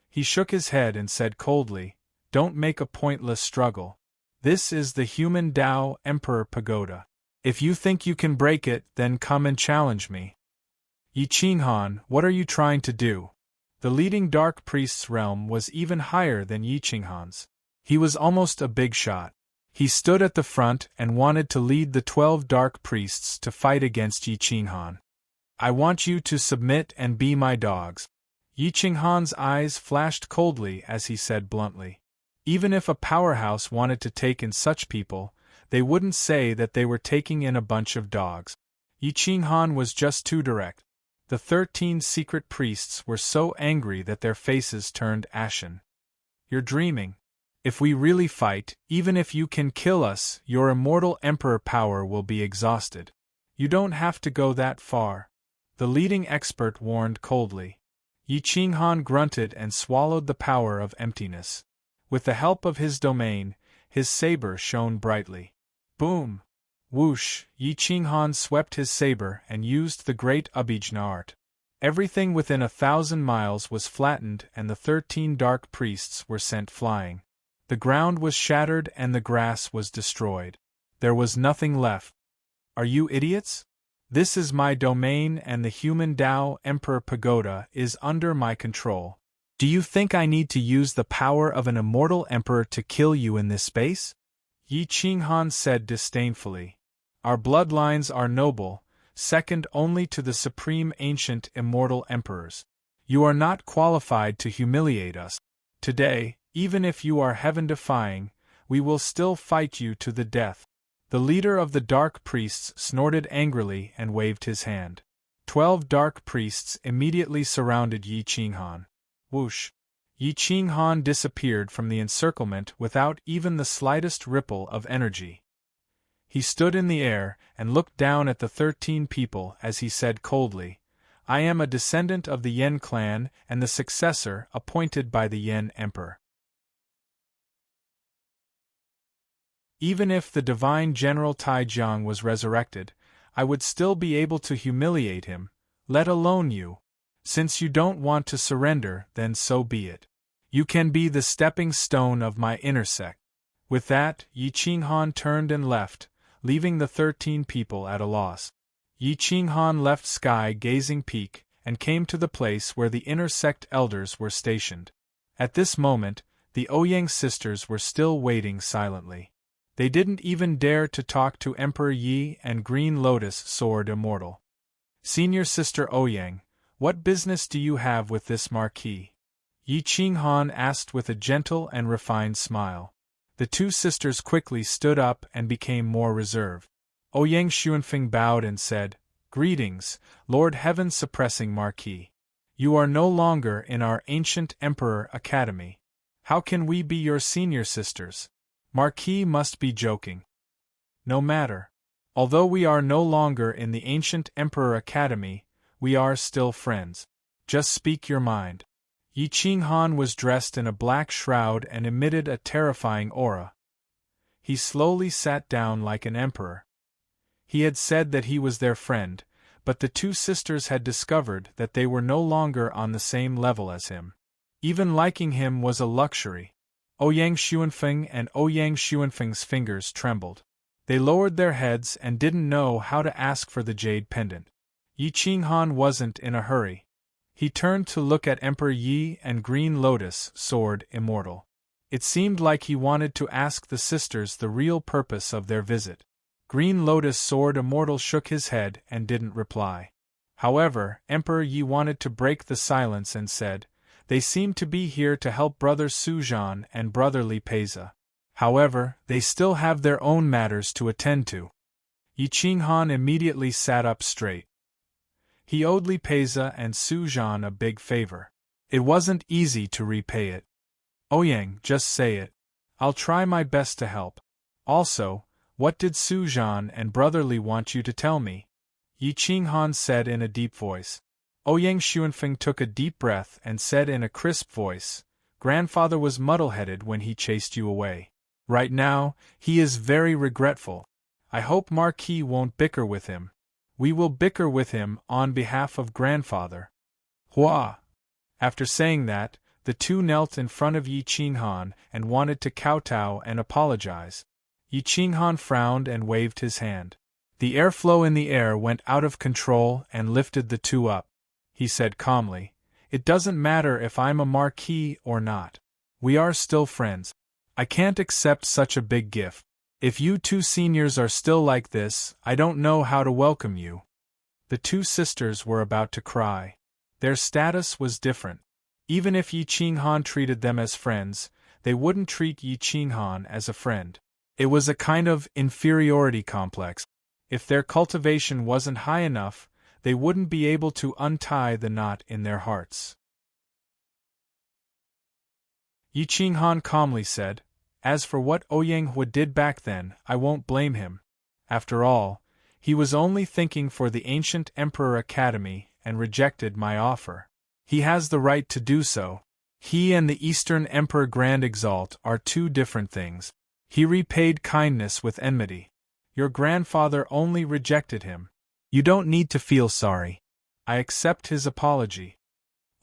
He shook his head and said coldly, "Don't make a pointless struggle. This is the human Tao Emperor Pagoda. If you think you can break it, then come and challenge me." "Yi Qinghan, what are you trying to do?" The leading dark priest's realm was even higher than Yi Qinghan's. He was almost a big shot. He stood at the front and wanted to lead the 12 dark priests to fight against Yi Qinghan. "I want you to submit and be my dogs." Yi Qinghan's eyes flashed coldly as he said bluntly. Even if a powerhouse wanted to take in such people, they wouldn't say that they were taking in a bunch of dogs. Yi Qinghan was just too direct. The 13 secret priests were so angry that their faces turned ashen. "You're dreaming. If we really fight, even if you can kill us, your immortal emperor power will be exhausted. You don't have to go that far," the leading expert warned coldly. Yi Qinghan grunted and swallowed the power of emptiness. With the help of his domain, his saber shone brightly. Boom! Whoosh! Yi Qinghan swept his saber and used the great Abhijna art. Everything within 1,000 miles was flattened and the 13 dark priests were sent flying. The ground was shattered and the grass was destroyed. There was nothing left. "Are you idiots? This is my domain and the human Tao Emperor Pagoda is under my control. Do you think I need to use the power of an immortal emperor to kill you in this space?" Yi Qinghan said disdainfully. "Our bloodlines are noble, second only to the supreme ancient immortal emperors. You are not qualified to humiliate us. Today, even if you are heaven-defying, we will still fight you to the death." The leader of the dark priests snorted angrily and waved his hand. 12 dark priests immediately surrounded Yi Qinghan. Whoosh! Yi Qinghan disappeared from the encirclement without even the slightest ripple of energy. He stood in the air and looked down at the 13 people as he said coldly, "I am a descendant of the Yan clan and the successor appointed by the Yan Emperor. Even if the divine General Taijiang was resurrected, I would still be able to humiliate him, let alone you. Since you don't want to surrender, then so be it. You can be the stepping stone of my inner sect." With that, Yi Qinghan turned and left, leaving the 13 people at a loss. Yi Qinghan left Sky Gazing Peak and came to the place where the inner sect elders were stationed. At this moment, the Ouyang sisters were still waiting silently. They didn't even dare to talk to Emperor Yi and Green Lotus Sword Immortal. "Senior Sister Ouyang, what business do you have with this marquis?" Yi Qinghan asked with a gentle and refined smile. The two sisters quickly stood up and became more reserved. Ouyang Xuanfeng bowed and said, "Greetings, Lord Heaven-suppressing Marquis. You are no longer in our ancient Emperor Academy. How can we be your senior sisters?" Marquis must be joking. "No matter. Although we are no longer in the ancient Emperor Academy, we are still friends. Just speak your mind." Yi Qinghan was dressed in a black shroud and emitted a terrifying aura. He slowly sat down like an emperor. He had said that he was their friend, but the two sisters had discovered that they were no longer on the same level as him. Even liking him was a luxury. Ouyang Xuanfeng and Ouyang Xuanfeng's fingers trembled. They lowered their heads and didn't know how to ask for the jade pendant. Yi Qinghan wasn't in a hurry. He turned to look at Emperor Yi and Green Lotus Sword Immortal. It seemed like he wanted to ask the sisters the real purpose of their visit. Green Lotus Sword Immortal shook his head and didn't reply. However, Emperor Yi wanted to break the silence and said, "They seem to be here to help Brother Sujan and Brother Li Peiza. However, they still have their own matters to attend to." Yi Qinghan immediately sat up straight. He owed Li Peiza and Sujan a big favor. It wasn't easy to repay it. "Ouyang, just say it. I'll try my best to help. Also, what did Sujan and Brother Li want you to tell me?" Yi Qinghan said in a deep voice. Ouyang Xuanfeng took a deep breath and said in a crisp voice, "Grandfather was muddle-headed when he chased you away. Right now, he is very regretful. I hope Marquis won't bicker with him. We will bicker with him on behalf of grandfather." Hua! After saying that, the two knelt in front of Yi Qinghan and wanted to kowtow and apologize. Yi Qinghan frowned and waved his hand. The airflow in the air went out of control and lifted the two up. He said calmly, "It doesn't matter if I'm a marquis or not. We are still friends. I can't accept such a big gift. If you two seniors are still like this, I don't know how to welcome you." The two sisters were about to cry. Their status was different. Even if Yi Qinghan treated them as friends, they wouldn't treat Yi Qinghan as a friend. It was a kind of inferiority complex. If their cultivation wasn't high enough, they wouldn't be able to untie the knot in their hearts. Yi Qinghan calmly said, "As for what Ouyang Hua did back then, I won't blame him. After all, he was only thinking for the ancient Emperor Academy and rejected my offer. He has the right to do so. He and the Eastern Emperor Grand Exalt are two different things. He repaid kindness with enmity. Your grandfather only rejected him. You don't need to feel sorry. I accept his apology."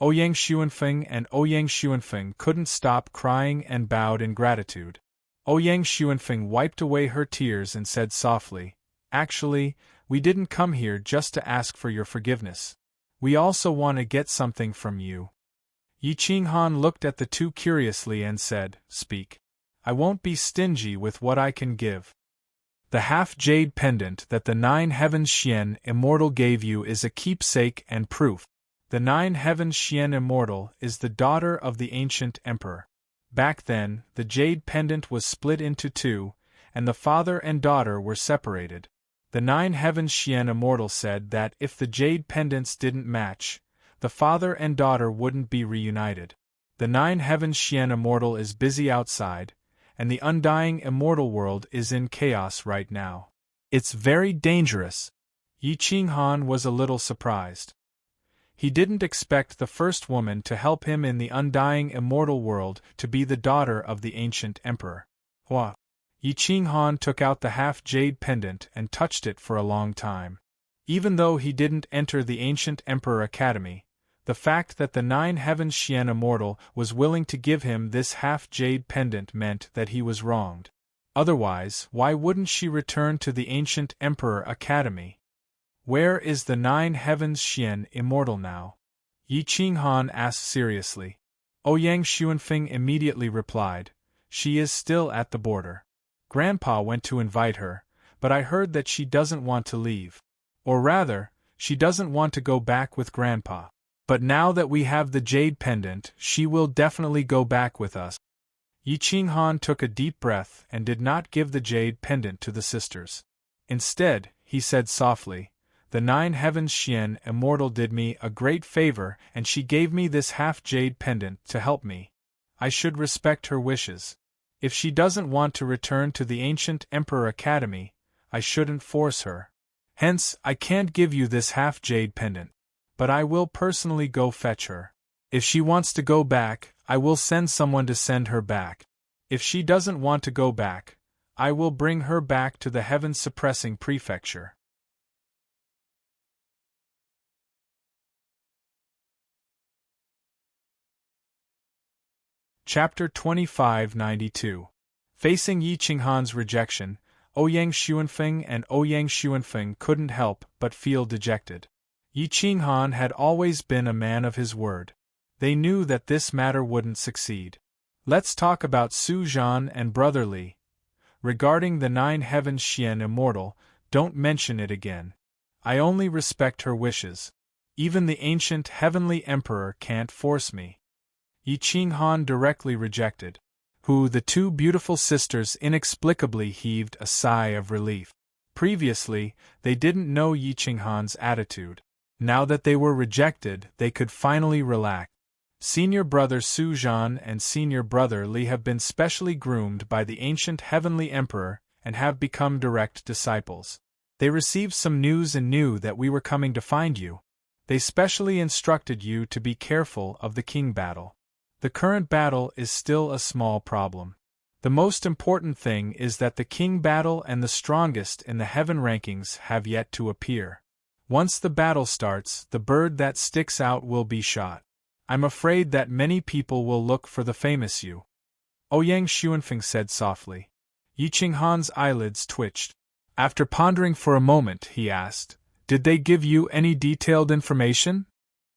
Ouyang Xuanfeng and Ouyang Xuanfeng couldn't stop crying and bowed in gratitude. Ouyang Xuanfeng wiped away her tears and said softly, "Actually, we didn't come here just to ask for your forgiveness. We also want to get something from you." Yi Qinghan looked at the two curiously and said, "Speak. I won't be stingy with what I can give." "The half-jade pendant that the Nine Heavens Xian Immortal gave you is a keepsake and proof. The Nine Heavens Xian Immortal is the daughter of the ancient emperor. Back then, the jade pendant was split into two, and the father and daughter were separated. The Nine Heavens Xian Immortal said that if the jade pendants didn't match, the father and daughter wouldn't be reunited. The Nine Heavens Xian Immortal is busy outside, and the undying immortal world is in chaos right now. It's very dangerous." Yi Qinghan was a little surprised. He didn't expect the first woman to help him in the undying immortal world to be the daughter of the ancient emperor. Hua! Yi Qinghan took out the half-jade pendant and touched it for a long time. Even though he didn't enter the ancient Emperor Academy, the fact that the Nine Heavens Xian Immortal was willing to give him this half-jade pendant meant that he was wronged. Otherwise, why wouldn't she return to the ancient Emperor Academy? "Where is the Nine Heavens Xian Immortal now?" Yi Qinghan asked seriously. Ouyang Xuanfeng immediately replied, "She is still at the border. Grandpa went to invite her, but I heard that she doesn't want to leave. Or rather, she doesn't want to go back with Grandpa. But now that we have the jade pendant, she will definitely go back with us." Yi Qinghan took a deep breath and did not give the jade pendant to the sisters. Instead, he said softly, "The Nine Heavens Xian Immortal did me a great favor and she gave me this half-jade pendant to help me. I should respect her wishes. If she doesn't want to return to the ancient Emperor Academy, I shouldn't force her. Hence, I can't give you this half-jade pendant. But I will personally go fetch her. If she wants to go back, I will send someone to send her back. If she doesn't want to go back, I will bring her back to the heaven-suppressing prefecture." Chapter 2592. Facing Yi Qinghan's rejection, Ouyang Xuanfeng and Ouyang Xuanfeng couldn't help but feel dejected. Yi Qinghan had always been a man of his word. They knew that this matter wouldn't succeed. "Let's talk about Su Zhan and Brother Li. Regarding the Nine Heavens Xian Immortal, don't mention it again. I only respect her wishes. Even the ancient heavenly emperor can't force me. Yi Qinghan directly rejected. The two beautiful sisters inexplicably heaved a sigh of relief. Previously, they didn't know Yi Qinghan's attitude. Now that they were rejected, they could finally relax. Senior brother Su Zhan and senior brother Li have been specially groomed by the ancient heavenly emperor and have become direct disciples. They received some news and knew that we were coming to find you. They specially instructed you to be careful of the king battle. The current battle is still a small problem. The most important thing is that the king battle and the strongest in the heaven rankings have yet to appear. Once the battle starts, the bird that sticks out will be shot. I'm afraid that many people will look for the famous you. Ouyang Xuanfeng said softly. Yi Qinghan's eyelids twitched. After pondering for a moment, he asked, "Did they give you any detailed information?"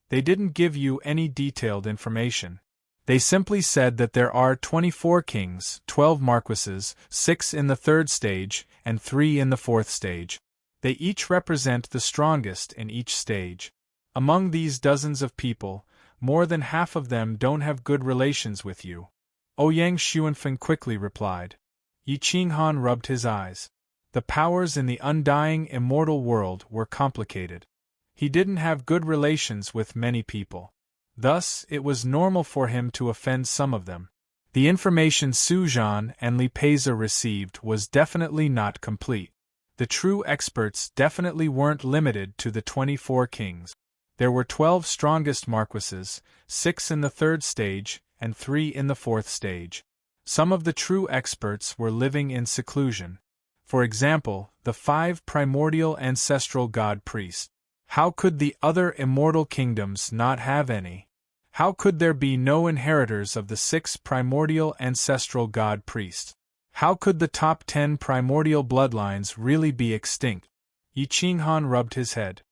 "They didn't give you any detailed information. They simply said that there are 24 kings, 12 marquises, 6 in the 3rd stage, and 3 in the 4th stage. They each represent the strongest in each stage. Among these dozens of people, more than half of them don't have good relations with you." Ouyang Xuanfeng quickly replied. Yi Qinghan rubbed his eyes. The powers in the undying immortal world were complicated. He didn't have good relations with many people. Thus, it was normal for him to offend some of them. The information Su Zhan and Li Peiza received was definitely not complete. The true experts definitely weren't limited to the 24 kings. There were 12 strongest marquises, 6 in the 3rd stage, and 3 in the 4th stage. Some of the true experts were living in seclusion. For example, the 5 primordial ancestral god priests. How could the other immortal kingdoms not have any? How could there be no inheritors of the 6 primordial ancestral god priests? How could the top 10 primordial bloodlines really be extinct? Yi Qinghan rubbed his head.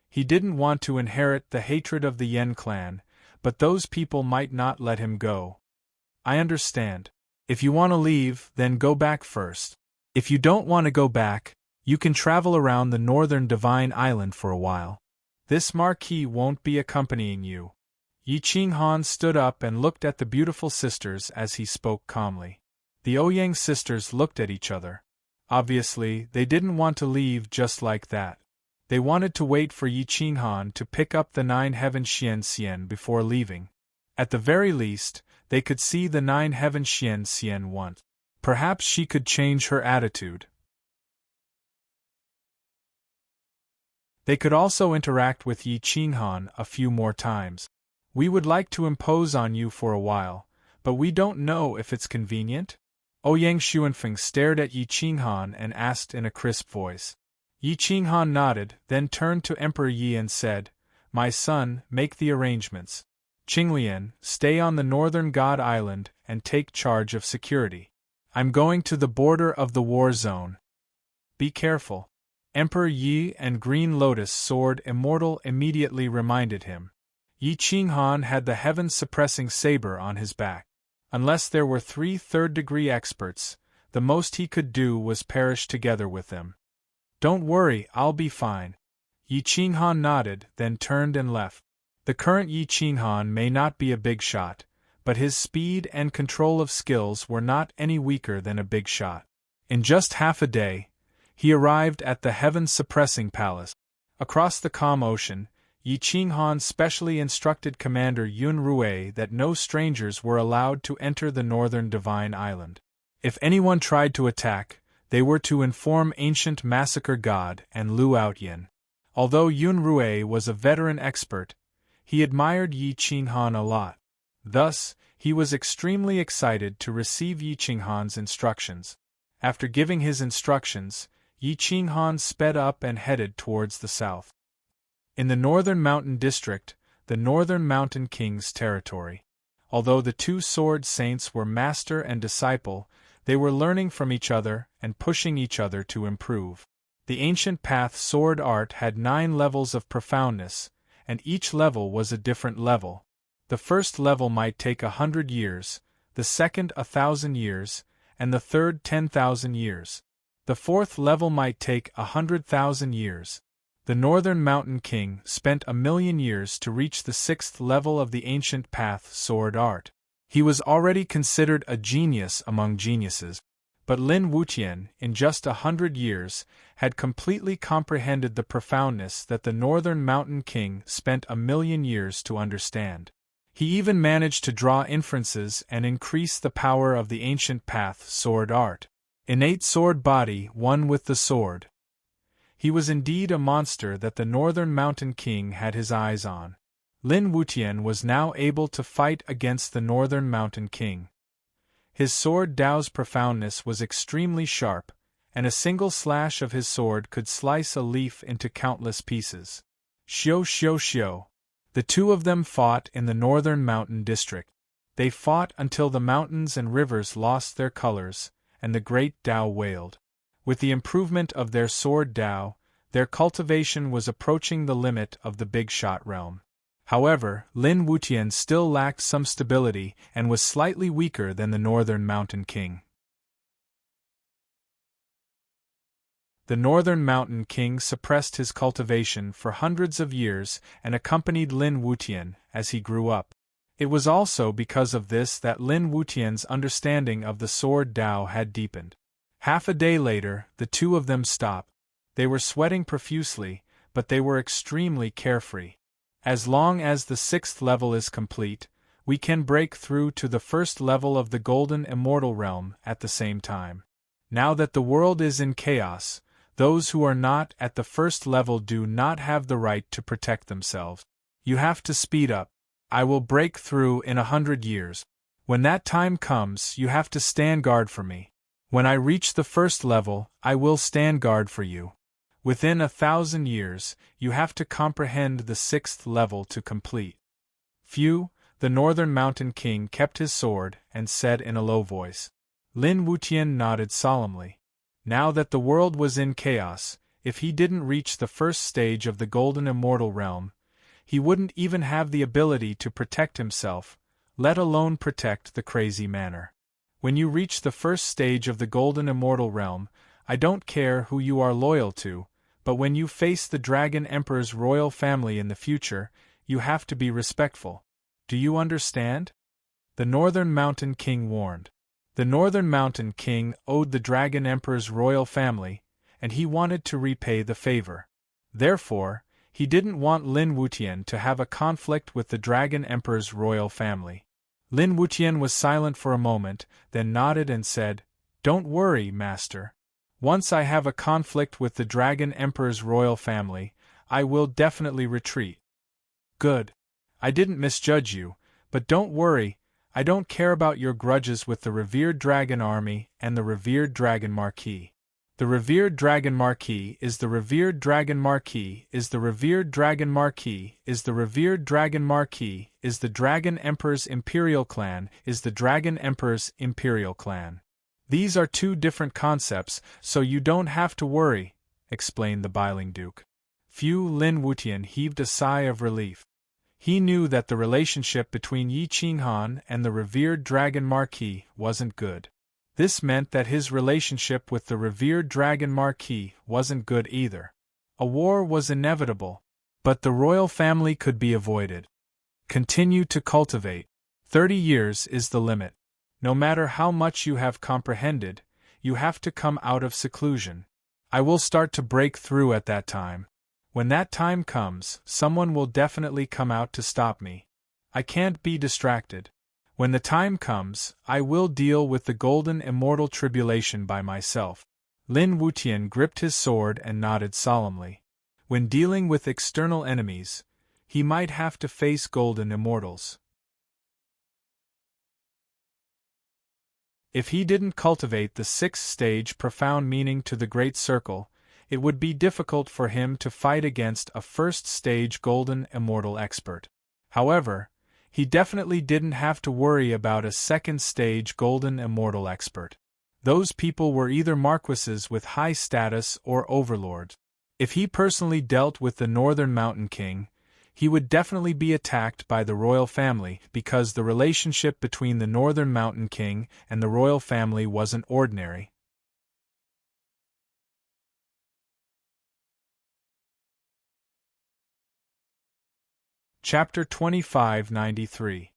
He didn't want to inherit the hatred of the Yan clan, but those people might not let him go. "I understand. If you want to leave, then go back first. If you don't want to go back, you can travel around the northern Divine Island for a while. This marquis won't be accompanying you." Yi Qinghan stood up and looked at the beautiful sisters as he spoke calmly. The Ouyang sisters looked at each other. Obviously, they didn't want to leave just like that. They wanted to wait for Yi Qinghan to pick up the 9 heaven Xian before leaving. At the very least, they could see the 9 heaven Xian once. Perhaps she could change her attitude. They could also interact with Yi Qinghan a few more times. "We would like to impose on you for a while, but we don't know if it's convenient?" Ouyang Xuanfeng stared at Yi Qinghan and asked in a crisp voice. Yi Qinghan nodded, then turned to Emperor Yi and said, "My son, make the arrangements. Qinglian, stay on the northern God Island and take charge of security. I'm going to the border of the war zone. Be careful." Emperor Yi and Green Lotus Sword Immortal immediately reminded him. Yi Qinghan had the heaven-suppressing saber on his back. Unless there were 3 third-degree experts, the most he could do was perish together with them. "Don't worry, I'll be fine." Yi Qinghan nodded, then turned and left. The current Yi Qinghan may not be a big shot, but his speed and control of skills were not any weaker than a big shot. In just half a day, he arrived at the heaven-suppressing palace. Across the calm ocean, Yi Qinghan specially instructed Commander Yun Rui that no strangers were allowed to enter the northern Divine Island. If anyone tried to attack, they were to inform Ancient Massacre God and Lu Outyin. Although Yun Rui was a veteran expert, he admired Yi Qinghan a lot. Thus, he was extremely excited to receive Yi Qinghan's instructions. After giving his instructions, Yi Qinghan sped up and headed towards the south. In the northern mountain district, the northern mountain king's territory. Although the 2 sword saints were master and disciple, they were learning from each other and pushing each other to improve. The ancient path sword art had 9 levels of profoundness, and each level was a different level. The first level might take 100 years, the second 1,000 years, and the third 10,000 years. The 4th level might take 100,000 years. The Northern Mountain King spent 1,000,000 years to reach the 6th level of the ancient path sword art. He was already considered a genius among geniuses. But Lin Wutian, in just 100 years, had completely comprehended the profoundness that the Northern Mountain King spent 1,000,000 years to understand. He even managed to draw inferences and increase the power of the ancient path sword art. Innate sword body one with the sword. He was indeed a monster that the Northern Mountain King had his eyes on. Lin Wutian was now able to fight against the Northern Mountain King. His sword Dao's profoundness was extremely sharp, and a single slash of his sword could slice a leaf into countless pieces. Xiu xiu xiu. The two of them fought in the Northern Mountain District. They fought until the mountains and rivers lost their colors, and the great Dao wailed. With the improvement of their sword Dao, their cultivation was approaching the limit of the big shot realm. However, Lin Wutian still lacked some stability and was slightly weaker than the Northern Mountain King. The Northern Mountain King suppressed his cultivation for hundreds of years and accompanied Lin Wutian as he grew up. It was also because of this that Lin Wutian's understanding of the sword Dao had deepened. Half a day later, the two of them stopped. They were sweating profusely, but they were extremely carefree. As long as the 6th level is complete, we can break through to the 1st level of the Golden Immortal Realm at the same time. Now that the world is in chaos, those who are not at the 1st level do not have the right to protect themselves. You have to speed up. I will break through in 100 years. When that time comes, you have to stand guard for me. When I reach the 1st level, I will stand guard for you. Within 1,000 years, you have to comprehend the 6th level to complete. Phew, the Northern Mountain King kept his sword and said in a low voice. Lin Wutian nodded solemnly. Now that the world was in chaos, if he didn't reach the 1st stage of the Golden Immortal Realm, he wouldn't even have the ability to protect himself, let alone protect the crazy manor. When you reach the 1st stage of the Golden Immortal Realm, I don't care who you are loyal to, but when you face the Dragon Emperor's royal family in the future, you have to be respectful. Do you understand? The Northern Mountain King warned. The Northern Mountain King owed the Dragon Emperor's royal family, and he wanted to repay the favor. Therefore, he didn't want Lin Wutian to have a conflict with the Dragon Emperor's royal family. Lin Wutian was silent for a moment, then nodded and said, "Don't worry, Master. Once I have a conflict with the Dragon Emperor's royal family, I will definitely retreat." Good. I didn't misjudge you, but don't worry, I don't care about your grudges with the revered Dragon Army and the revered Dragon Marquis. The revered Dragon Marquis is the revered Dragon Marquis is the revered Dragon Marquis is the revered Dragon Marquis is the Dragon Emperor's Imperial Clan is the Dragon Emperor's Imperial Clan. These are two different concepts, so you don't have to worry, explained the Biling Duke. Phew, Lin Wutian heaved a sigh of relief. He knew that the relationship between Yi Qinghan and the revered Dragon Marquis wasn't good. This meant that his relationship with the revered Dragon Marquis wasn't good either. A war was inevitable, but the royal family could be avoided. Continue to cultivate. 30 years is the limit. No matter how much you have comprehended, you have to come out of seclusion. I will start to break through at that time. When that time comes, someone will definitely come out to stop me. I can't be distracted. When the time comes, I will deal with the Golden Immortal Tribulation by myself. Lin Wutian gripped his sword and nodded solemnly. When dealing with external enemies, he might have to face Golden Immortals. If he didn't cultivate the 6th stage profound meaning to the Great Circle, it would be difficult for him to fight against a 1st stage Golden Immortal expert. However, he definitely didn't have to worry about a 2nd stage Golden Immortal expert. Those people were either marquises with high status or overlords. If he personally dealt with the Northern Mountain King, he would definitely be attacked by the royal family because the relationship between the Northern Mountain King and the royal family wasn't ordinary. Chapter 2593.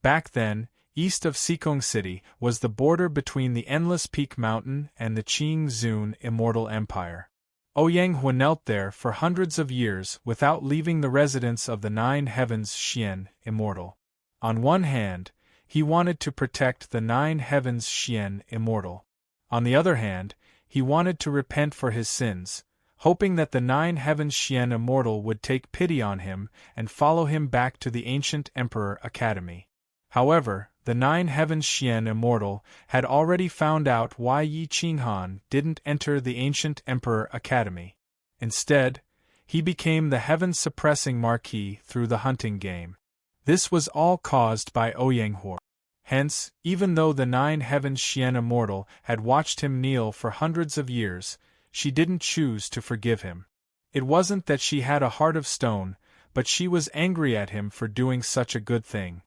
Back then, east of Sikong City, was the border between the Endless Peak Mountain and the Qing Zun Immortal Empire. Ouyang knelt there for hundreds of years without leaving the residence of the Nine Heavens Xian Immortal. On one hand, he wanted to protect the Nine Heavens Xian Immortal. On the other hand, he wanted to repent for his sins, hoping that the Nine Heavens Xian Immortal would take pity on him and follow him back to the ancient Emperor Academy. However, the Nine Heavens Xian Immortal had already found out why Yi Qinghan didn't enter the ancient Emperor Academy. Instead, he became the heaven-suppressing Marquis through the hunting game. This was all caused by Ouyang He. Hence, even though the Nine Heavens Xian Immortal had watched him kneel for hundreds of years, she didn't choose to forgive him. It wasn't that she had a heart of stone, but she was angry at him for doing such a good thing.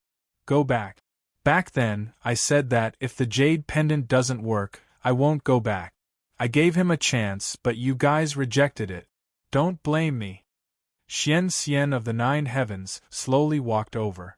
Go back. Back then, I said that if the jade pendant doesn't work, I won't go back. I gave him a chance, but you guys rejected it. Don't blame me. Xian Xian of the Nine Heavens slowly walked over.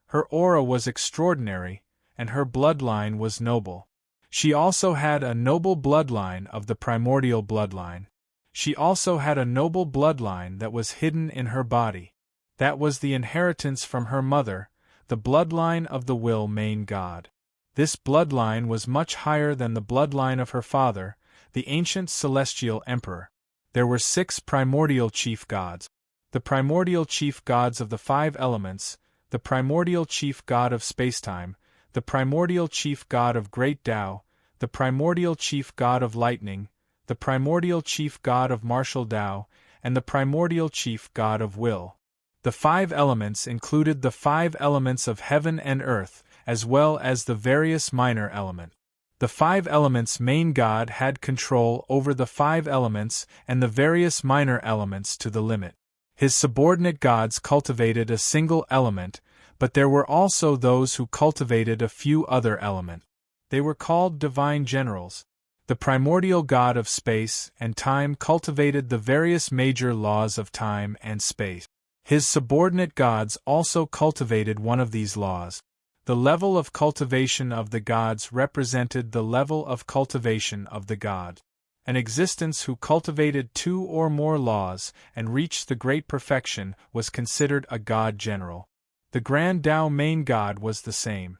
Her aura was extraordinary, and her bloodline was noble. She also had a noble bloodline of the primordial bloodline. She also had a noble bloodline that was hidden in her body. That was the inheritance from her mother, the bloodline of the Will Main God. This bloodline was much higher than the bloodline of her father, the ancient celestial emperor. There were 6 primordial chief gods. The primordial chief gods of the 5 elements, the primordial chief god of spacetime, the primordial chief god of great Tao, the primordial chief god of lightning, the primordial chief god of martial Tao, and the primordial chief god of will. The 5 elements included the 5 elements of heaven and earth, as well as the various minor elements. The 5 elements' main god had control over the 5 elements and the various minor elements to the limit. His subordinate gods cultivated a single element, but there were also those who cultivated a few other elements. They were called divine generals. The primordial god of space and time cultivated the various major laws of time and space. His subordinate gods also cultivated one of these laws. The level of cultivation of the gods represented the level of cultivation of the god. An existence who cultivated 2 or more laws and reached the great perfection was considered a god general. The Grand Tao main god was the same.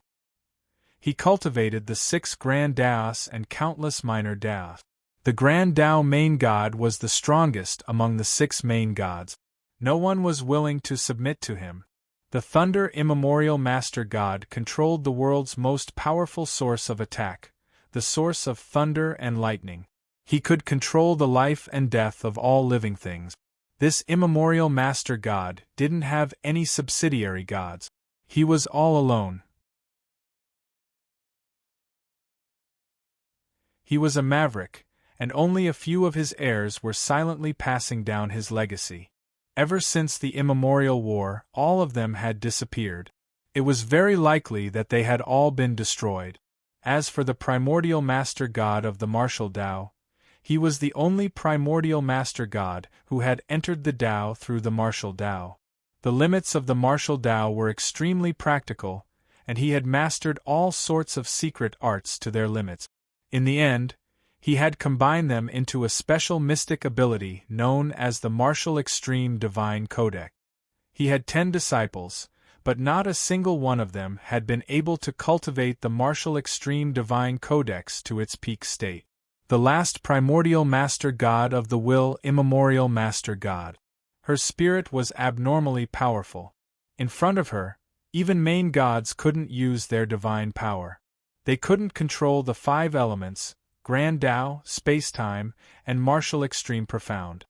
He cultivated the 6 Grand Taos and countless minor Taos. The Grand Tao main god was the strongest among the 6 main gods. No one was willing to submit to him. The Thunder Immemorial Master God controlled the world's most powerful source of attack, the source of thunder and lightning. He could control the life and death of all living things. This immemorial Master God didn't have any subsidiary gods. He was all alone. He was a maverick, and only a few of his heirs were silently passing down his legacy. Ever since the immemorial war, all of them had disappeared. It was very likely that they had all been destroyed. As for the primordial master god of the martial Tao, he was the only primordial master god who had entered the Tao through the martial Tao. The limits of the martial Tao were extremely practical, and he had mastered all sorts of secret arts to their limits. In the end, he had combined them into a special mystic ability known as the Martial Extreme Divine Codex. He had 10 disciples, but not a single one of them had been able to cultivate the Martial Extreme Divine Codex to its peak state. The last primordial master god of the will, immemorial master god. Her spirit was abnormally powerful. In front of her, even main gods couldn't use their divine power. They couldn't control the 5 elements, Grand Tao, space-time, and martial extreme profound.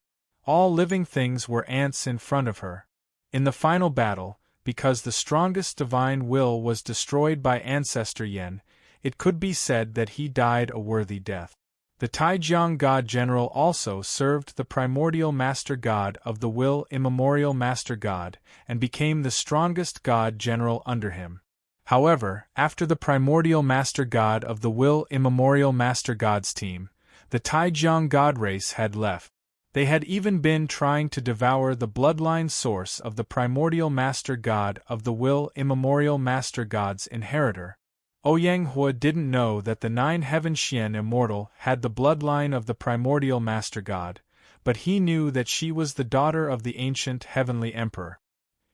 All living things were ants in front of her. In the final battle, because the strongest divine will was destroyed by Ancestor Yen, it could be said that he died a worthy death. The Taijiang God General also served the primordial master god of the will, immemorial master god, and became the strongest god general under him. However, after the primordial master god of the will, immemorial master gods team, the Taijiang god race had left. They had even been trying to devour the bloodline source of the primordial master god of the will, immemorial master god's inheritor. Ouyang Hua didn't know that the Nine Heaven Xian immortal had the bloodline of the primordial master god, but he knew that she was the daughter of the ancient heavenly emperor.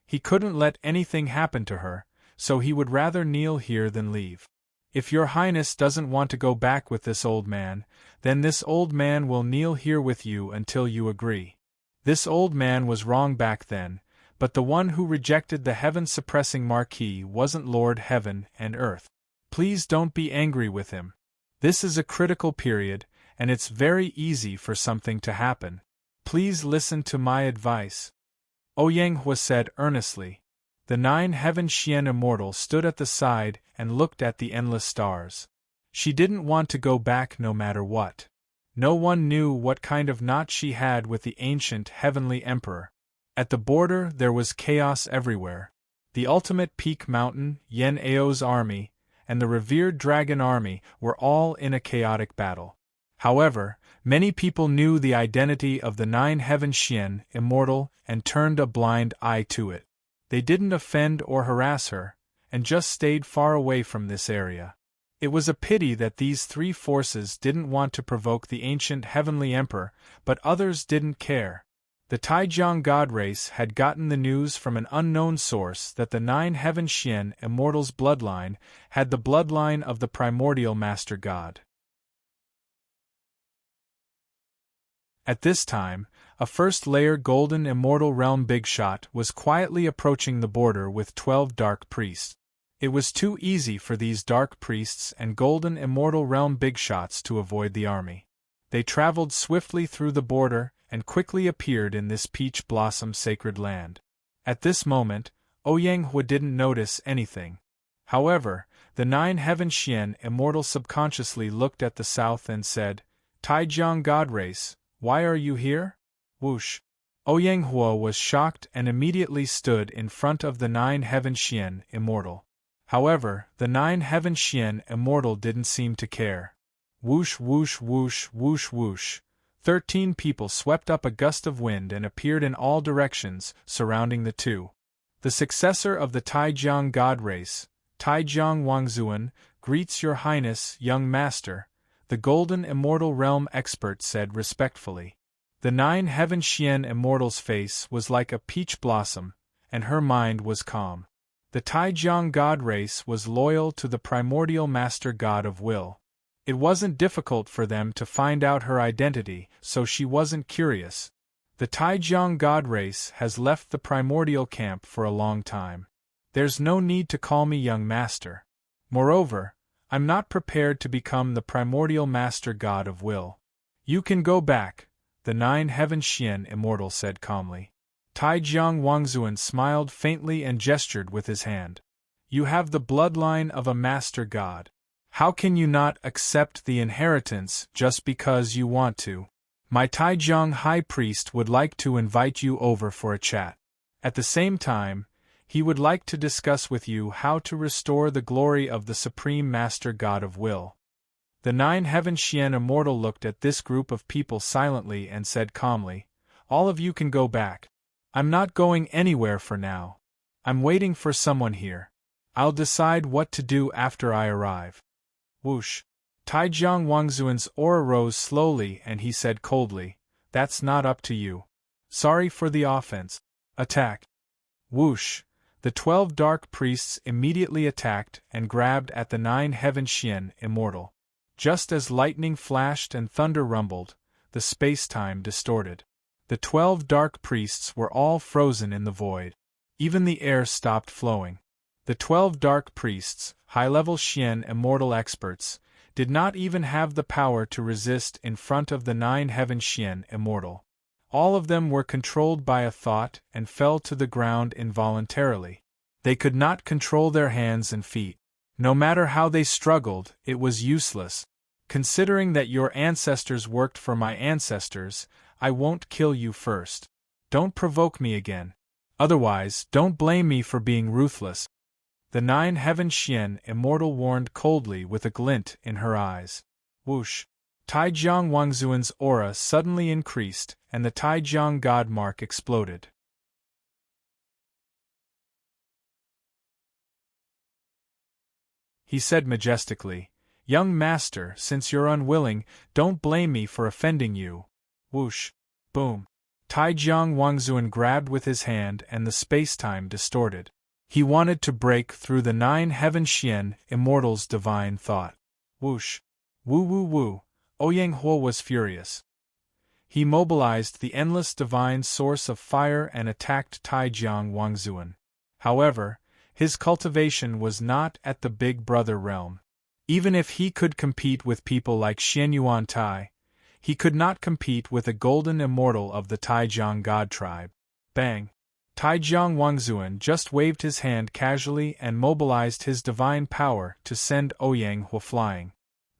He couldn't let anything happen to her, so he would rather kneel here than leave. If your highness doesn't want to go back with this old man, then this old man will kneel here with you until you agree. This old man was wrong back then, but the one who rejected the heaven-suppressing marquis wasn't Lord Heaven and Earth. Please don't be angry with him. This is a critical period, and it's very easy for something to happen. Please listen to my advice. Ouyang Hua said earnestly. The Nine Heaven Xian immortal stood at the side and looked at the endless stars. She didn't want to go back no matter what. No one knew what kind of knot she had with the ancient heavenly emperor. At the border there was chaos everywhere. The ultimate peak mountain, Yen Ao's army, and the revered dragon army were all in a chaotic battle. However, many people knew the identity of the Nine Heaven Xian immortal and turned a blind eye to it. They didn't offend or harass her, and just stayed far away from this area. It was a pity that these three forces didn't want to provoke the ancient heavenly emperor, but others didn't care. The Taijiang god race had gotten the news from an unknown source that the Nine Heaven Xian immortal's bloodline had the bloodline of the primordial master god. At this time, a first-layer golden immortal realm big shot was quietly approaching the border with 12 dark priests. It was too easy for these dark priests and golden immortal realm big shots to avoid the army. They traveled swiftly through the border and quickly appeared in this peach blossom sacred land. At this moment, Ouyang Hua didn't notice anything. However, the Nine Heaven Xian immortal subconsciously looked at the south and said, Taijiang god race, why are you here? Whoosh! Ouyang Hua was shocked and immediately stood in front of the Nine Heaven Xian immortal. However, the Nine Heaven Xian immortal didn't seem to care. Whoosh whoosh whoosh whoosh whoosh. 13 people swept up a gust of wind and appeared in all directions, surrounding the two. The successor of the Taijiang god race, Taijiang Wangzuan, greets your highness, young master, the golden immortal realm expert said respectfully. The Nine Heaven Xian immortal's face was like a peach blossom, and her mind was calm. The Taijiang god race was loyal to the primordial master god of will. It wasn't difficult for them to find out her identity, so she wasn't curious. The Taijiang god race has left the primordial camp for a long time. There's no need to call me young master. Moreover, I'm not prepared to become the primordial master god of will. You can go back, the Nine Heaven Xian immortal said calmly. Taijiang Wangzuan smiled faintly and gestured with his hand. You have the bloodline of a master god. How can you not accept the inheritance just because you want to? My Taijiang High Priest would like to invite you over for a chat. At the same time, he would like to discuss with you how to restore the glory of the Supreme Master God of Will. The Nine Heaven Xian immortal looked at this group of people silently and said calmly, All of you can go back. I'm not going anywhere for now. I'm waiting for someone here. I'll decide what to do after I arrive. Whoosh! Taijiang Wangzuan's aura rose slowly and he said coldly, That's not up to you. Sorry for the offense. Attack! Whoosh! The 12 dark priests immediately attacked and grabbed at the Nine Heaven Xian immortal. Just as lightning flashed and thunder rumbled, the space-time distorted. The 12 dark priests were all frozen in the void. Even the air stopped flowing. The 12 dark priests, high-level Xian immortal experts, did not even have the power to resist in front of the Nine Heaven Xian immortal. All of them were controlled by a thought and fell to the ground involuntarily. They could not control their hands and feet. No matter how they struggled, it was useless. Considering that your ancestors worked for my ancestors, I won't kill you first. Don't provoke me again. Otherwise, don't blame me for being ruthless. The Nine Heaven Xian immortal warned coldly with a glint in her eyes. Whoosh! Taijiang Wangzuan's aura suddenly increased, and the Taijiang god mark exploded. He said majestically, "Young master, since you're unwilling, don't blame me for offending you." Whoosh! Boom! Taijiang Wangzuan grabbed with his hand and the space-time distorted. He wanted to break through the 9 heaven Xian, immortal's divine thought. Whoosh! Woo woo woo! Ouyang Huo was furious. He mobilized the endless divine source of fire and attacked Taijiang Wangzuan. However, his cultivation was not at the Big Brother realm. Even if he could compete with people like Xianyuan Tai, he could not compete with a golden immortal of the Taijiang god tribe. Bang! Taijiang Wangzuan just waved his hand casually and mobilized his divine power to send Ouyang Huo flying.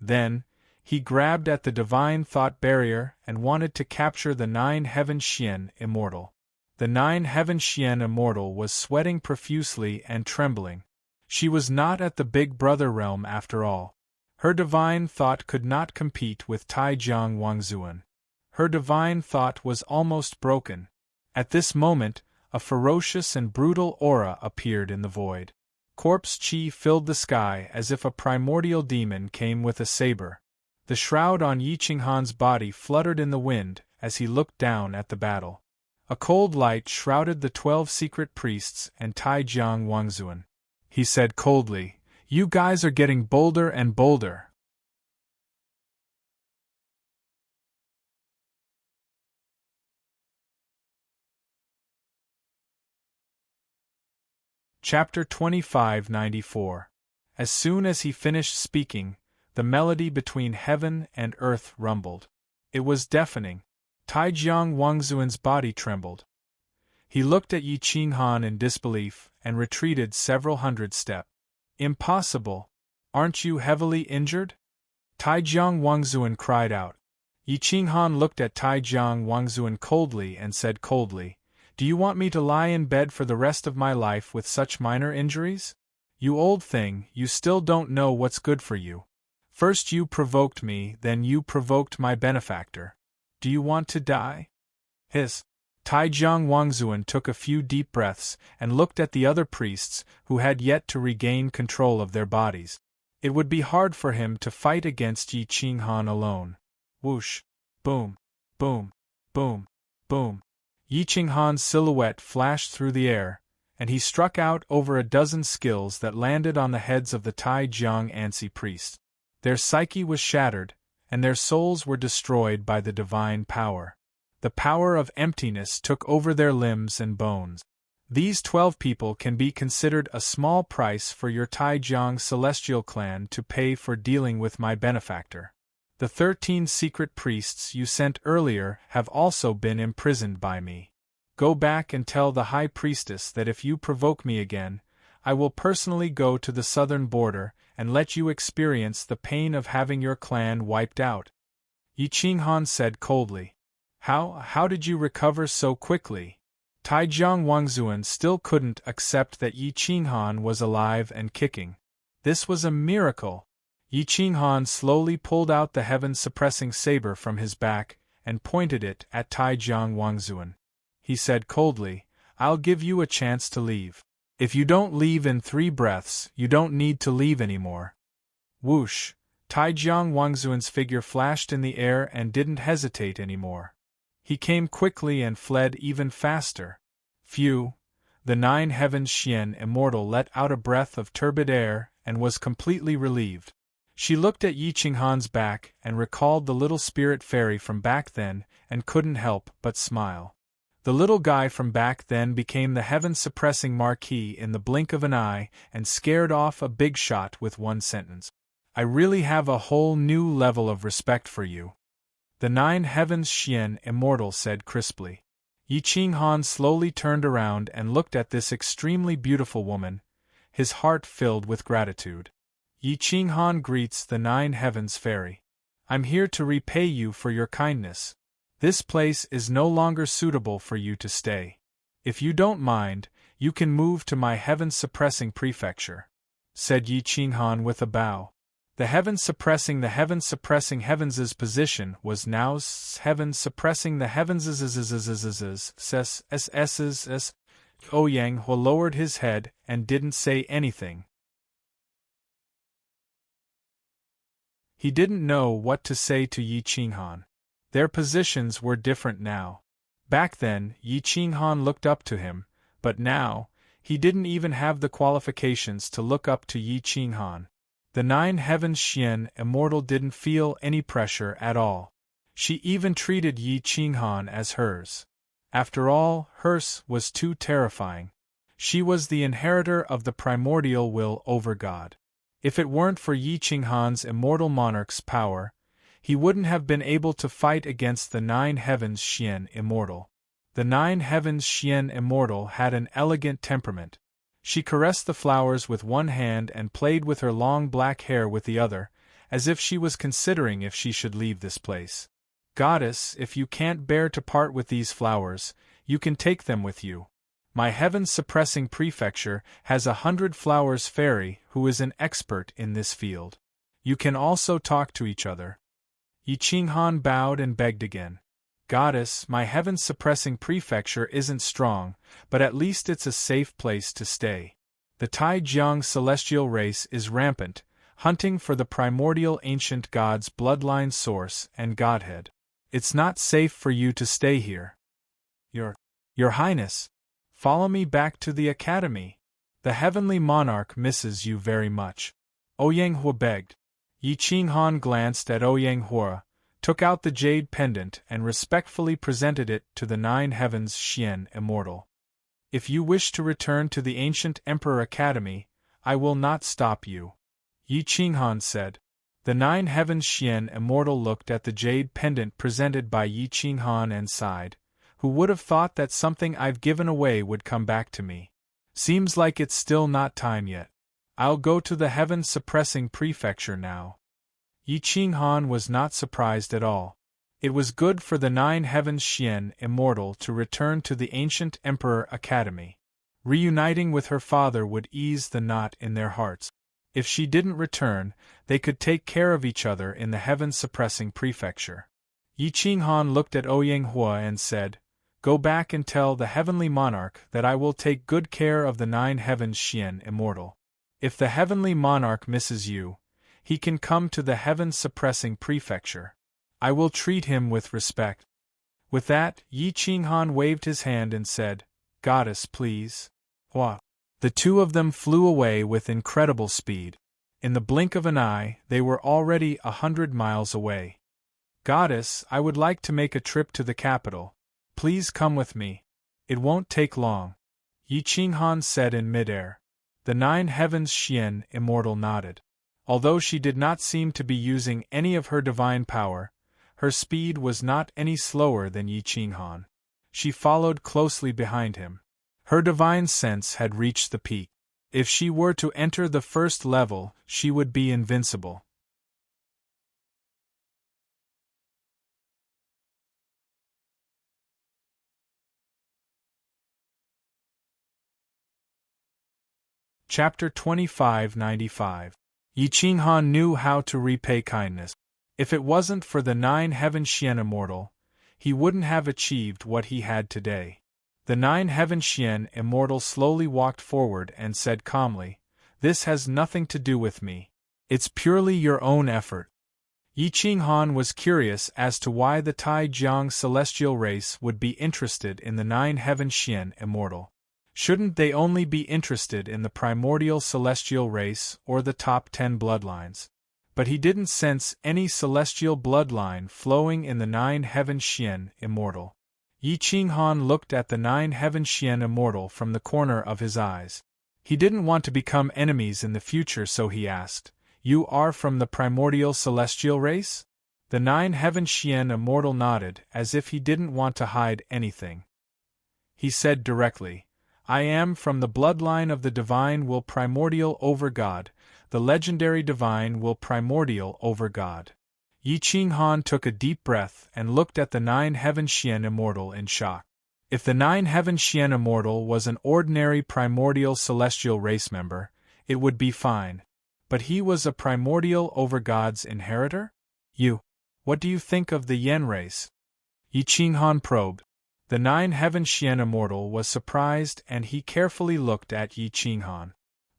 Then, he grabbed at the divine thought barrier and wanted to capture the 9 heaven Xian immortal. The 9 heaven Xian immortal was sweating profusely and trembling. She was not at the Big Brother realm after all. Her divine thought could not compete with Taijiang Wangzuan. Her divine thought was almost broken. At this moment, a ferocious and brutal aura appeared in the void. Corpse chi filled the sky as if a primordial demon came with a saber. The shroud on Yi Qinghan's body fluttered in the wind as he looked down at the battle. A cold light shrouded the 12 secret priests and Taijiang Wangzuan. He said coldly, "You guys are getting bolder and bolder." Chapter 2594. As soon as he finished speaking, the melody between heaven and earth rumbled. It was deafening. Taijiang Wangzuan's body trembled. He looked at Yi Qinghan in disbelief and retreated several hundred steps. "Impossible! Aren't you heavily injured?" Taijiang Wangzuan cried out. Yi Qinghan looked at Taijiang Wangzuan coldly and said coldly, "Do you want me to lie in bed for the rest of my life with such minor injuries? You old thing, you still don't know what's good for you. First you provoked me, then you provoked my benefactor. Do you want to die?" Hiss! Taijiang Wangzuan took a few deep breaths and looked at the other priests who had yet to regain control of their bodies. It would be hard for him to fight against Yi Qinghan alone. Whoosh! Boom! Boom! Boom! Boom! Yi Qinghan's silhouette flashed through the air, and he struck out over a dozen skills that landed on the heads of the Taijiang Ansi priests. Their psyche was shattered, and their souls were destroyed by the divine power. The power of emptiness took over their limbs and bones. These 12 people can be considered a small price for your Taijiang celestial clan to pay for dealing with my benefactor. The 13 secret priests you sent earlier have also been imprisoned by me. Go back and tell the high priestess that if you provoke me again, I will personally go to the southern border and let you experience the pain of having your clan wiped out." Yi Qinghan said coldly. How did you recover so quickly?" Taijiang Wangzuan still couldn't accept that Yi Qinghan was alive and kicking. This was a miracle. Yi Qinghan slowly pulled out the heaven-suppressing saber from his back and pointed it at Taijiang Wangzuan. He said coldly, "I'll give you a chance to leave. If you don't leave in 3 breaths, you don't need to leave anymore." Whoosh! Taijiang Wangzuan's figure flashed in the air and didn't hesitate anymore. He came quickly and fled even faster. Phew! The 9 heaven Xian immortal let out a breath of turbid air and was completely relieved. She looked at Yi Qinghan's back and recalled the little spirit fairy from back then and couldn't help but smile. The little guy from back then became the heaven-suppressing marquis in the blink of an eye and scared off a big shot with one sentence. "I really have a whole new level of respect for you." The 9 heaven Xian immortal said crisply. Yi Qinghan slowly turned around and looked at this extremely beautiful woman, his heart filled with gratitude. Yi Qinghan greets the 9 heavens fairy. "I'm here to repay you for your kindness. This place is no longer suitable for you to stay. If you don't mind, you can move to my heaven-suppressing prefecture," said Yi Qinghan with a bow. The heavens suppressing heavens' position was now heaven suppressing the heavens. Ouyang Hua lowered his head and didn't say anything. He didn't know what to say to Yi Qinghan. Their positions were different now. Back then, Yi Qinghan looked up to him, but now, he didn't even have the qualifications to look up to Yi Qinghan. The Nine Heavens Xian Immortal didn't feel any pressure at all. She even treated Yi Qinghan as hers. After all, hers was too terrifying. She was the inheritor of the primordial will over God. If it weren't for Yi Qinghan's immortal monarch's power, he wouldn't have been able to fight against the Nine Heavens Xian Immortal. The Nine Heavens Xian Immortal had an elegant temperament. She caressed the flowers with one hand and played with her long black hair with the other, as if she was considering if she should leave this place. Goddess, if you can't bear to part with these flowers, you can take them with you. My heaven-suppressing prefecture has 100 flowers fairy who is an expert in this field. You can also talk to each other. Yi Qinghan bowed and begged again. Goddess, my heaven-suppressing prefecture isn't strong, but at least it's a safe place to stay. The Taijiang celestial race is rampant, hunting for the primordial ancient god's bloodline source and godhead. It's not safe for you to stay here. Your Highness, follow me back to the academy. The heavenly monarch misses you very much. Ouyang Hua begged. Yi Qinghan glanced at Ouyang Hua, took out the jade pendant and respectfully presented it to the Nine Heavens Xian Immortal. If you wish to return to the ancient Emperor Academy, I will not stop you. Yi Qinghan said. The Nine Heavens Xian Immortal looked at the jade pendant presented by Yi Qinghan and sighed. Who would have thought that something I've given away would come back to me? Seems like it's still not time yet. I'll go to the heaven-suppressing prefecture now. Yi Qinghan was not surprised at all. It was good for the Nine Heavens Xian Immortal to return to the ancient Emperor Academy. Reuniting with her father would ease the knot in their hearts. If she didn't return, they could take care of each other in the heaven-suppressing prefecture. Yi Qinghan looked at Ouyang Hua and said, Go back and tell the heavenly monarch that I will take good care of the Nine Heavens Xian Immortal. If the heavenly monarch misses you, he can come to the heaven-suppressing prefecture. I will treat him with respect. With that, Yi Qinghan waved his hand and said, Goddess, please. Hua. The two of them flew away with incredible speed. In the blink of an eye, they were already 100 miles away. Goddess, I would like to make a trip to the capital. Please come with me. It won't take long. Yi Qinghan said in midair. The Nine Heavens Xian Immortal nodded. Although she did not seem to be using any of her divine power, her speed was not any slower than Yi Qinghan. She followed closely behind him. Her divine sense had reached the peak. If she were to enter the first level, she would be invincible. Chapter 2595. Yi Qinghan knew how to repay kindness. If it wasn't for the Nine Heavens Xian Immortal, he wouldn't have achieved what he had today. The Nine Heavens Xian Immortal slowly walked forward and said calmly, This has nothing to do with me. It's purely your own effort. Yi Qinghan was curious as to why the Taijiang celestial race would be interested in the Nine Heavens Xian Immortal. Shouldn't they only be interested in the primordial celestial race or the top 10 bloodlines? But he didn't sense any celestial bloodline flowing in the Nine Heavens Xian Immortal. Yi Qinghan looked at the Nine Heavens Xian Immortal from the corner of his eyes. He didn't want to become enemies in the future, so he asked, You are from the primordial celestial race? The Nine Heavens Xian Immortal nodded as if he didn't want to hide anything. He said directly, I am from the bloodline of the divine will primordial over God, the legendary divine will primordial over God. Yi Qinghan took a deep breath and looked at the Nine Heavens Xian Immortal in shock. If the Nine Heavens Xian Immortal was an ordinary primordial celestial race member, it would be fine. But he was a primordial overgod's inheritor? What do you think of the Yen race? Yi Qinghan probed. The nine-heaven Xian immortal was surprised and he carefully looked at Yi Qinghan.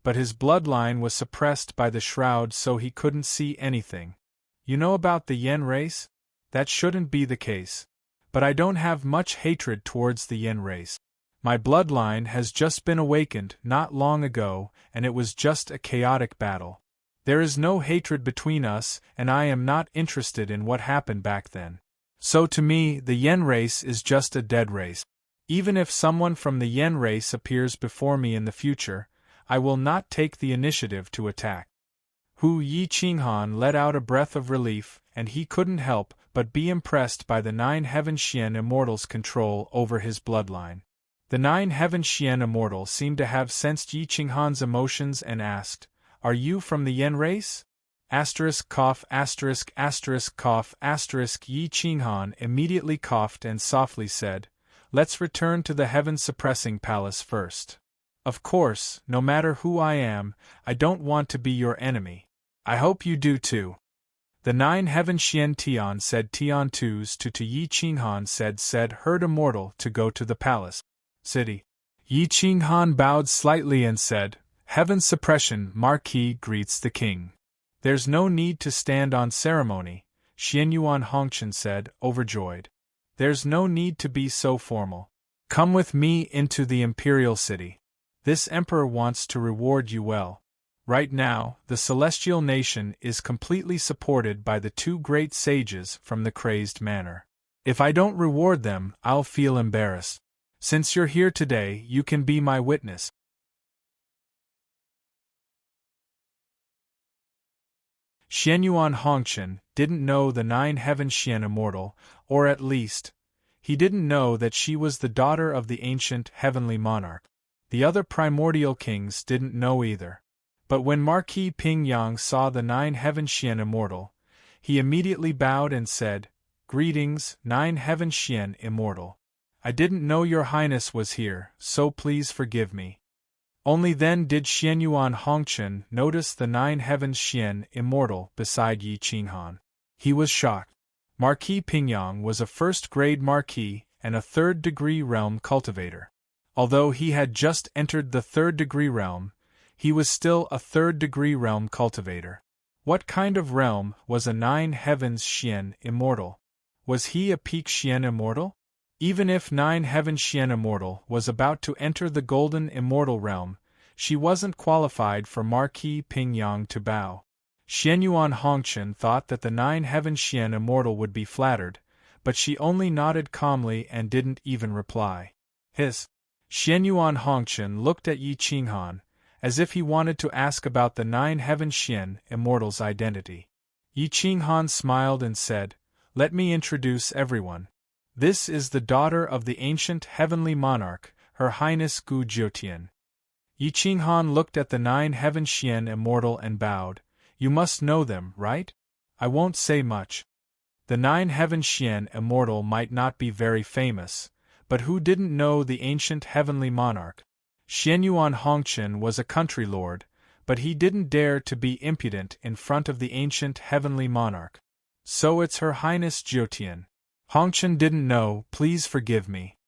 But his bloodline was suppressed by the shroud so he couldn't see anything. You know about the Yen race? That shouldn't be the case. But I don't have much hatred towards the Yen race. My bloodline has just been awakened not long ago and it was just a chaotic battle. There is no hatred between us and I am not interested in what happened back then. So to me, the Yen race is just a dead race. Even if someone from the Yen race appears before me in the future, I will not take the initiative to attack. Yi Qinghan let out a breath of relief, and he couldn't help but be impressed by the nine-heaven Xian immortal's control over his bloodline. The nine-heaven Xian immortal seemed to have sensed Yi Qinghan's emotions and asked, "Are you from the Yen race?" Cough, cough, Yi Qinghan immediately coughed and softly said, "Let's return to the heaven-suppressing palace first. Of course, no matter who I am, I don't want to be your enemy. I hope you do too." The nine-heaven Xian Tian said Tian Tus to Yi Qinghan said heard immortal to go to the palace city. Yi Qinghan bowed slightly and said, "Heaven's suppression Marquis greets the king." "There's no need to stand on ceremony," Xianyuan Hongchen said, overjoyed. "There's no need to be so formal. Come with me into the imperial city. This emperor wants to reward you well. Right now, the celestial nation is completely supported by the two great sages from the crazed manor. If I don't reward them, I'll feel embarrassed. Since you're here today, you can be my witness." Xianyuan Hongchen didn't know the nine-heaven Xian immortal, or at least, he didn't know that she was the daughter of the ancient heavenly monarch. The other primordial kings didn't know either. But when Marquis Pingyang saw the nine-heaven Xian immortal, he immediately bowed and said, "Greetings, nine-heaven Xian immortal. I didn't know your highness was here, so please forgive me." Only then did Xianyuan Hongchen notice the nine-heaven Xian immortal beside Yi Qinghan. He was shocked. Marquis Pingyang was a first-grade marquis and a third-degree realm cultivator. Although he had just entered the third-degree realm, he was still a third-degree realm cultivator. What kind of realm was a nine-heavens Xian immortal? Was he a peak Xian immortal? Even if nine-heaven Xian immortal was about to enter the golden immortal realm, she wasn't qualified for Marquis Pingyang to bow. Xianyuan Hongchen thought that the nine-heaven Xian immortal would be flattered, but she only nodded calmly and didn't even reply. Xianyuan Hongchen looked at Yi Qinghan, as if he wanted to ask about the nine-heaven Xian immortal's identity. Yi Qinghan smiled and said, "Let me introduce everyone. This is the daughter of the ancient heavenly monarch, Her Highness Gu Jiutian." Yi Qinghan looked at the nine-heaven Xian immortal and bowed. "You must know them, right? I won't say much." The nine-heaven Xian immortal might not be very famous, but who didn't know the ancient heavenly monarch? Xianyuan Hongchen was a country lord, but he didn't dare to be impudent in front of the ancient heavenly monarch. "So it's Her Highness Jiutian. Hongchen didn't know, please forgive me."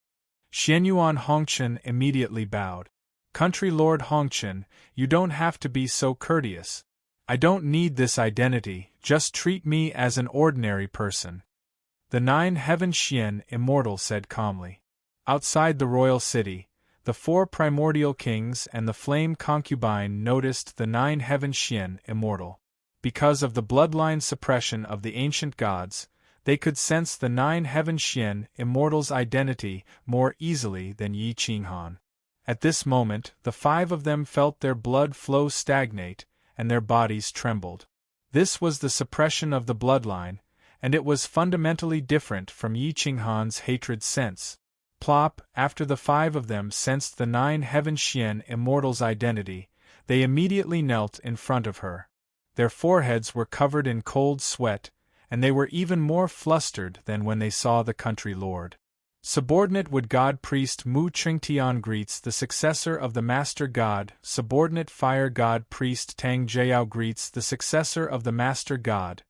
Xianyuan Hongchen immediately bowed. "Country Lord Hongchen, you don't have to be so courteous. I don't need this identity, just treat me as an ordinary person." The nine-heaven Xian immortal said calmly. Outside the royal city, the four primordial kings and the flame concubine noticed the nine-heaven Xian immortal. Because of the bloodline suppression of the ancient gods, they could sense the nine-heaven Xian immortal's identity more easily than Yi Qinghan. At this moment, the five of them felt their blood flow stagnate, and their bodies trembled. This was the suppression of the bloodline, and it was fundamentally different from Yi Qinghan's hatred sense. Plop, after the five of them sensed the nine-heaven Xian immortal's identity, they immediately knelt in front of her. Their foreheads were covered in cold sweat, and they were even more flustered than when they saw the country lord. Subordinate Wood God Priest Mu Chingtian greets the successor of the Master God. Subordinate Fire God Priest Tang Jiao greets the successor of the Master God.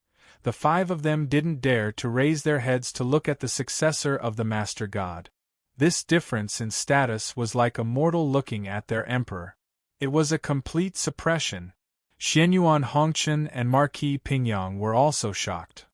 The five of them didn't dare to raise their heads to look at the successor of the Master God. This difference in status was like a mortal looking at their emperor. It was a complete suppression. Xianyuan Hongchen and Marquis Pingyang were also shocked.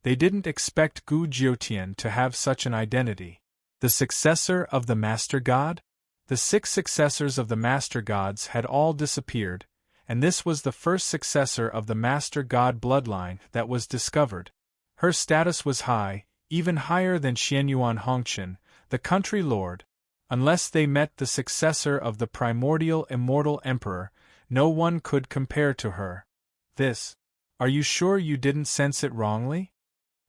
They didn't expect Gu Jiutian to have such an identity. The successor of the Master God? The 6 successors of the Master Gods had all disappeared, and this was the first successor of the Master God bloodline that was discovered. Her status was high, even higher than Xianyuan Hongchen, the country lord. Unless they met the successor of the primordial immortal emperor, no one could compare to her. This. Are you sure you didn't sense it wrongly?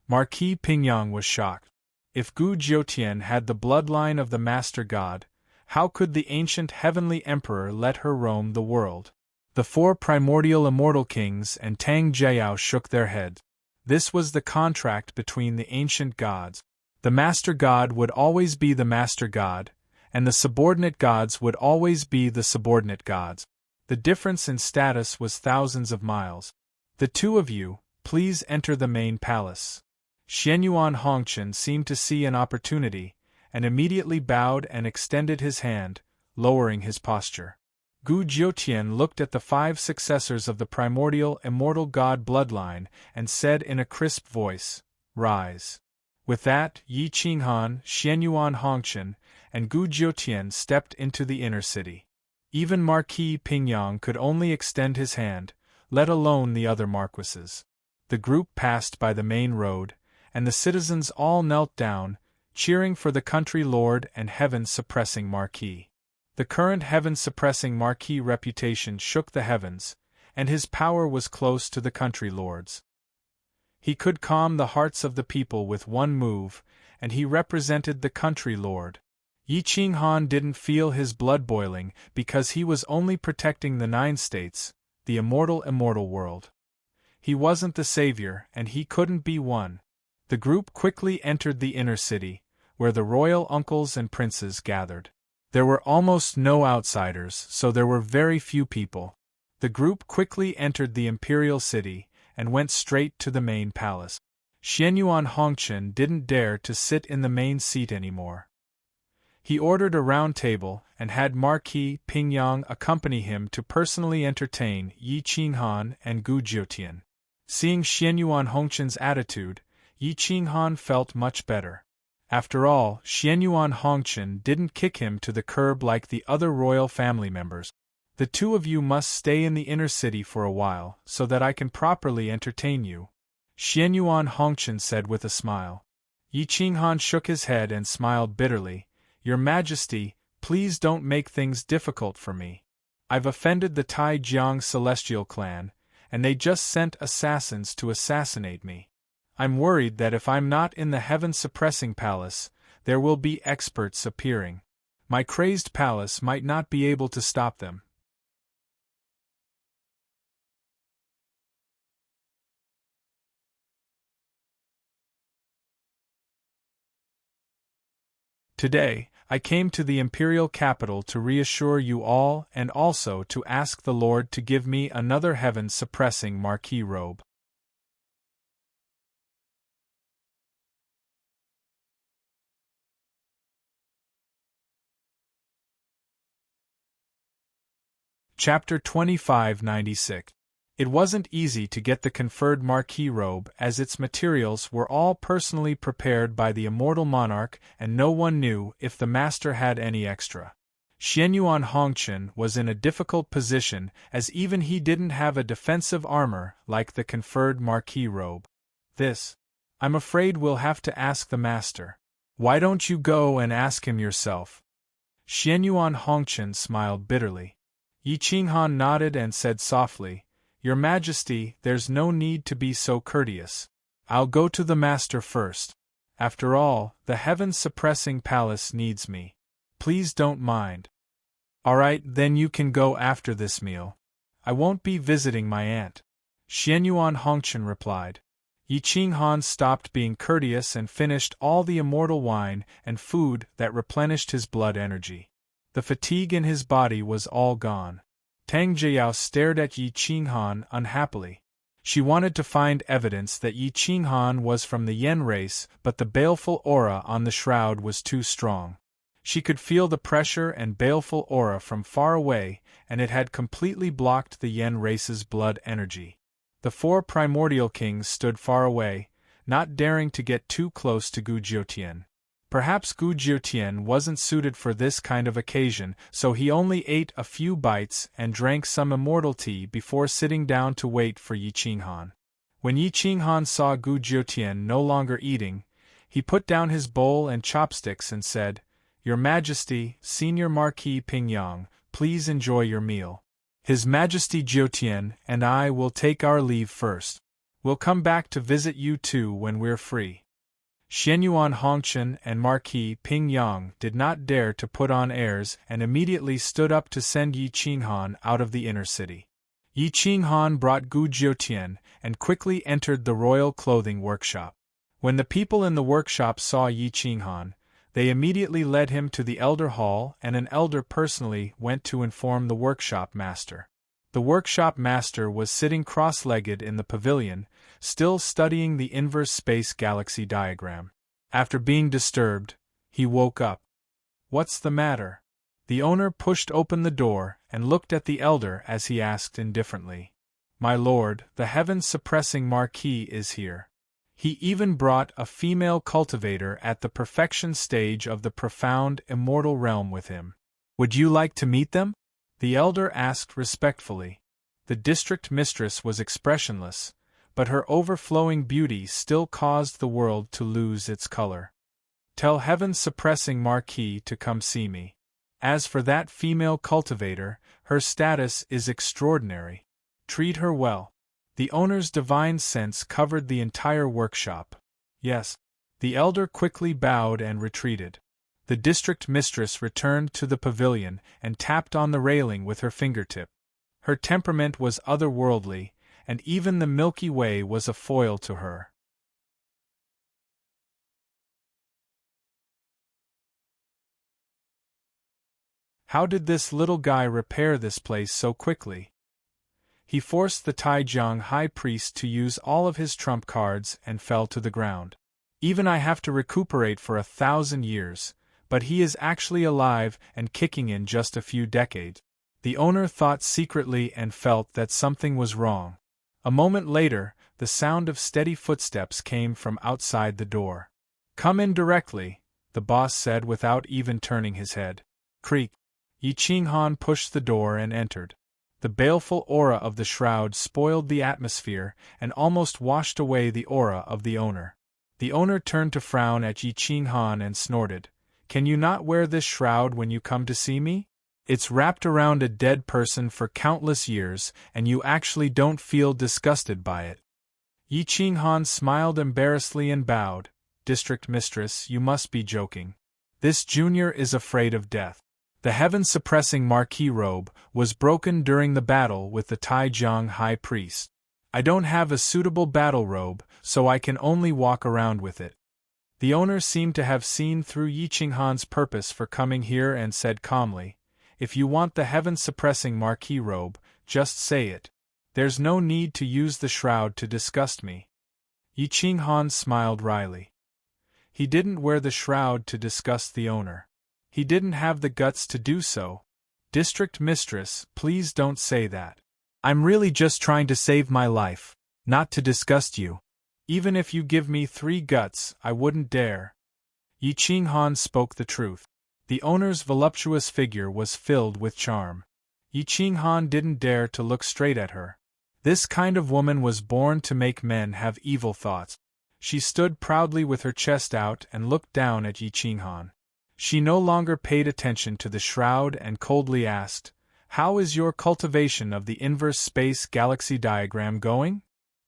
Marquis Pingyang was shocked. If Gu Jiutian had the bloodline of the Master God, how could the ancient heavenly emperor let her roam the world? The 4 primordial immortal kings and Tang Jiao shook their heads. This was the contract between the ancient gods. The Master God would always be the Master God, and the subordinate gods would always be the subordinate gods. The difference in status was thousands of miles. The 2 of you, please enter the main palace. Xianyuan Hongchen seemed to see an opportunity, and immediately bowed and extended his hand, lowering his posture. Gu Jiutian looked at the 5 successors of the primordial immortal god bloodline and said in a crisp voice, "Rise." With that, Yi Qinghan, Xianyuan Hongchen, and Gu Jiutian stepped into the inner city. Even Marquis Pingyang could only extend his hand, let alone the other marquises. The group passed by the main road, and the citizens all knelt down, cheering for the country lord and heaven-suppressing marquis. The current heaven-suppressing marquis reputation shook the heavens, and his power was close to the country lords. He could calm the hearts of the people with one move, and he represented the country lord. Yi Qinghan didn't feel his blood boiling because he was only protecting the 9 states, the immortal world. He wasn't the savior, and he couldn't be one. The group quickly entered the inner city, where the royal uncles and princes gathered. There were almost no outsiders, so there were very few people. The group quickly entered the imperial city and went straight to the main palace. Xianyuan Hongchen didn't dare to sit in the main seat anymore. He ordered a round table and had Marquis Pingyang accompany him to personally entertain Yi Qinghan and Gu Jiutian. Seeing Xianyuan Hongchen's attitude, Yi Qinghan felt much better. After all, Xianyuan Hongchen didn't kick him to the curb like the other royal family members. The 2 of you must stay in the inner city for a while, so that I can properly entertain you, Xianyuan Hongchen said with a smile. Yi Qinghan shook his head and smiled bitterly. Your Majesty, please don't make things difficult for me. I've offended the Tai Jiang celestial clan, and they just sent assassins to assassinate me. I'm worried that if I'm not in the heaven-suppressing palace, there will be experts appearing. My crazed palace might not be able to stop them. Today, I came to the imperial capital to reassure you all and also to ask the Lord to give me another heaven-suppressing marquis robe. Chapter 2596. It wasn't easy to get the conferred marquis robe as its materials were all personally prepared by the immortal monarch and no one knew if the master had any extra. Xianyuan Hongchen was in a difficult position as even he didn't have a defensive armor like the conferred marquis robe. This, I'm afraid we'll have to ask the master. Why don't you go and ask him yourself? Xianyuan Hongchen smiled bitterly. Yi Qinghan nodded and said softly, Your Majesty, there's no need to be so courteous. I'll go to the master first. After all, the heaven-suppressing palace needs me. Please don't mind. All right, then you can go after this meal. I won't be visiting my aunt. Xianyuan Hongchen replied. Yi Qinghan stopped being courteous and finished all the immortal wine and food that replenished his blood energy. The fatigue in his body was all gone. Tang Jiao stared at Yi Qinghan unhappily. She wanted to find evidence that Yi Qinghan was from the Yen race, but the baleful aura on the shroud was too strong. She could feel the pressure and baleful aura from far away, and it had completely blocked the Yen race's blood energy. The four primordial kings stood far away, not daring to get too close to Gu Jiutian. Perhaps Gu Jiutian wasn't suited for this kind of occasion, so he only ate a few bites and drank some immortal tea before sitting down to wait for Yi Qinghan. When Yi Qinghan saw Gu Jiutian no longer eating, he put down his bowl and chopsticks and said, "Your Majesty, Senior Marquis Pingyang, please enjoy your meal. His Majesty Jiutian and I will take our leave first. We'll come back to visit you too when we're free." Xianyuan Hongchen and Marquis Pingyang did not dare to put on airs and immediately stood up to send Yi Qinghan out of the inner city. Yi Qinghan brought Gu Jiutian and quickly entered the royal clothing workshop. When the people in the workshop saw Yi Qinghan, they immediately led him to the elder hall, and an elder personally went to inform the workshop master. The workshop master was sitting cross-legged in the pavilion, still studying the inverse space galaxy diagram. After being disturbed, he woke up. "What's the matter?" The owner pushed open the door and looked at the elder as he asked indifferently. "My lord, the heaven-suppressing Marquis is here. He even brought a female cultivator at the perfection stage of the profound immortal realm with him. Would you like to meet them?" the elder asked respectfully. The district mistress was expressionless, but her overflowing beauty still caused the world to lose its color. "Tell heaven-suppressing Marquis to come see me. As for that female cultivator, her status is extraordinary. Treat her well." The owner's divine sense covered the entire workshop. "Yes." The elder quickly bowed and retreated. The district mistress returned to the pavilion and tapped on the railing with her fingertip. Her temperament was otherworldly, and even the Milky Way was a foil to her. How did this little guy repair this place so quickly? He forced the Taijiang high priest to use all of his trump cards and fell to the ground. "Even I have to recuperate for 1,000 years, but he is actually alive and kicking in just a few decades." The owner thought secretly and felt that something was wrong. A moment later, the sound of steady footsteps came from outside the door. "Come in directly," the boss said without even turning his head. Creak. Yi Qinghan pushed the door and entered. The baleful aura of the shroud spoiled the atmosphere and almost washed away the aura of the owner. The owner turned to frown at Yi Qinghan and snorted. "Can you not wear this shroud when you come to see me? It's wrapped around a dead person for countless years, and you actually don't feel disgusted by it." Yi Qinghan smiled embarrassedly and bowed. "District mistress, you must be joking. This junior is afraid of death. The heaven-suppressing Marquis robe was broken during the battle with the Taijiang high priest. I don't have a suitable battle robe, so I can only walk around with it." The owner seemed to have seen through Yi Qinghan's purpose for coming here and said calmly, "If you want the heaven-suppressing Marquis robe, just say it. There's no need to use the shroud to disgust me." Yi Qinghan smiled wryly. He didn't wear the shroud to disgust the owner. He didn't have the guts to do so. "District mistress, please don't say that. I'm really just trying to save my life, not to disgust you. Even if you give me 3 guts, I wouldn't dare." Yi Qinghan spoke the truth. The owner's voluptuous figure was filled with charm. Yi Qinghan didn't dare to look straight at her. This kind of woman was born to make men have evil thoughts. She stood proudly with her chest out and looked down at Yi Qinghan. She no longer paid attention to the shroud and coldly asked, "How is your cultivation of the inverse space galaxy diagram going?"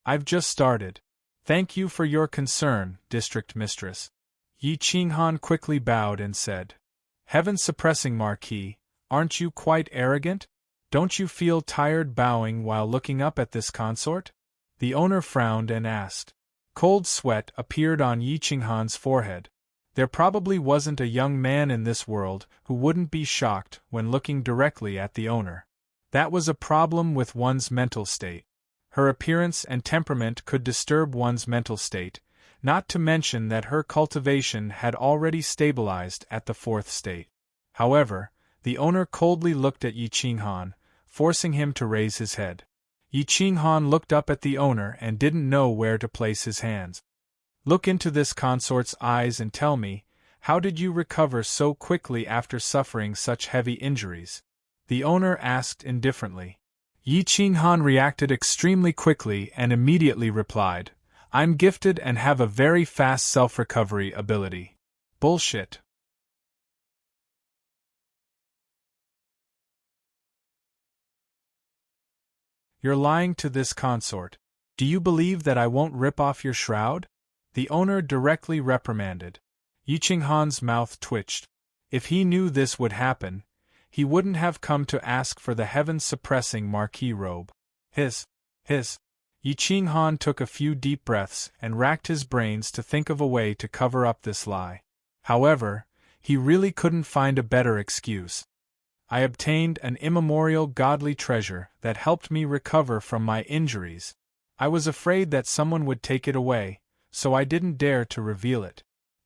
"I've just started. Thank you for your concern, district mistress." Yi Qinghan quickly bowed and said, "Heaven-suppressing Marquis, aren't you quite arrogant? Don't you feel tired bowing while looking up at this consort?" The owner frowned and asked. Cold sweat appeared on Yi Qinghan's forehead. There probably wasn't a young man in this world who wouldn't be shocked when looking directly at the owner. That was a problem with one's mental state. Her appearance and temperament could disturb one's mental state, not to mention that her cultivation had already stabilized at the 4th state. However, the owner coldly looked at Yi Qinghan, forcing him to raise his head. Yi Qinghan looked up at the owner and didn't know where to place his hands. Look into this consort's eyes and tell me, how did you recover so quickly after suffering such heavy injuries? The owner asked indifferently. Yi Qinghan reacted extremely quickly and immediately replied, I'm gifted and have a very fast self-recovery ability. Bullshit. You're lying to this consort. Do you believe that I won't rip off your shroud? The owner directly reprimanded. Yi Qinghan's mouth twitched. If he knew this would happen, he wouldn't have come to ask for the heaven-suppressing marquis robe. Hiss. Yi Qinghan took a few deep breaths and racked his brains to think of a way to cover up this lie. However, he really couldn't find a better excuse. I obtained an immemorial godly treasure that helped me recover from my injuries. I was afraid that someone would take it away, so I didn't dare to reveal it.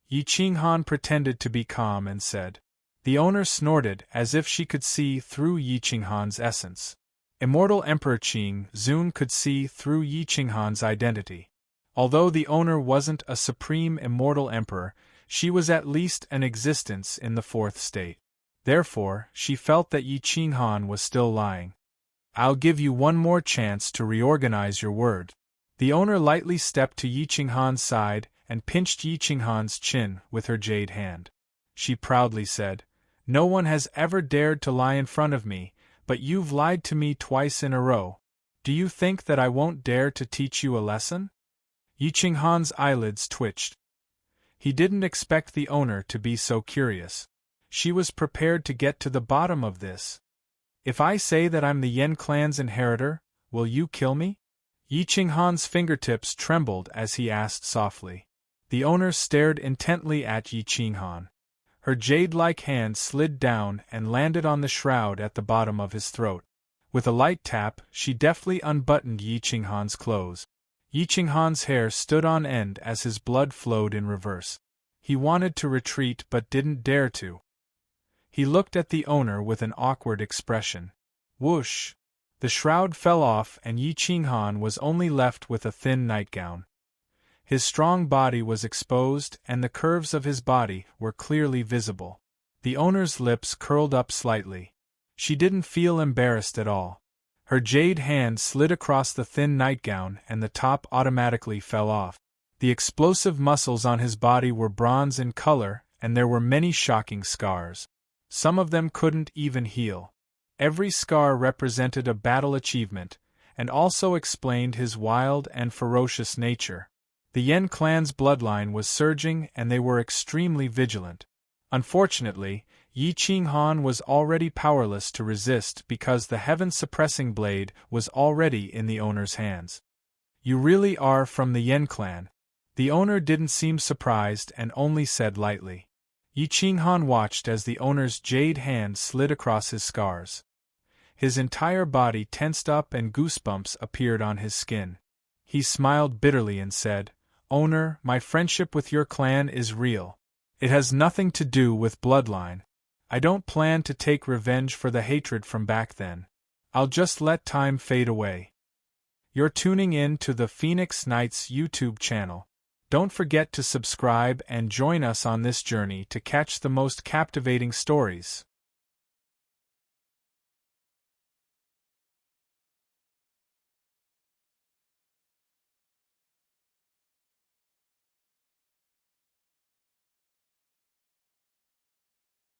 Yi Qinghan pretended to be calm and said. The owner snorted as if she could see through Yi Qinghan's essence. Immortal Emperor Qing Zun could see through Yi Qinghan's identity. Although the owner wasn't a supreme immortal emperor, she was at least an existence in the 4th state. Therefore, she felt that Yi Qinghan was still lying. I'll give you one more chance to reorganize your word. The owner lightly stepped to Yi Qinghan's side and pinched Yi Qinghan's chin with her jade hand. She proudly said, No one has ever dared to lie in front of me, but you've lied to me twice in a row. Do you think that I won't dare to teach you a lesson? Yi Qinghan's eyelids twitched. He didn't expect the owner to be so curious. She was prepared to get to the bottom of this. If I say that I'm the Yan clan's inheritor, will you kill me? Yi Qinghan's fingertips trembled as he asked softly. The owner stared intently at Yi Qinghan. Her jade-like hand slid down and landed on the shroud at the bottom of his throat. With a light tap, she deftly unbuttoned Yi Qinghan's clothes. Yi Qinghan's hair stood on end as his blood flowed in reverse. He wanted to retreat but didn't dare to. He looked at the owner with an awkward expression. Whoosh! The shroud fell off and Yi Qinghan was only left with a thin nightgown. His strong body was exposed and the curves of his body were clearly visible. The owner's lips curled up slightly. She didn't feel embarrassed at all. Her jade hand slid across the thin nightgown and the top automatically fell off. The explosive muscles on his body were bronze in color and there were many shocking scars. Some of them couldn't even heal. Every scar represented a battle achievement, and also explained his wild and ferocious nature. The Yan clan's bloodline was surging and they were extremely vigilant. Unfortunately, Yi Qinghan was already powerless to resist because the heaven-suppressing blade was already in the owner's hands. You really are from the Yan clan. The owner didn't seem surprised and only said lightly. Yi Qinghan watched as the owner's jade hand slid across his scars. His entire body tensed up and goosebumps appeared on his skin. He smiled bitterly and said, Owner, my friendship with your clan is real. It has nothing to do with bloodline. I don't plan to take revenge for the hatred from back then. I'll just let time fade away. You're tuning in to the Phoenix Knights YouTube channel. Don't forget to subscribe and join us on this journey to catch the most captivating stories.